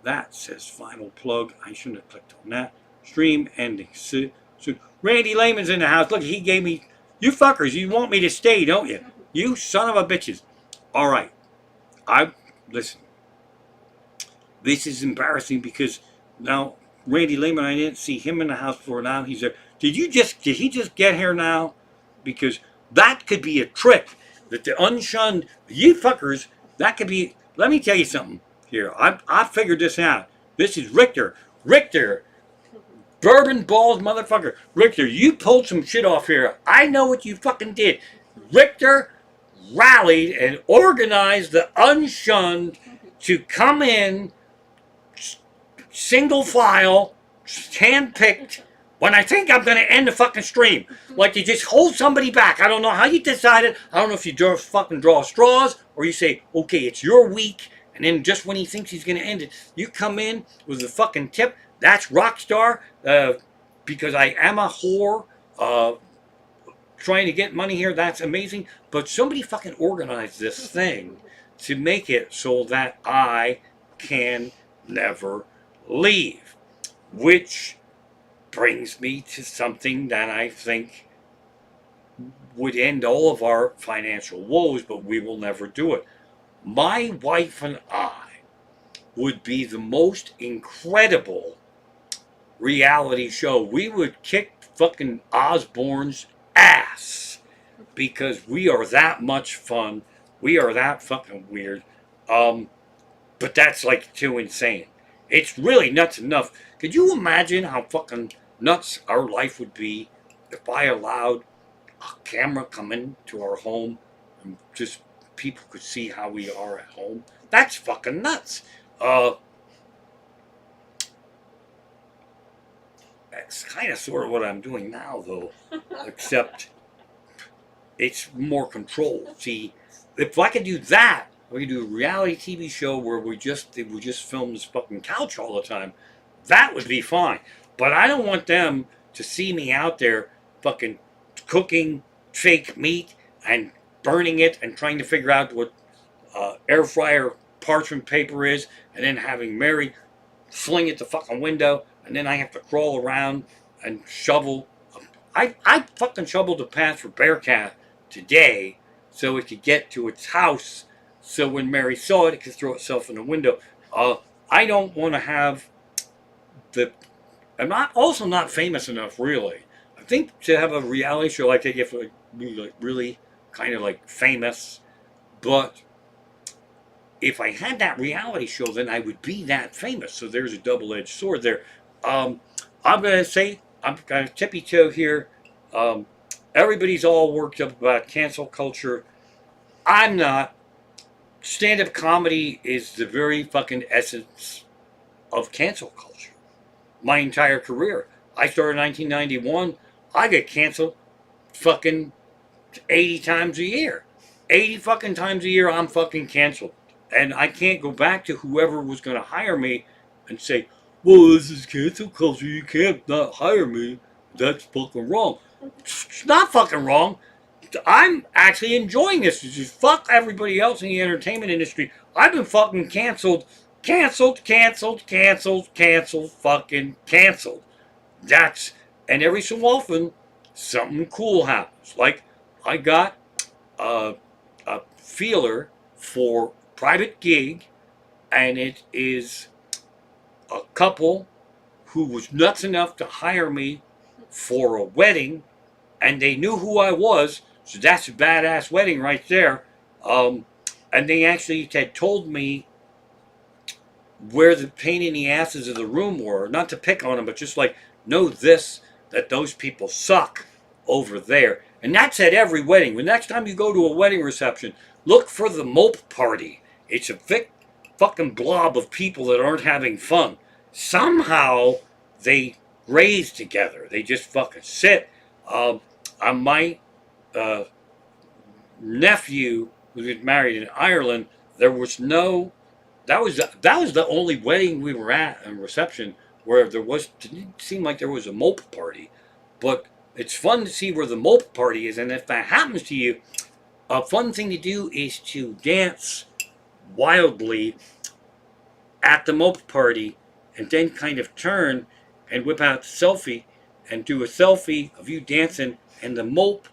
That says final plug. I shouldn't have clicked on that. Stream ending. So Randy Lehman's in the house. Look, he gave me, you fuckers, you want me to stay, don't you? You son of a bitches. All right. Listen. This is embarrassing because now Randy Lehman, I didn't see him in the house before. Now he's there. Did he just get here now? Because that could be a trick that the unshunned, you fuckers, that could be, let me tell you something here. I figured this out. This is Richter. Richter, bourbon balls motherfucker. Richter, you pulled some shit off here. I know what you fucking did. Richter rallied and organized the unshunned to come in single file, hand-picked, when I think I'm going to end the fucking stream. Like you just hold somebody back. I don't know how you decided. I don't know if you fucking draw straws or you say, okay, it's your week. And then just when he thinks he's going to end it, you come in with a fucking tip. That's Rockstar. Because I am a whore trying to get money here. That's amazing. But somebody fucking organized this thing to make it so that I can never leave. Which brings me to something that I think would end all of our financial woes, but we will never do it. My wife and I would be the most incredible reality show. We would kick fucking Osborne's ass because we are that much fun. We are that fucking weird. But that's like too insane. It's really nuts enough. Could you imagine how fucking nuts our life would be if I allowed a camera come into our home and just people could see how we are at home? That's fucking nuts. That's kind of sort of what I'm doing now, though, except it's more controlled. See, if I could do that, we could do a reality TV show where we just film this fucking couch all the time. That would be fine. But I don't want them to see me out there fucking cooking fake meat and burning it and trying to figure out what air fryer parchment paper is, and then having Mary fling it the fucking window, and then I have to crawl around and shovel. I fucking shoveled the path for Bearcat today so it could get to its house. So when Mary saw it, it could throw itself in the window. I don't want to have I'm not famous enough, really. I think to have a reality show like that, you have to be like really kind of like famous. But if I had that reality show, then I would be that famous. So there's a double-edged sword there. I'm gonna say I'm gonna tippy toe here. Everybody's all worked up about cancel culture. I'm not. Stand-up comedy is the very fucking essence of cancel culture. My entire career. I started in 1991. I get canceled fucking 80 times a year. 80 fucking times a year I'm fucking canceled. And I can't go back to whoever was going to hire me and say, well, this is cancel culture. You can't not hire me. That's fucking wrong. It's not fucking wrong. I'm actually enjoying this. Just fuck everybody else in the entertainment industry. I've been fucking canceled, fucking canceled. And every so often, something cool happens. Like, I got a feeler for private gig, and it is a couple who was nuts enough to hire me for a wedding, and they knew who I was. So that's a badass wedding right there. And they actually had told me where the pain in the asses of the room were. Not to pick on them, but just like, know this, that those people suck over there. And that's at every wedding. The next time you go to a wedding reception, look for the mope party. It's a fucking blob of people that aren't having fun. Somehow they raise together. They just fucking sit. My nephew who was married in Ireland, there was no. That was the only wedding we were at and reception where didn't seem like there was a mope party, but it's fun to see where the mope party is, and if that happens to you, a fun thing to do is to dance wildly at the mope party and then kind of turn and whip out the selfie and do a selfie of you dancing and the mope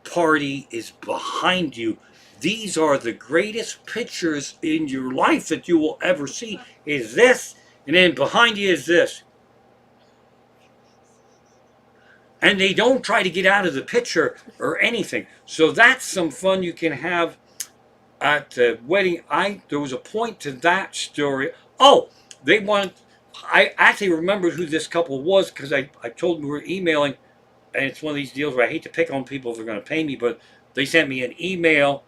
party is behind you. These are the greatest pictures in your life that you will ever see. Is this, and then behind you is this. And they don't try to get out of the picture or anything. So that's some fun you can have at the wedding. There was a point to that story. Oh, they wanted. I actually remembered who this couple was because I told them we were emailing, and it's one of these deals where I hate to pick on people if they're going to pay me, but they sent me an email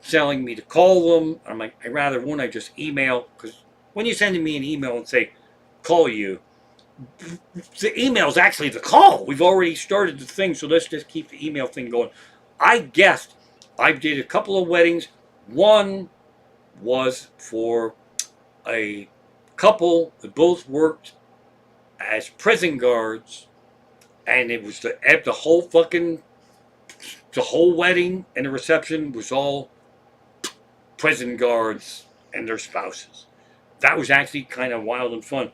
telling me to call them. I'm like, I rather won't. I just email because when you send me an email and say call you, the email is actually the call. We've already started the thing, so let's just keep the email thing going. I guessed I did a couple of weddings. One was for a couple that both worked as prison guards, and it was the whole wedding and the reception was all prison guards and their spouses. That was actually kind of wild and fun.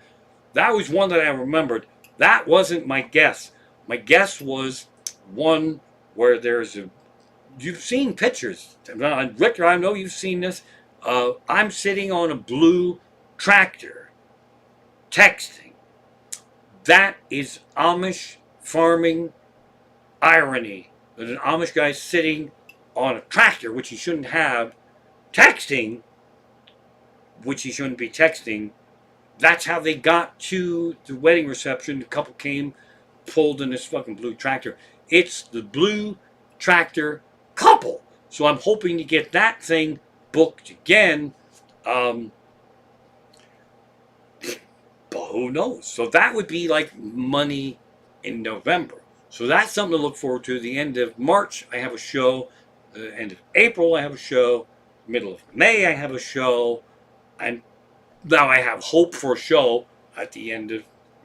That was one that I remembered. That wasn't my guess. My guess was one where there's a. You've seen pictures. Victor, I know you've seen this. I'm sitting on a blue tractor texting. That is Amish farming irony. There's an Amish guy sitting on a tractor, which he shouldn't have, texting, which he shouldn't be texting. That's how they got to the wedding reception. The couple came, pulled in this fucking blue tractor. It's the blue tractor couple. So I'm hoping to get that thing booked again. But who knows? So that would be like money in November. So that's something to look forward to. The end of March, I have a show. The end of April, I have a show. Middle of May, I have a show. And now I have hope for a show at the end of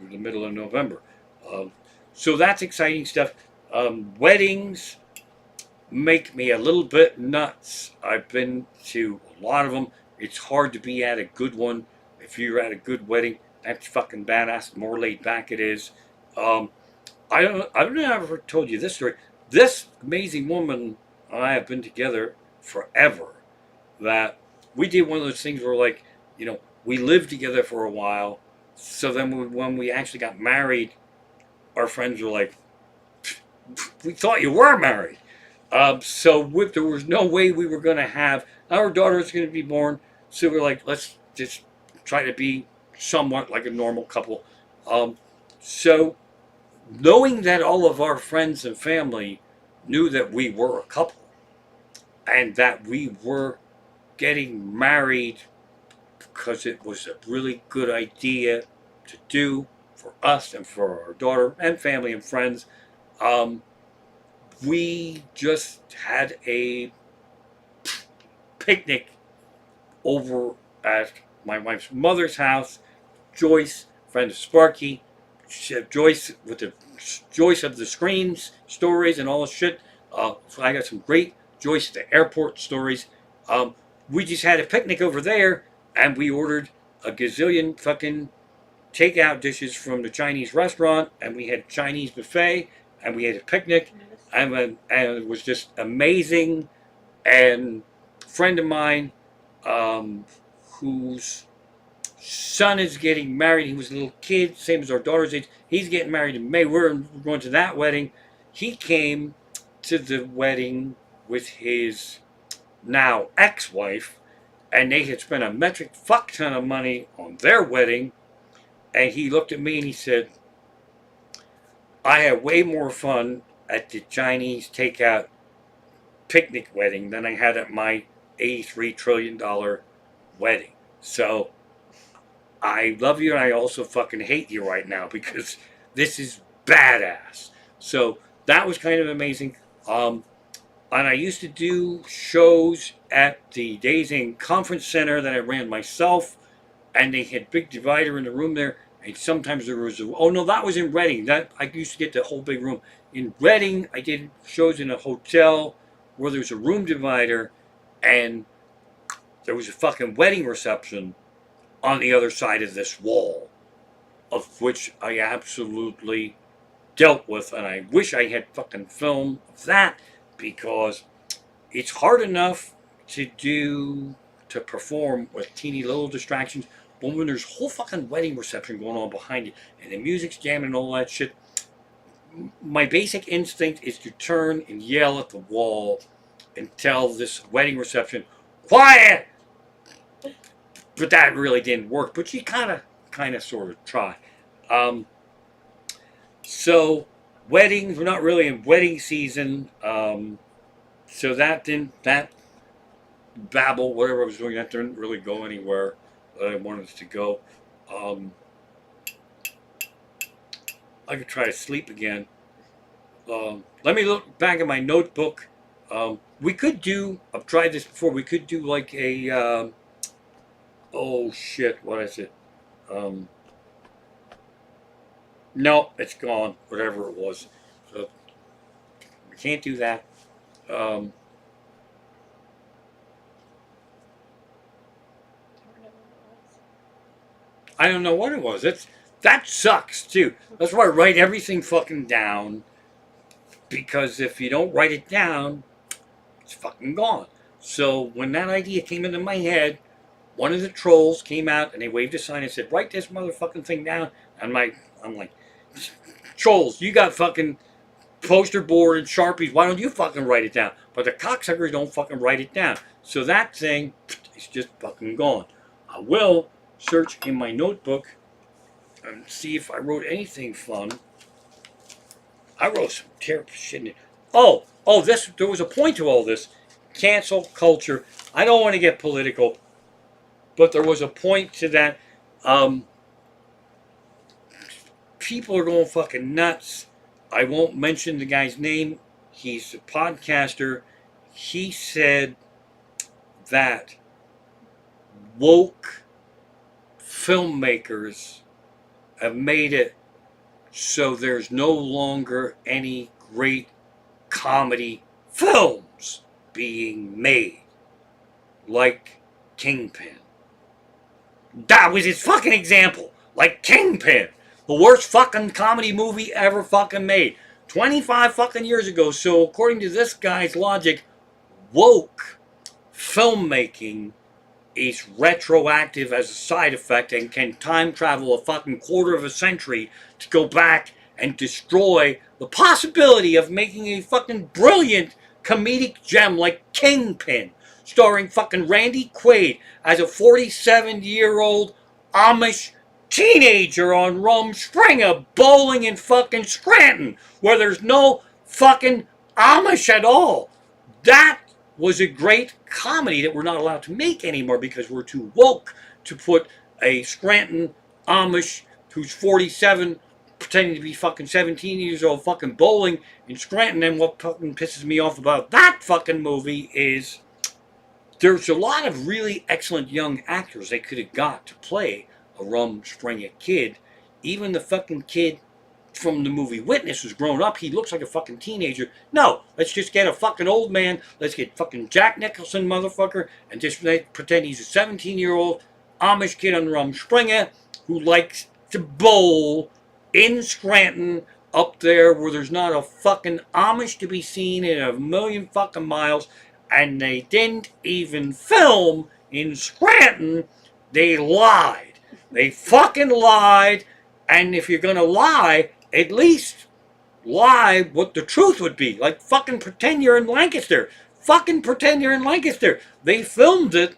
the middle of November. So that's exciting stuff. Weddings make me a little bit nuts. I've been to a lot of them. It's hard to be at a good one. If you're at a good wedding, that's fucking badass. The more laid back it is. I don't know if I ever told you this story. This amazing woman and I have been together forever. That we did one of those things where, like, we lived together for a while. So then when we actually got married, our friends were like, we thought you were married. So there was no way we were going to have, our daughter was going to be born. So we're like, let's just try to be somewhat like a normal couple. So knowing that all of our friends and family knew that we were a couple and that we were getting married because it was a really good idea to do for us and for our daughter and family and friends, we just had a picnic over at my wife's mother's house. Joyce, friend of Sparky, Joyce with the Joyce of the Screens stories and all this shit. So I got some great Joyce at the airport stories. We just had a picnic over there, and we ordered a gazillion fucking takeout dishes from the Chinese restaurant, and we had Chinese buffet, and we had a picnic, and it was just amazing. And a friend of mine, whose son is getting married, he was a little kid, same as our daughter's age, he's getting married in May. We're going to that wedding. He came to the wedding with his now ex-wife, and they had spent a metric fuck ton of money on their wedding. And he looked at me and he said, I had way more fun at the Chinese takeout picnic wedding than I had at my $83 trillion wedding. So I love you, and I also fucking hate you right now because this is badass. So that was kind of amazing. And I used to do shows at the Days Inn Conference Center that I ran myself, and they had big divider in the room there. And sometimes there was that was in Reading. That I used to get the whole big room. In Reading, I did shows in a hotel where there was a room divider, and there was a fucking wedding reception. on the other side of this wall, of which I absolutely dealt with, and I wish I had fucking film of that, because it's hard enough to perform with teeny little distractions, but when there's a whole fucking wedding reception going on behind you and the music's jamming and all that shit, my basic instinct is to turn and yell at the wall and tell this wedding reception, quiet! But that really didn't work. But she kind of, sort of tried. Um, so weddings, we're not really in wedding season. So that babble, whatever I was doing, that didn't really go anywhere that I wanted it to go. I could try to sleep again. Let me look back at my notebook. We could do, I've tried this before, we could do like a, oh shit, what is it? No, it's gone, whatever it was. So, we can't do that. Um, I don't know what it was. That sucks too. That's why I write everything fucking down. Because if you don't write it down, it's fucking gone. So when that idea came into my head, one of the trolls came out and they waved a sign and said, "Write this motherfucking thing down." I'm like, trolls, you got fucking poster board and Sharpies. Why don't you fucking write it down? But the cocksuckers don't fucking write it down. So that thing is just fucking gone. I will search in my notebook and see if I wrote anything fun. I wrote some terrible shit in it. There was a point to all this. Cancel culture. I don't want to get political, but there was a point to that. People are going fucking nuts. I won't mention the guy's name. He's a podcaster. He said that woke filmmakers have made it so there's no longer any great comedy films being made, like Kingpin. That was his fucking example. Like Kingpin, the worst fucking comedy movie ever fucking made, 25 fucking years ago. So according to this guy's logic, woke filmmaking is retroactive as a side effect and can time travel a fucking quarter of a century to go back and destroy the possibility of making a fucking brilliant comedic gem like Kingpin, starring fucking Randy Quaid as a 47-year-old Amish teenager on Rumspringa bowling in fucking Scranton, where there's no fucking Amish at all. That was a great comedy that we're not allowed to make anymore because we're too woke to put a Scranton Amish who's 47 pretending to be fucking 17 years old fucking bowling in Scranton. And what fucking pisses me off about that fucking movie is there's a lot of really excellent young actors they could have got to play a Rumspringa kid. Even the fucking kid from the movie Witness who's grown up, he looks like a fucking teenager. No, let's just get a fucking old man. Let's get fucking Jack Nicholson, motherfucker, and just pretend he's a 17-year-old Amish kid on Rumspringa who likes to bowl in Scranton up there where there's not a fucking Amish to be seen in a million fucking miles. And they didn't even film in Scranton. They lied. They fucking lied. And if you're gonna lie, at least lie what the truth would be. Like fucking pretend you're in Lancaster. Fucking pretend you're in Lancaster. They filmed it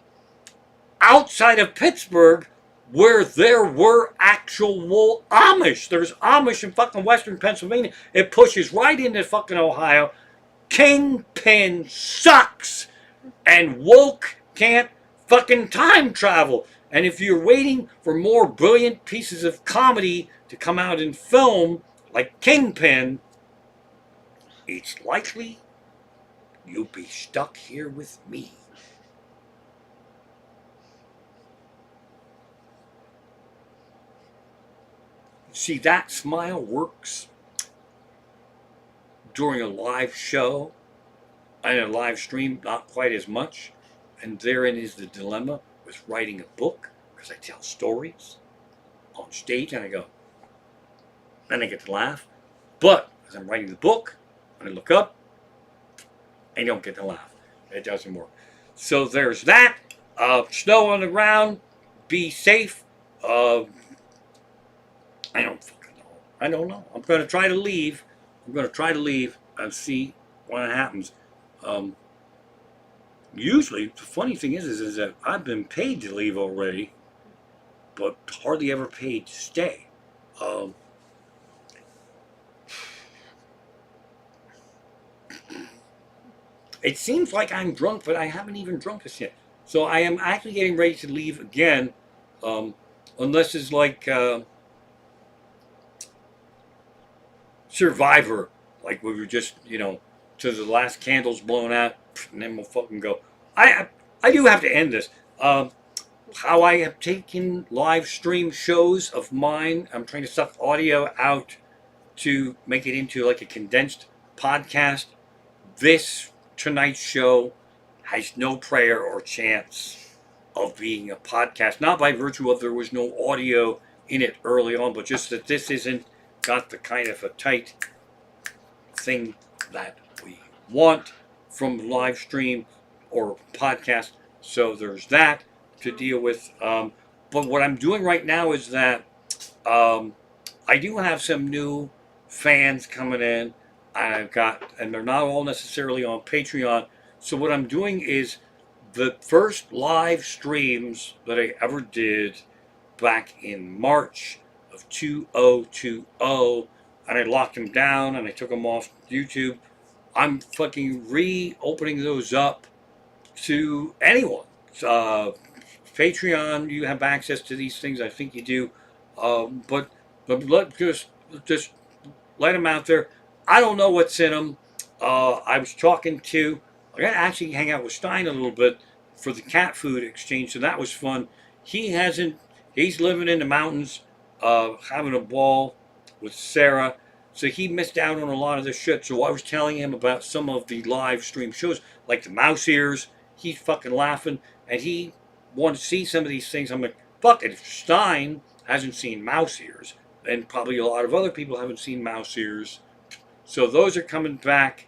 outside of Pittsburgh where there were actual Amish. There's Amish in fucking western Pennsylvania. It pushes right into fucking Ohio. Kingpin sucks. And woke can't fucking time travel. And if you're waiting for more brilliant pieces of comedy to come out in film, like Kingpin, it's likely you'll be stuck here with me. See, that smile works during a live show and a live stream, not quite as much. And therein is the dilemma with writing a book, because I tell stories on stage and I go, then I get to laugh. But as I'm writing the book, when I look up, I don't get to laugh. It doesn't work. So there's that. Snow on the ground. Be safe. I don't fucking know. I don't know. I'm going to try to leave. I'm going to try to leave and see what happens. Usually, the funny thing is that I've been paid to leave already, but hardly ever paid to stay. It seems like I'm drunk, but I haven't even drunk this yet. So I am actually getting ready to leave again, unless it's like Survivor, like we were just, to the last candle's blown out, and then we'll fucking go. I do have to end this. How I have taken live stream shows of mine, I'm trying to suck audio out to make it into like a condensed podcast. This tonight's show has no prayer or chance of being a podcast. Not by virtue of there was no audio in it early on, but just that this isn't got the kind of a tight thing that we want from live stream or podcast. So there's that to deal with. But what I'm doing right now is that I do have some new fans coming in. And they're not all necessarily on Patreon. So what I'm doing is the first live streams that I ever did back in March of 2020, and I locked them down and I took them off YouTube. I'm fucking reopening those up to anyone. Patreon, you have access to these things. I think you do. But just let them out there. I don't know what's in them. I was talking to, I got to actually hang out with Stein a little bit for the cat food exchange, so that was fun. He's living in the mountains, having a ball with Sarah, so he missed out on a lot of this shit. So I was telling him about some of the live stream shows, like the mouse ears. He's fucking laughing, and he wanted to see some of these things. I'm like, fuck it, if Stein hasn't seen mouse ears, and probably a lot of other people haven't seen mouse ears. So those are coming back.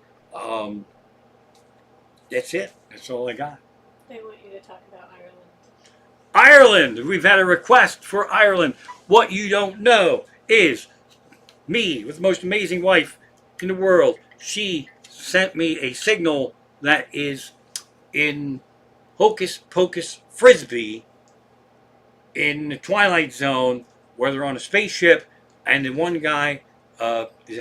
That's it. That's all I got. They want you to talk about Ireland. Ireland! We've had a request for Ireland. What you don't know is me with the most amazing wife in the world. She sent me a signal that is in Hocus Pocus Frisbee in the Twilight Zone where they're on a spaceship and the one guy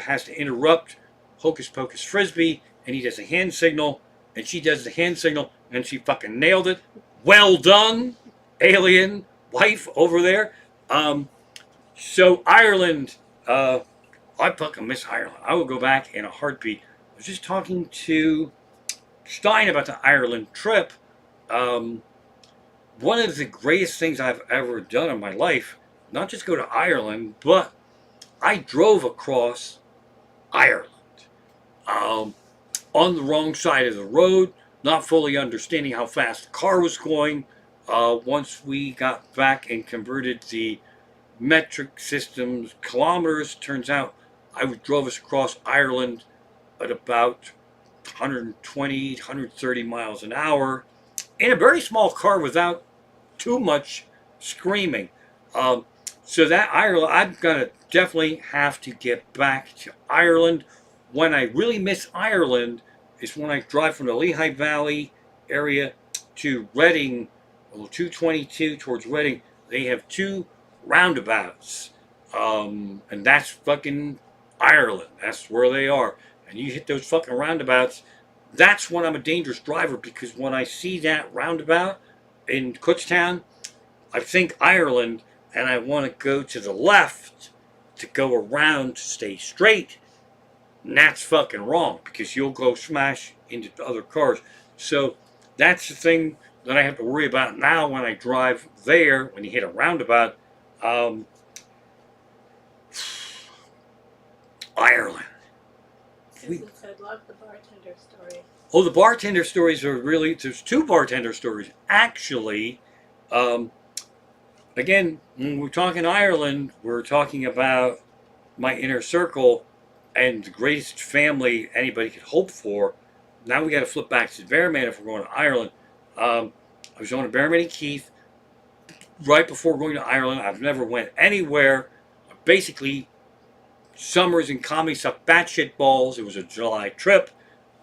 has to interrupt Hocus Pocus Frisbee, and he does a hand signal, and she does the hand signal, and she fucking nailed it. Well done, alien wife over there. So Ireland, I fucking miss Ireland. I will go back in a heartbeat. I was just talking to Stein about the Ireland trip. One of the greatest things I've ever done in my life, not just go to Ireland, but I drove across Ireland on the wrong side of the road, not fully understanding how fast the car was going. Once we got back and converted the metric system's kilometers, turns out I drove us across Ireland at about 120, 130 miles an hour in a very small car without too much screaming. So that Ireland, I'm gonna definitely have to get back to Ireland. When I really miss Ireland is when I drive from the Lehigh Valley area to Reading, 222 towards Reading. They have two roundabouts, and that's fucking Ireland. That's where they are. And you hit those fucking roundabouts. That's when I'm a dangerous driver, because when I see that roundabout in Kutztown, I think Ireland, and I want to go to the left to go around to stay straight. And that's fucking wrong, because you'll go smash into other cars. So that's the thing that I have to worry about now when I drive there, when you hit a roundabout. Ireland. Susan said, love the bartender story. Oh, the bartender stories are really, there's two bartender stories. Actually, again, when we're talking Ireland, we're talking about my inner circle and the greatest family anybody could hope for. Now we got to flip back to the Bearman if we're going to Ireland. I was going to Bearman and Keith right before going to Ireland. I've never went anywhere. Basically, summers in comedy sucked batshit balls. It was a July trip.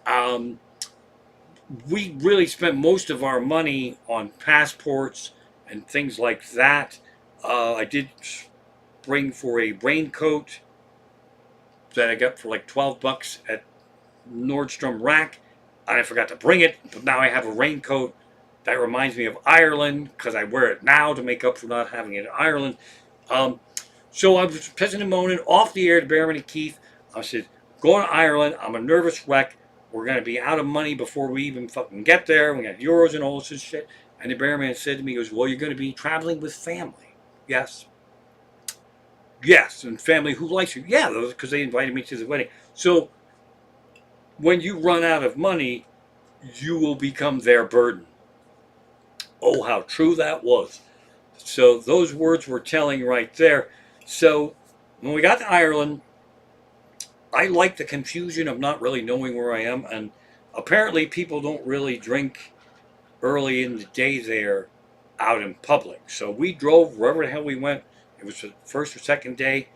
Um, we really spent most of our money on passports and things like that. I did bring for a raincoat that I got for like $12 at Nordstrom Rack. I forgot to bring it, but now I have a raincoat that reminds me of Ireland because I wear it now to make up for not having it in Ireland. Um, so I was pissing and moaning off the air to Bearman and Keith. I said, going to Ireland, I'm a nervous wreck. We're going to be out of money before we even fucking get there. We got euros and all this shit. And the Bearman said to me, he goes, well, you're going to be traveling with family. Yes. Yes. And family who likes you? Yeah, because they invited me to the wedding. So when you run out of money, you will become their burden. Oh, how true that was. So those words were telling right there. So when we got to Ireland, I like the confusion of not really knowing where I am. And apparently people don't really drink early in the day there out in public. So we drove wherever the hell we went. It was the first or second day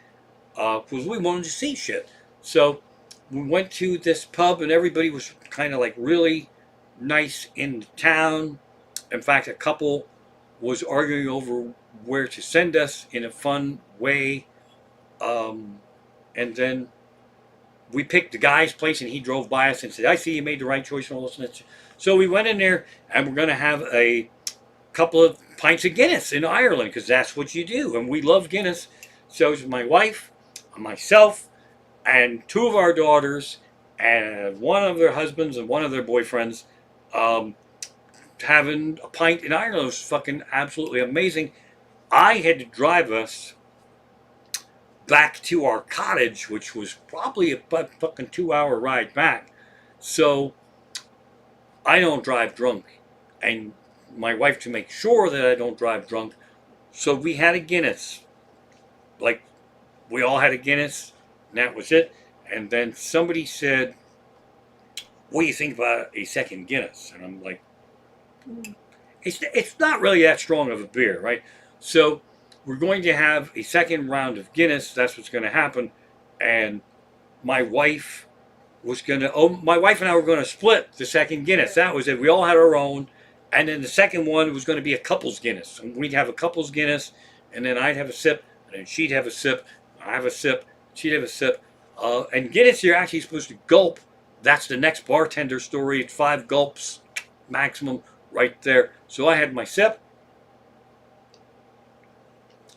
because we wanted to see shit. So we went to this pub and everybody was kind of like really nice in the town. In fact, a couple was arguing over where to send us in a fun way. And then we picked the guy's place and he drove by us and said, I see you made the right choice and all this. So we went in there and we're going to have a couple of pints of Guinness in Ireland because that's what you do. And we love Guinness. So it was my wife, myself, and two of our daughters and one of their husbands and one of their boyfriends having a pint in Ireland. It was fucking absolutely amazing. I had to drive us back to our cottage, which was probably a fucking 2-hour ride back. So I don't drive drunk. And my wife, to make sure that I don't drive drunk, so we had a Guinness. Like, we all had a Guinness, and that was it. And then somebody said, what do you think about a second Guinness? And I'm like, it's not really that strong of a beer, right? So we're going to have a second round of Guinness. That's what's going to happen. And my wife and I were going to split the second Guinness. That was it. We all had our own. And then the second one was going to be a couple's Guinness. And we'd have a couple's Guinness, and then I'd have a sip, and then she'd have a sip, I'd have a sip, she'd have a sip. And Guinness, you're actually supposed to gulp. That's the next bartender story. It's 5 gulps maximum right there. So I had my sip.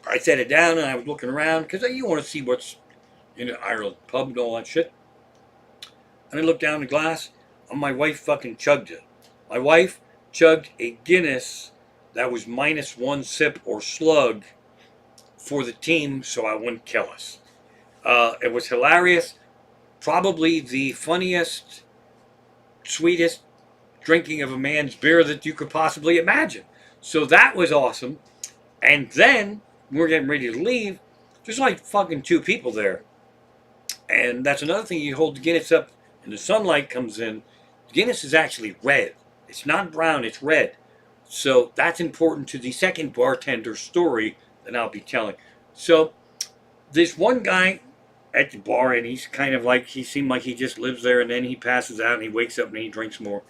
I set it down and I was looking around because you want to see what's in the Ireland pub and all that shit. And I looked down the glass and my wife fucking chugged it. My wife chugged a Guinness that was -1 sip or slug for the team so I wouldn't kill us. It was hilarious. Probably the funniest, sweetest drinking of a man's beer that you could possibly imagine. So that was awesome. And then we're getting ready to leave. There's like fucking 2 people there. And that's another thing. You hold the Guinness up and the sunlight comes in. Guinness is actually red. It's not brown, it's red. So that's important to the second bartender story that I'll be telling. So this one guy at the bar, and he's kind of like, he seemed like he just lives there, and then he passes out and he wakes up and he drinks more.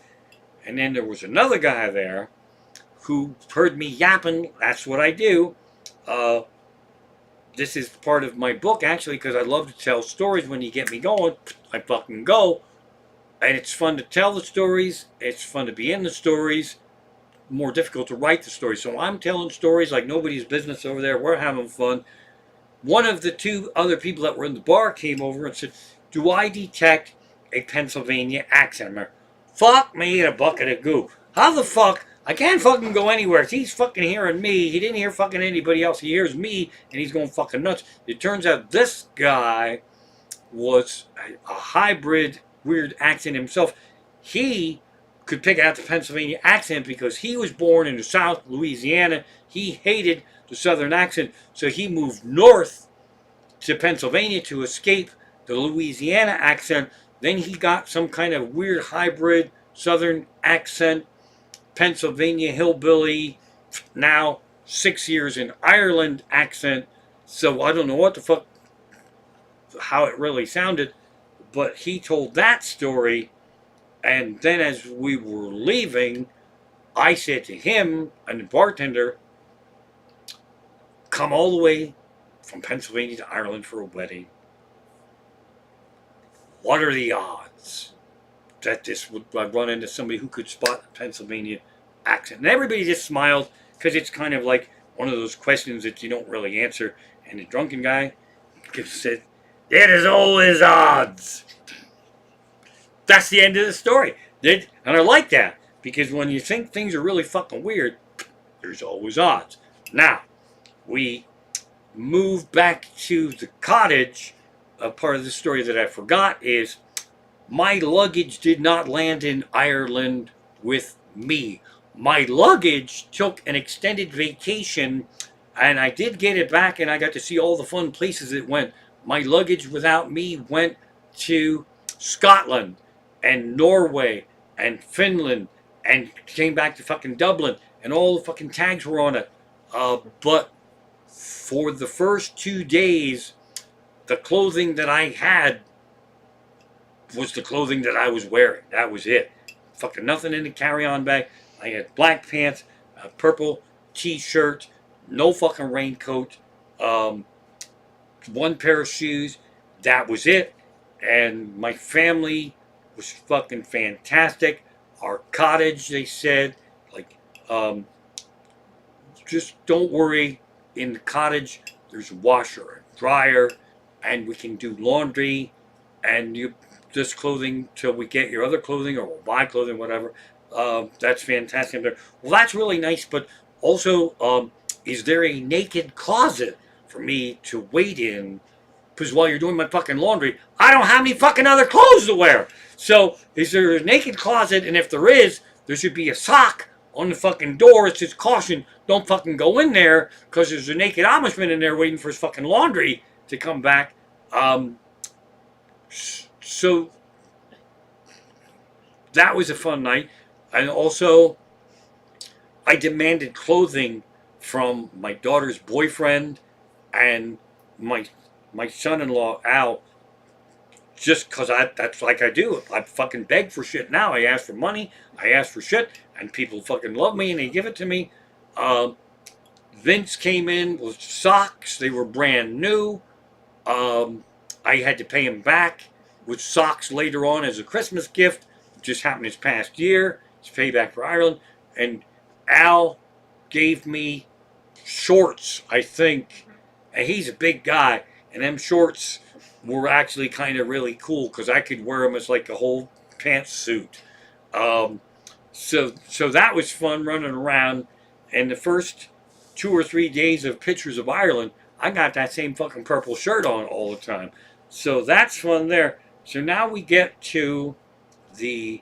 And then there was another guy there who heard me yapping. That's what I do. This is part of my book, actually, because I love to tell stories. When you get me going, I fucking go. And it's fun to tell the stories. It's fun to be in the stories. More difficult to write the stories. So I'm telling stories like nobody's business over there. We're having fun. One of the 2 other people that were in the bar came over and said, do I detect a Pennsylvania accent? I'm like, fuck me in a bucket of goo. How the fuck? I can't fucking go anywhere. He's fucking hearing me. He didn't hear fucking anybody else. He hears me, and he's going fucking nuts. It turns out this guy was a hybrid, weird accent himself. He could pick out the Pennsylvania accent because he was born in the South, Louisiana. He hated the Southern accent, so he moved north to Pennsylvania to escape the Louisiana accent. Then he got some kind of weird hybrid Southern accent, Pennsylvania hillbilly, now 6 years in Ireland accent. So I don't know what the fuck, how it really sounded, but he told that story. And then as we were leaving, I said to him and the bartender, come all the way from Pennsylvania to Ireland for a wedding. What are the odds that this would run into somebody who could spot the Pennsylvania accent? And everybody just smiled because it's kind of like one of those questions that you don't really answer. And the drunken guy said, there is always odds. That's the end of the story. And I like that because when you think things are really fucking weird, there's always odds. Now, we moved back to the cottage. A part of the story that I forgot is my luggage did not land in Ireland with me. My luggage took an extended vacation and I did get it back and I got to see all the fun places it went. My luggage without me went to Scotland and Norway and Finland and came back to fucking Dublin and all the fucking tags were on it. But for the first 2 days, the clothing that I had was the clothing that I was wearing. That was it. Fucking nothing in the carry-on bag. I had black pants, a purple t-shirt, no fucking raincoat, one pair of shoes. That was it. And my family was fucking fantastic. Our cottage, they said, like, just don't worry. In the cottage, there's a washer and dryer, and we can do laundry, and you this clothing till we get your other clothing, or we'll buy clothing, whatever. That's fantastic. Well, that's really nice, but also, is there a naked closet for me to wait in? Because while you're doing my fucking laundry, I don't have any fucking other clothes to wear. So, is there a naked closet? And if there is, there should be a sock on the fucking door. It says, caution, don't fucking go in there, because there's a naked Amishman in there waiting for his fucking laundry to come back. So, that was a fun night. And also, I demanded clothing from my daughter's boyfriend and my son-in-law, Al, just because that's like I do. I fucking beg for shit now. I ask for money. I ask for shit. And people fucking love me and they give it to me. Vince came in with socks. They were brand new. I had to pay him back with socks later on as a Christmas gift. It just happened this past year. It's payback for Ireland. And Al gave me shorts, I think. And he's a big guy. And them shorts were actually kind of really cool because I could wear them as like a whole pantsuit. So that was fun running around. And the first 2 or 3 days of pictures of Ireland, I got that same fucking purple shirt on all the time. So that's fun there. So now we get to the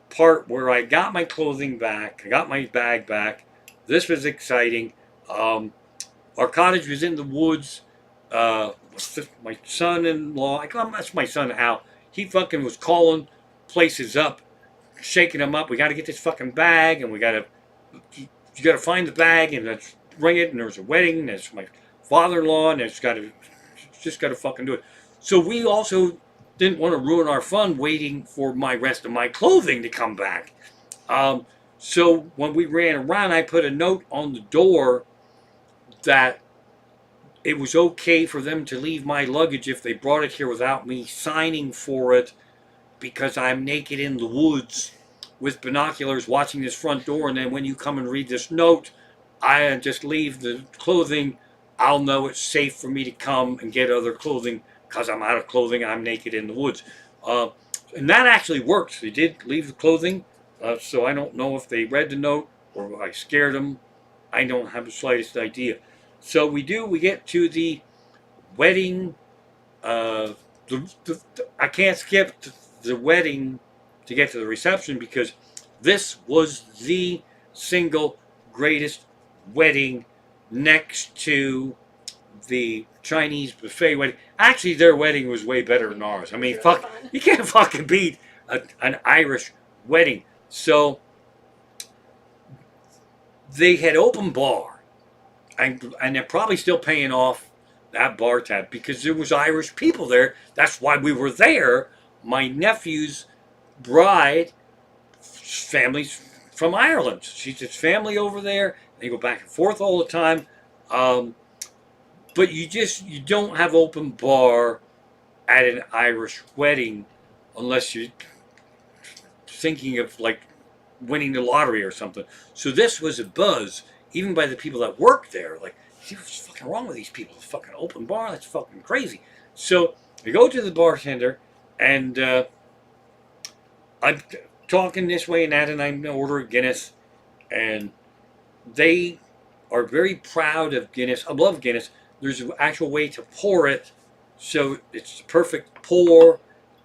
part where I got my clothing back. I got my bag back. This was exciting. Our cottage was in the woods. My son-in-law, that's my son Al. He fucking was calling places up, shaking them up. We got to get this fucking bag, and you got to find the bag, and let's bring it. And there's a wedding. And there's my father-in-law, and just got to fucking do it. So we also didn't want to ruin our fun waiting for my rest of my clothing to come back. So when we ran around, I put a note on the door that it was okay for them to leave my luggage if they brought it here without me signing for it, because I'm naked in the woods with binoculars watching this front door, and then when you come and read this note, I just leave the clothing. I'll know it's safe for me to come and get other clothing because I'm out of clothing. I'm naked in the woods. And that actually worked. They did leave the clothing, so I don't know if they read the note or I scared them. I don't have the slightest idea. So we get to the wedding. I can't skip the wedding to get to the reception because This was the single greatest wedding next to the Chinese buffet wedding. Actually, their wedding was way better than ours. I mean, It was really fuck, fun. you can't fucking beat an Irish wedding. So they had open bar, and they're probably still paying off that bar tab because there was Irish people there. That's why we were there. My nephew's bride, family's from Ireland. She's his family over there. They go back and forth all the time. Um, but you don't have open bar at an Irish wedding unless you're thinking of like winning the lottery or something. So this was a buzz, even by the people that worked there. Like, see what's fucking wrong with these people? It's fucking open bar. That's fucking crazy. So we go to the bartender, and I'm talking this way and that, and I order a Guinness, and they are very proud of Guinness. I love Guinness. There's an actual way to pour it, so it's the perfect pour,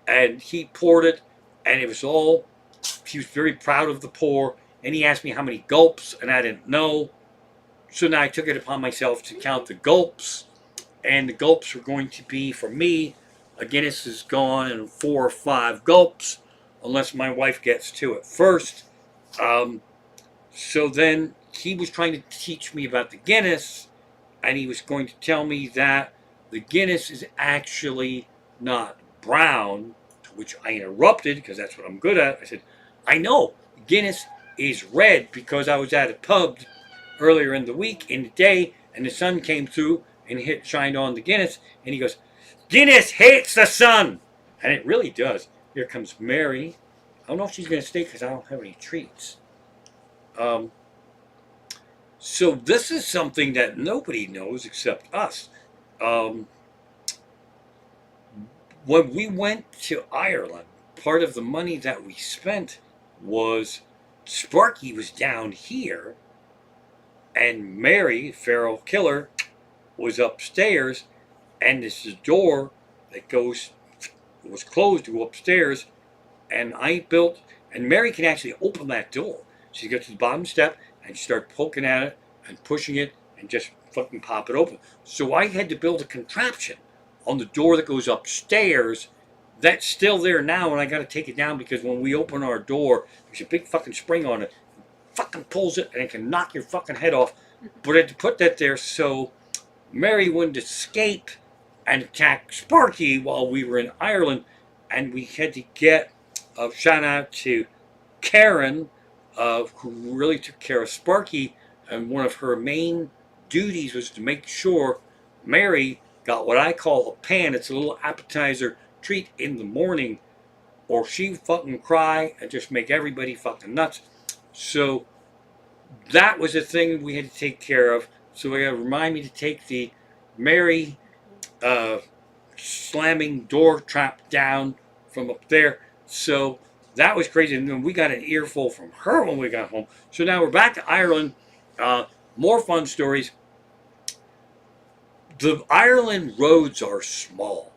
and he poured it, and it was all. He was very proud of the pour, and he asked me how many gulps, and I didn't know. So now I took it upon myself to count the gulps, and the gulps were going to be, for me, a Guinness is gone in 4 or 5 gulps, unless my wife gets to it first. Um, so then he was trying to teach me about the Guinness, and he was going to tell me that the Guinness is actually not brown, to which I interrupted because that's what I'm good at. I said, I know, Guinness is red because I was at a pub earlier in the week, in the day, and the sun came through and shined on the Guinness, and he goes, Guinness hates the sun! And it really does. Here comes Mary. I don't know if she's going to stay because I don't have any treats. Um, so this is something that nobody knows except us. Um, when we went to Ireland, part of the money that we spent was Sparky was down here, and Mary, feral killer, was upstairs, and this is a door that was closed to go upstairs, and I built, and Mary can actually open that door. She gets to the bottom step and start poking at it and pushing it and just fucking pop it open. So I had to build a contraption on the door that goes upstairs. That's still there now, and I got to take it down because when we open our door, there's a big fucking spring on it. Fucking pulls it and it can knock your fucking head off. But I had to put that there so Mary wouldn't escape and attack Sparky while we were in Ireland, and we had to get a shout out to Karen, who really took care of Sparky, and one of her main duties was to make sure Mary got what I call a pan. It's a little appetizer treat in the morning, or she fucking cry and just make everybody fucking nuts. So that was a thing we had to take care of. So they gotta remind me to take the Mary slamming door trap down from up there. So that was crazy. And then we got an earful from her when we got home. So now we're back to Ireland. More fun stories. The Ireland roads are small.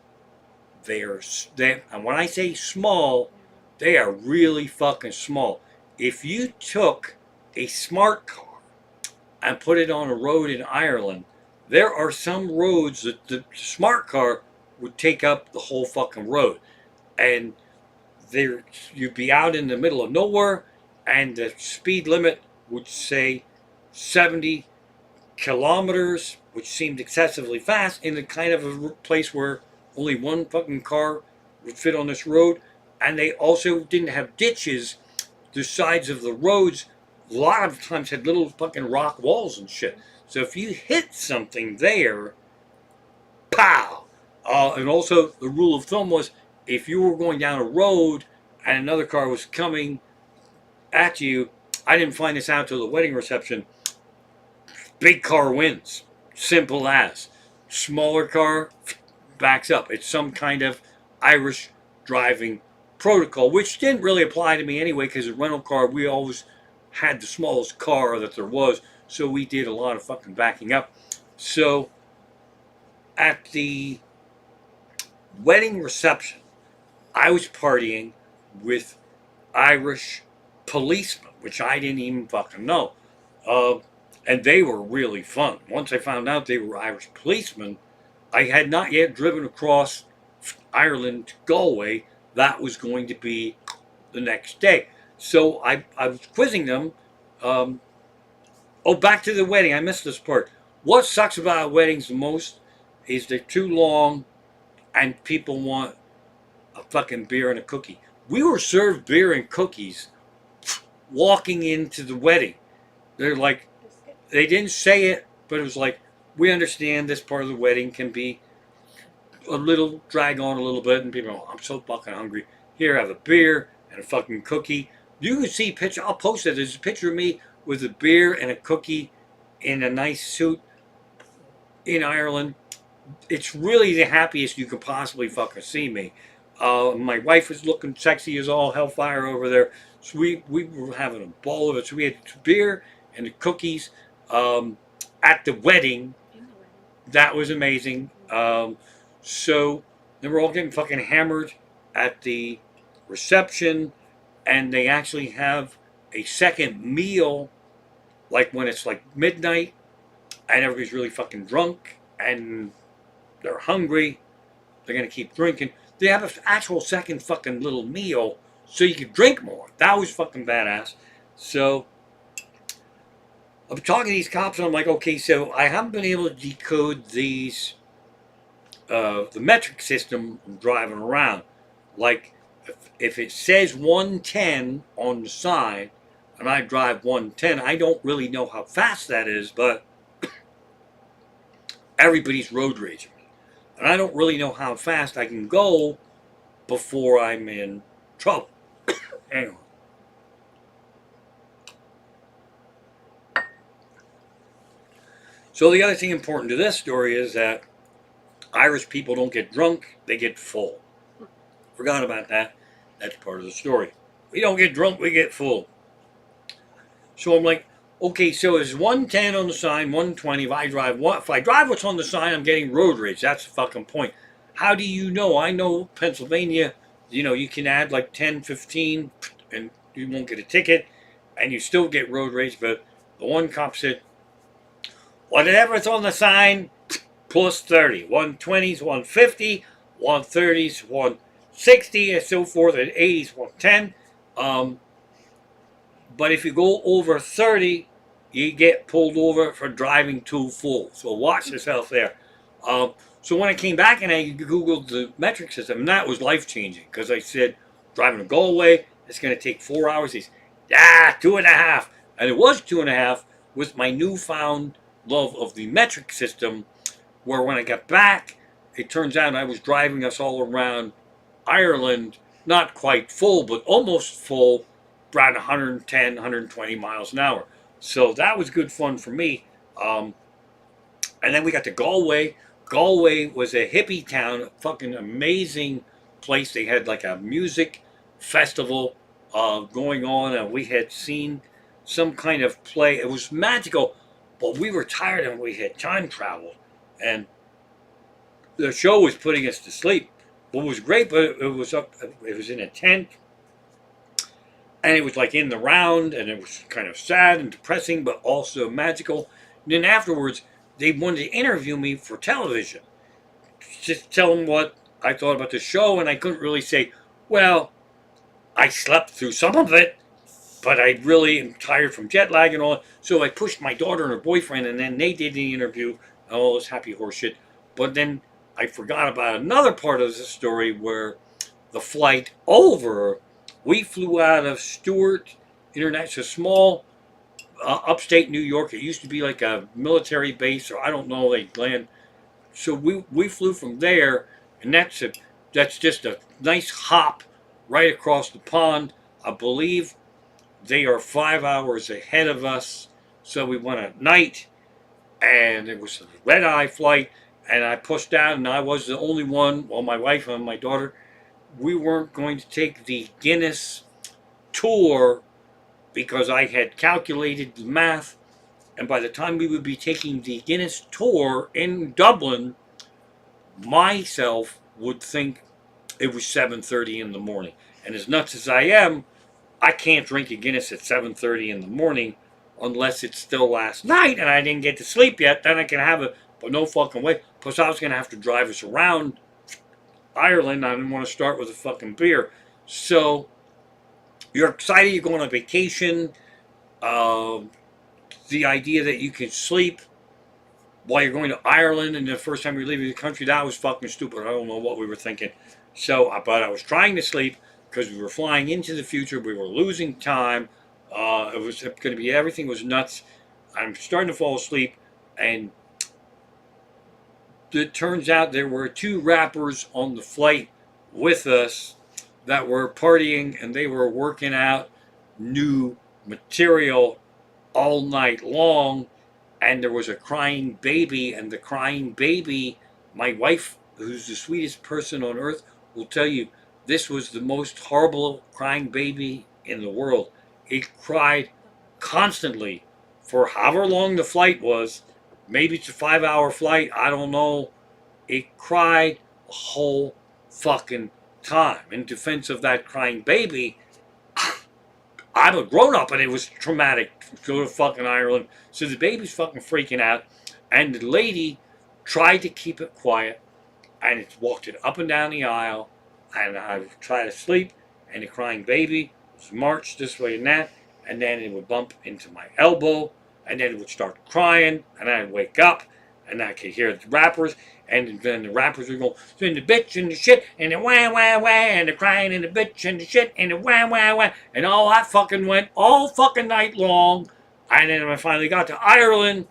And when I say small, they are really fucking small. If you took a smart car and put it on a road in Ireland, there are some roads that the smart car would take up the whole fucking road. And there you'd be out in the middle of nowhere, and the speed limit would say 70 kilometers, which seemed excessively fast in the kind of a place where only one fucking car would fit on this road. And they also didn't have ditches. The sides of the roads a lot of times had little fucking rock walls and shit. So if you hit something there, pow! And also the rule of thumb was if you were going down a road and another car was coming at you, I didn't find this out till the wedding reception, big car wins. Simple as. Smaller car backs up. It's some kind of Irish driving protocol, which didn't really apply to me anyway, because a rental car, we always had the smallest car that there was, so we did a lot of fucking backing up. So at the wedding reception, I was partying with Irish policemen, which I didn't even fucking know. Uh, and they were really fun. Once I found out they were Irish policemen, I had not yet driven across Ireland to Galway. That was going to be the next day. So I was quizzing them. Um, oh, back to the wedding. I missed this part. What sucks about weddings the most is they're too long and people want a fucking beer and a cookie. We were served beer and cookies walking into the wedding. They're like, they didn't say it, but it was like, we understand this part of the wedding can be a little, drag on a little bit, and people go, I'm so fucking hungry. Here, have a beer and a fucking cookie. You can see picture, I'll post it. There's a picture of me with a beer and a cookie in a nice suit in Ireland. It's really the happiest you could possibly fucking see me. My wife was looking sexy as all hellfire over there. So we were having a ball of it. So we had beer and the cookies at the wedding. That was amazing. So then we're all getting fucking hammered at the reception, and they actually have a second meal, like when it's like midnight, and everybody's really fucking drunk, and they're hungry. They're gonna keep drinking. They have an actual second fucking little meal so you can drink more. That was fucking badass. So I'm talking to these cops, and I'm like, okay, so I haven't been able to decode these, the metric system driving around. Like, if it says 110 on the sign, and I drive 110, I don't really know how fast that is, but everybody's road raging. And I don't really know how fast I can go before I'm in trouble. Hang on. So the other thing important to this story is that Irish people don't get drunk, they get full. Forgot about that. That's part of the story. We don't get drunk, we get full. So I'm like, okay, so it's 110 on the sign, 120. If I drive what's on the sign, I'm getting road rage. That's the fucking point. How do you know? I know Pennsylvania, you can add like 10, 15, and you won't get a ticket, and you still get road rage. But the one cop said, whatever's on the sign, plus 30. 120s, 150, 130s, 160, and so forth, and 80s, 110. But if you go over 30, you get pulled over for driving too full. So watch yourself there. So when I came back and I Googled the metric system, and that was life-changing, because I said, driving to Galway, it's going to take 4 hours. He's, 2.5. And it was 2.5 with my newfound love of the metric system, where when I got back, it turns out I was driving us all around Ireland, not quite full, but almost full, around 110, 120 miles an hour. So that was good fun for me. And then we got to Galway. Galway was a hippie town, a fucking amazing place. They had like a music festival going on, and we had seen some kind of play. It was magical, but we were tired and we had time traveled. And the show was putting us to sleep. What was great, but it was in a tent. And it was like in the round, and it was kind of sad and depressing, but also magical. And then afterwards, they wanted to interview me for television. Just tell them what I thought about the show, and I couldn't really say, well, I slept through some of it, but I really am tired from jet lag and all. So I pushed my daughter and her boyfriend, and then they did the interview, and all this happy horse shit. But then I forgot about another part of the story where the flight over, we flew out of Stewart International, small upstate New York. It used to be like a military base, or I don't know, they land. So we flew from there, and that's just a nice hop right across the pond. I believe they are 5 hours ahead of us. So we went at night, and it was a red-eye flight, and I pushed out, and I was the only one, well, my wife and my daughter, we weren't going to take the Guinness tour because I had calculated the math, and by the time we would be taking the Guinness tour in Dublin, myself would think it was 7:30 in the morning. And as nuts as I am, I can't drink a Guinness at 7:30 in the morning unless it's still last night and I didn't get to sleep yet. Then I can have it, but no fucking way. Plus, I was gonna have to drive us around Ireland. I didn't want to start with a fucking beer. So you're excited. You're going on vacation. Um, the idea that you can sleep while you're going to Ireland and the first time you're leaving the country, that was fucking stupid. I don't know what we were thinking. So, but I was trying to sleep because we were flying into the future. We were losing time. It was going to be, everything was nuts. I'm starting to fall asleep, and it turns out there were 2 rappers on the flight with us that were partying, and they were working out new material all night long. And there was a crying baby, and the crying baby, my wife, who's the sweetest person on earth, will tell you this was the most horrible crying baby in the world. It cried constantly for however long the flight was. Maybe it's a 5-hour flight, I don't know. It cried the whole fucking time. In defense of that crying baby, I'm a grown up, and it was traumatic to go to fucking Ireland. So the baby's fucking freaking out, and the lady tried to keep it quiet, and it walked it up and down the aisle, and I would try to sleep, and the crying baby was marched this way and that, and then it would bump into my elbow, and then it would start crying, and I'd wake up, and I could hear the rappers, and then the rappers would go, and the bitch and the shit, and the wah wah wah, and the crying and the bitch and the shit, and the wah wah wah, and all that fucking went all fucking night long. And then when I finally got to Ireland,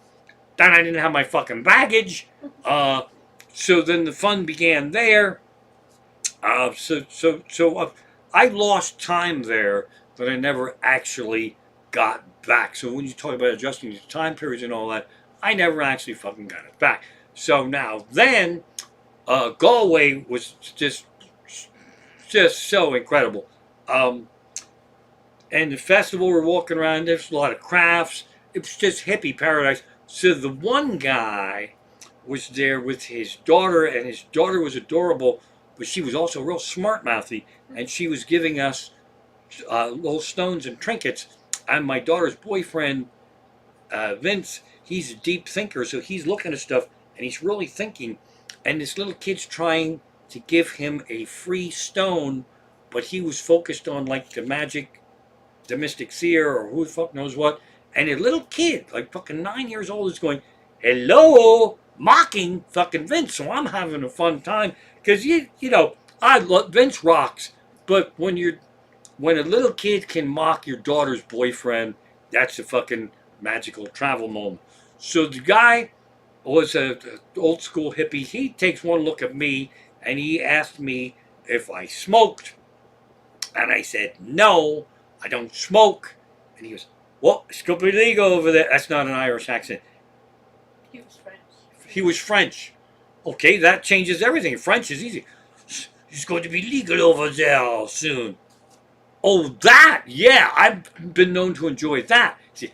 then I didn't have my fucking baggage. So then the fun began there. I lost time there that I never actually got back. So when you talk about adjusting to time periods and all that, I never actually fucking got it back. So now then, Galway was just so incredible. And the festival, we're walking around, there's a lot of crafts. It was just hippie paradise. So the one guy was there with his daughter, and his daughter was adorable, but she was also real smart mouthy, and she was giving us little stones and trinkets. And my daughter's boyfriend, Vince, he's a deep thinker, so he's looking at stuff, and he's really thinking. And this little kid's trying to give him a free stone, but he was focused on like the mystic seer, or who the fuck knows what. And a little kid, like fucking 9 years old, is going, hello, mocking fucking Vince. So I'm having a fun time, because you know, I love Vince rocks. But when a little kid can mock your daughter's boyfriend, that's a fucking magical travel moment. So the guy was a old school hippie. He takes one look at me, and he asked me if I smoked, and I said no, I don't smoke. And he goes, well, it's going to be legal over there. That's not an Irish accent. He was French. He was French. Okay, that changes everything. French is easy. It's going to be legal over there soon. Oh, that? Yeah, I've been known to enjoy that. See,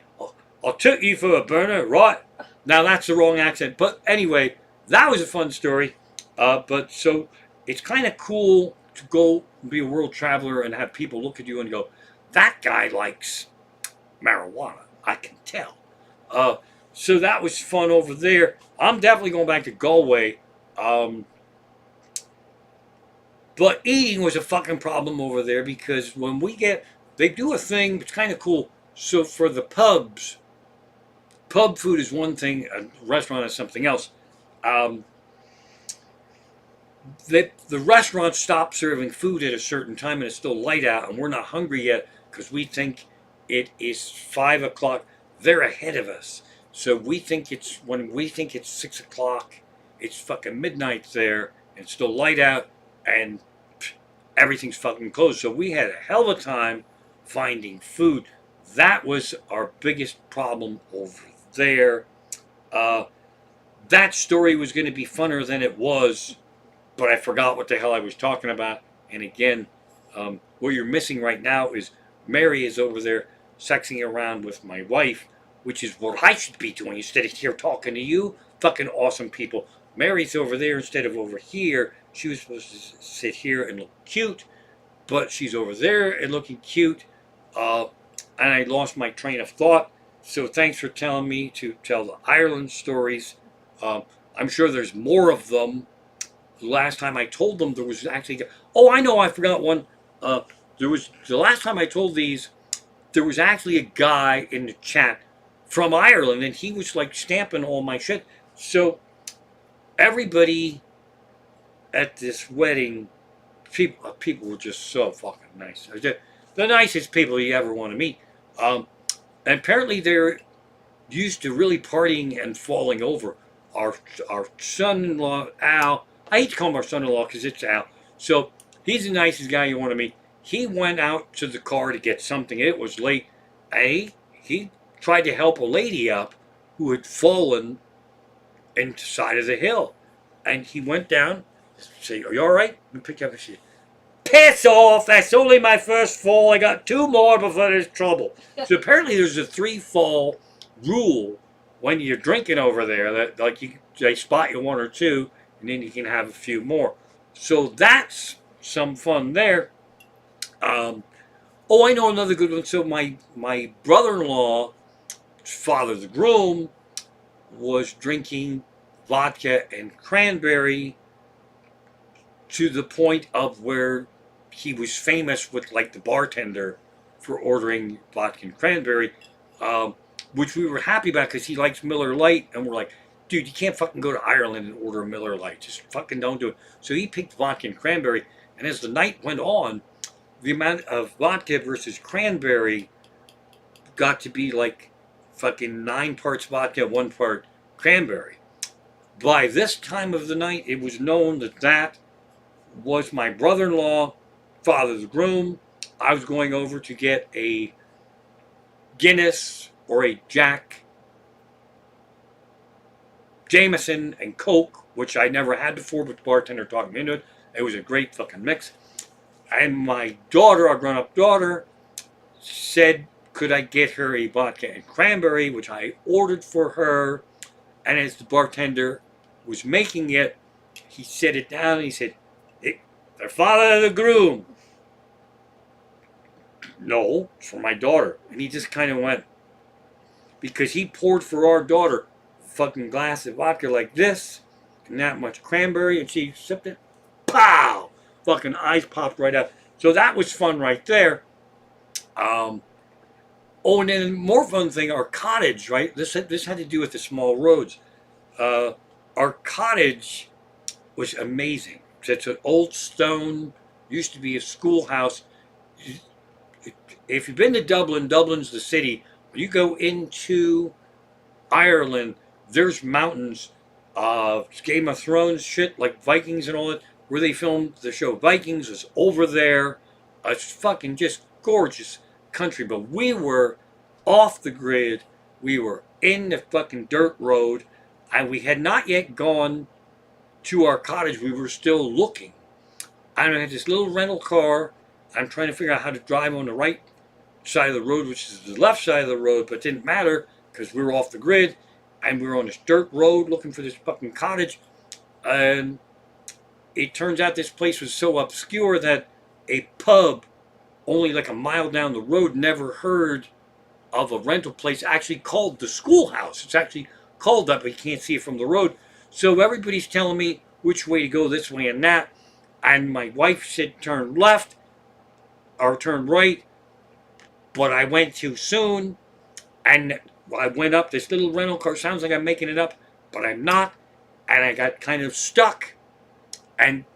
I'll take you for a burner, right? Now, that's the wrong accent. But anyway, that was a fun story. But so it's kind of cool to go be a world traveler and have people look at you and go, that guy likes marijuana. I can tell. So that was fun over there. I'm definitely going back to Galway. But eating was a fucking problem over there, because when they do a thing, it's kind of cool. So for the pubs, pub food is one thing, a restaurant is something else. The restaurants stop serving food at a certain time, and it's still light out, and we're not hungry yet because we think it is 5 o'clock. They're ahead of us. So when we think it's 6 o'clock, it's fucking midnight there, and it's still light out, and everything's fucking closed. So we had a hell of a time finding food. That was our biggest problem over there. That story was going to be funner than it was, but I forgot what the hell I was talking about. And again, what you're missing right now is Mary is over there sexing around with my wife, which is what I should be doing instead of here talking to you fucking awesome people. Mary's over there instead of over here. She was supposed to sit here and look cute, but she's over there and looking cute. Uh, and I lost my train of thought. So thanks for telling me to tell the Ireland stories. I'm sure there's more of them. The last time I told them, there was actually. Oh, I know, I forgot one. There was the last time I told these. There was actually a guy in the chat from Ireland, and he was like stamping all my shit. So everybody at this wedding, people were just so fucking nice. The nicest people you ever want to meet. And apparently they're used to really partying and falling over. Our our son-in-law Al, I hate to call him our son-in-law because it's Al. So he's the nicest guy you want to meet. He went out to the car to get something. It was late. He tried to help a lady up who had fallen into the side of the hill, and he went down. Say, "Are you all right?" Let me pick you up and see. Piss off! That's only my first fall. I got two more before there's trouble. So apparently there's a 3-fall rule when you're drinking over there. That like they spot you 1 or 2, and then you can have a few more. So that's some fun there. Oh, I know another good one. So my brother-in-law, father the groom, was drinking vodka and cranberry to the point of where he was famous with like the bartender for ordering vodka and cranberry, which we were happy about because he likes Miller Lite, and we're like, dude, you can't fucking go to Ireland and order a Miller Lite. Just fucking don't do it. So he picked vodka and cranberry, and as the night went on, the amount of vodka versus cranberry got to be like fucking 9 parts vodka, 1 part cranberry. By this time of the night, it was known that that was my brother-in-law, father the groom. I was going over to get a Guinness or a Jack Jameson and Coke, which I never had before, but the bartender talked me into it. It was a great fucking mix. And my daughter, our grown-up daughter, said, could I get her a vodka and cranberry, which I ordered for her. And as the bartender was making it, he set it down and he said, "The father of the groom." No, it's for my daughter. And he just kind of went, because he poured for our daughter a fucking glass of vodka like this, and that much cranberry, and she sipped it. Pow! Fucking eyes popped right out. So that was fun right there. Oh, and then more fun thing, our cottage, right? This had to do with the small roads. Our cottage was amazing. It's an old stone, used to be a schoolhouse. If you've been to Dublin, Dublin's the city. When you go into Ireland, there's mountains of Game of Thrones shit, like Vikings and all that, where they filmed the show Vikings was over there. It's fucking just gorgeous country. But we were off the grid. We were in the fucking dirt road, and we had not yet gone to our cottage. We were still looking. And I had this little rental car. I'm trying to figure out how to drive on the right side of the road, which is the left side of the road, but it didn't matter because we were off the grid and we were on this dirt road looking for this fucking cottage. And it turns out this place was so obscure that a pub only like a mile down the road never heard of a rental place actually called the Schoolhouse. It's actually called that, but you can't see it from the road. So everybody's telling me which way to go, this way and that. And my wife said turn left or turn right, but I went too soon. And I went up this little rental car. Sounds like I'm making it up, but I'm not. And I got kind of stuck. And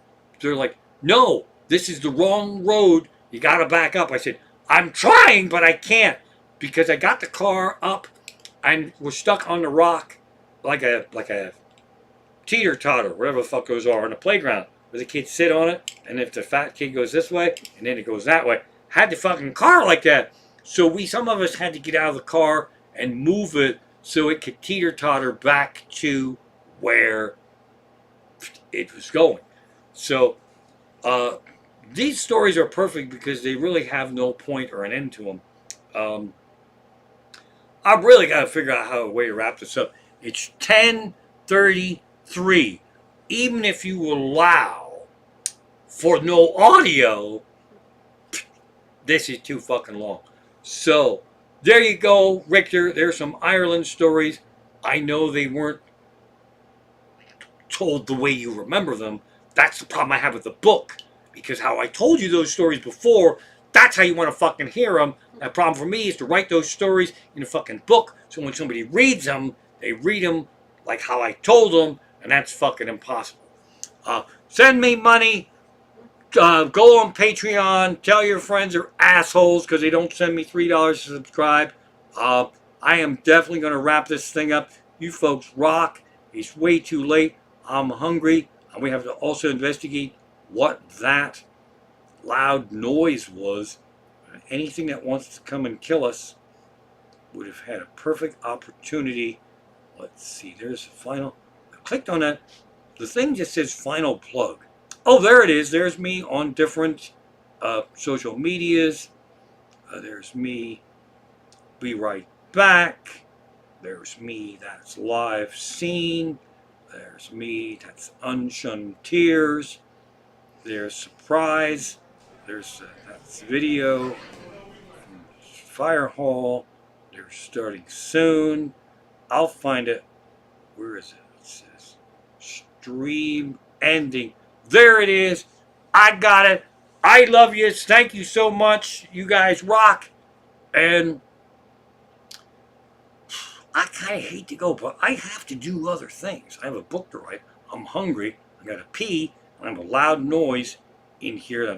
they're like, no, this is the wrong road. You got to back up. I said, I'm trying, but I can't. Because I got the car up and was stuck on the rock like a teeter-totter, whatever the fuck those are, on the playground. Where the kids sit on it, and if the fat kid goes this way, and then it goes that way. Had the fucking car like that. So some of us had to get out of the car and move it so it could teeter-totter back to where it was going. So these stories are perfect because they really have no point or an end to them. I've really got to figure out how a way to wrap this up. It's 10:33. Even if you allow for no audio, this is too fucking long. So, there you go, Richter. There's some Ireland stories. I know they weren't told the way you remember them. That's the problem I have with the book. Because how I told you those stories before, that's how you want to fucking hear them. The problem for me is to write those stories in a fucking book, so when somebody reads them, they read them like how I told them, and that's fucking impossible. Send me money. Go on Patreon. Tell your friends they're assholes because they don't send me $3 to subscribe. I am definitely going to wrap this thing up. You folks rock. It's way too late. I'm hungry. And we have to also investigate what that loud noise was. Anything that wants to come and kill us would have had a perfect opportunity. Let's see. There's the final. I clicked on that. The thing just says final plug. Oh, there it is. There's me on different social medias. There's me. Be right back. There's me. That's live scene. There's me. That's unshunned tears. There's surprise. There's that's video. Fire hall. They're starting soon. I'll find it. Where is it? It says stream ending. There it is. I got it. I love you. Thank you so much. You guys rock. And I kind of hate to go, but I have to do other things. I have a book to write. I'm hungry. I got to pee. And I have a loud noise in here that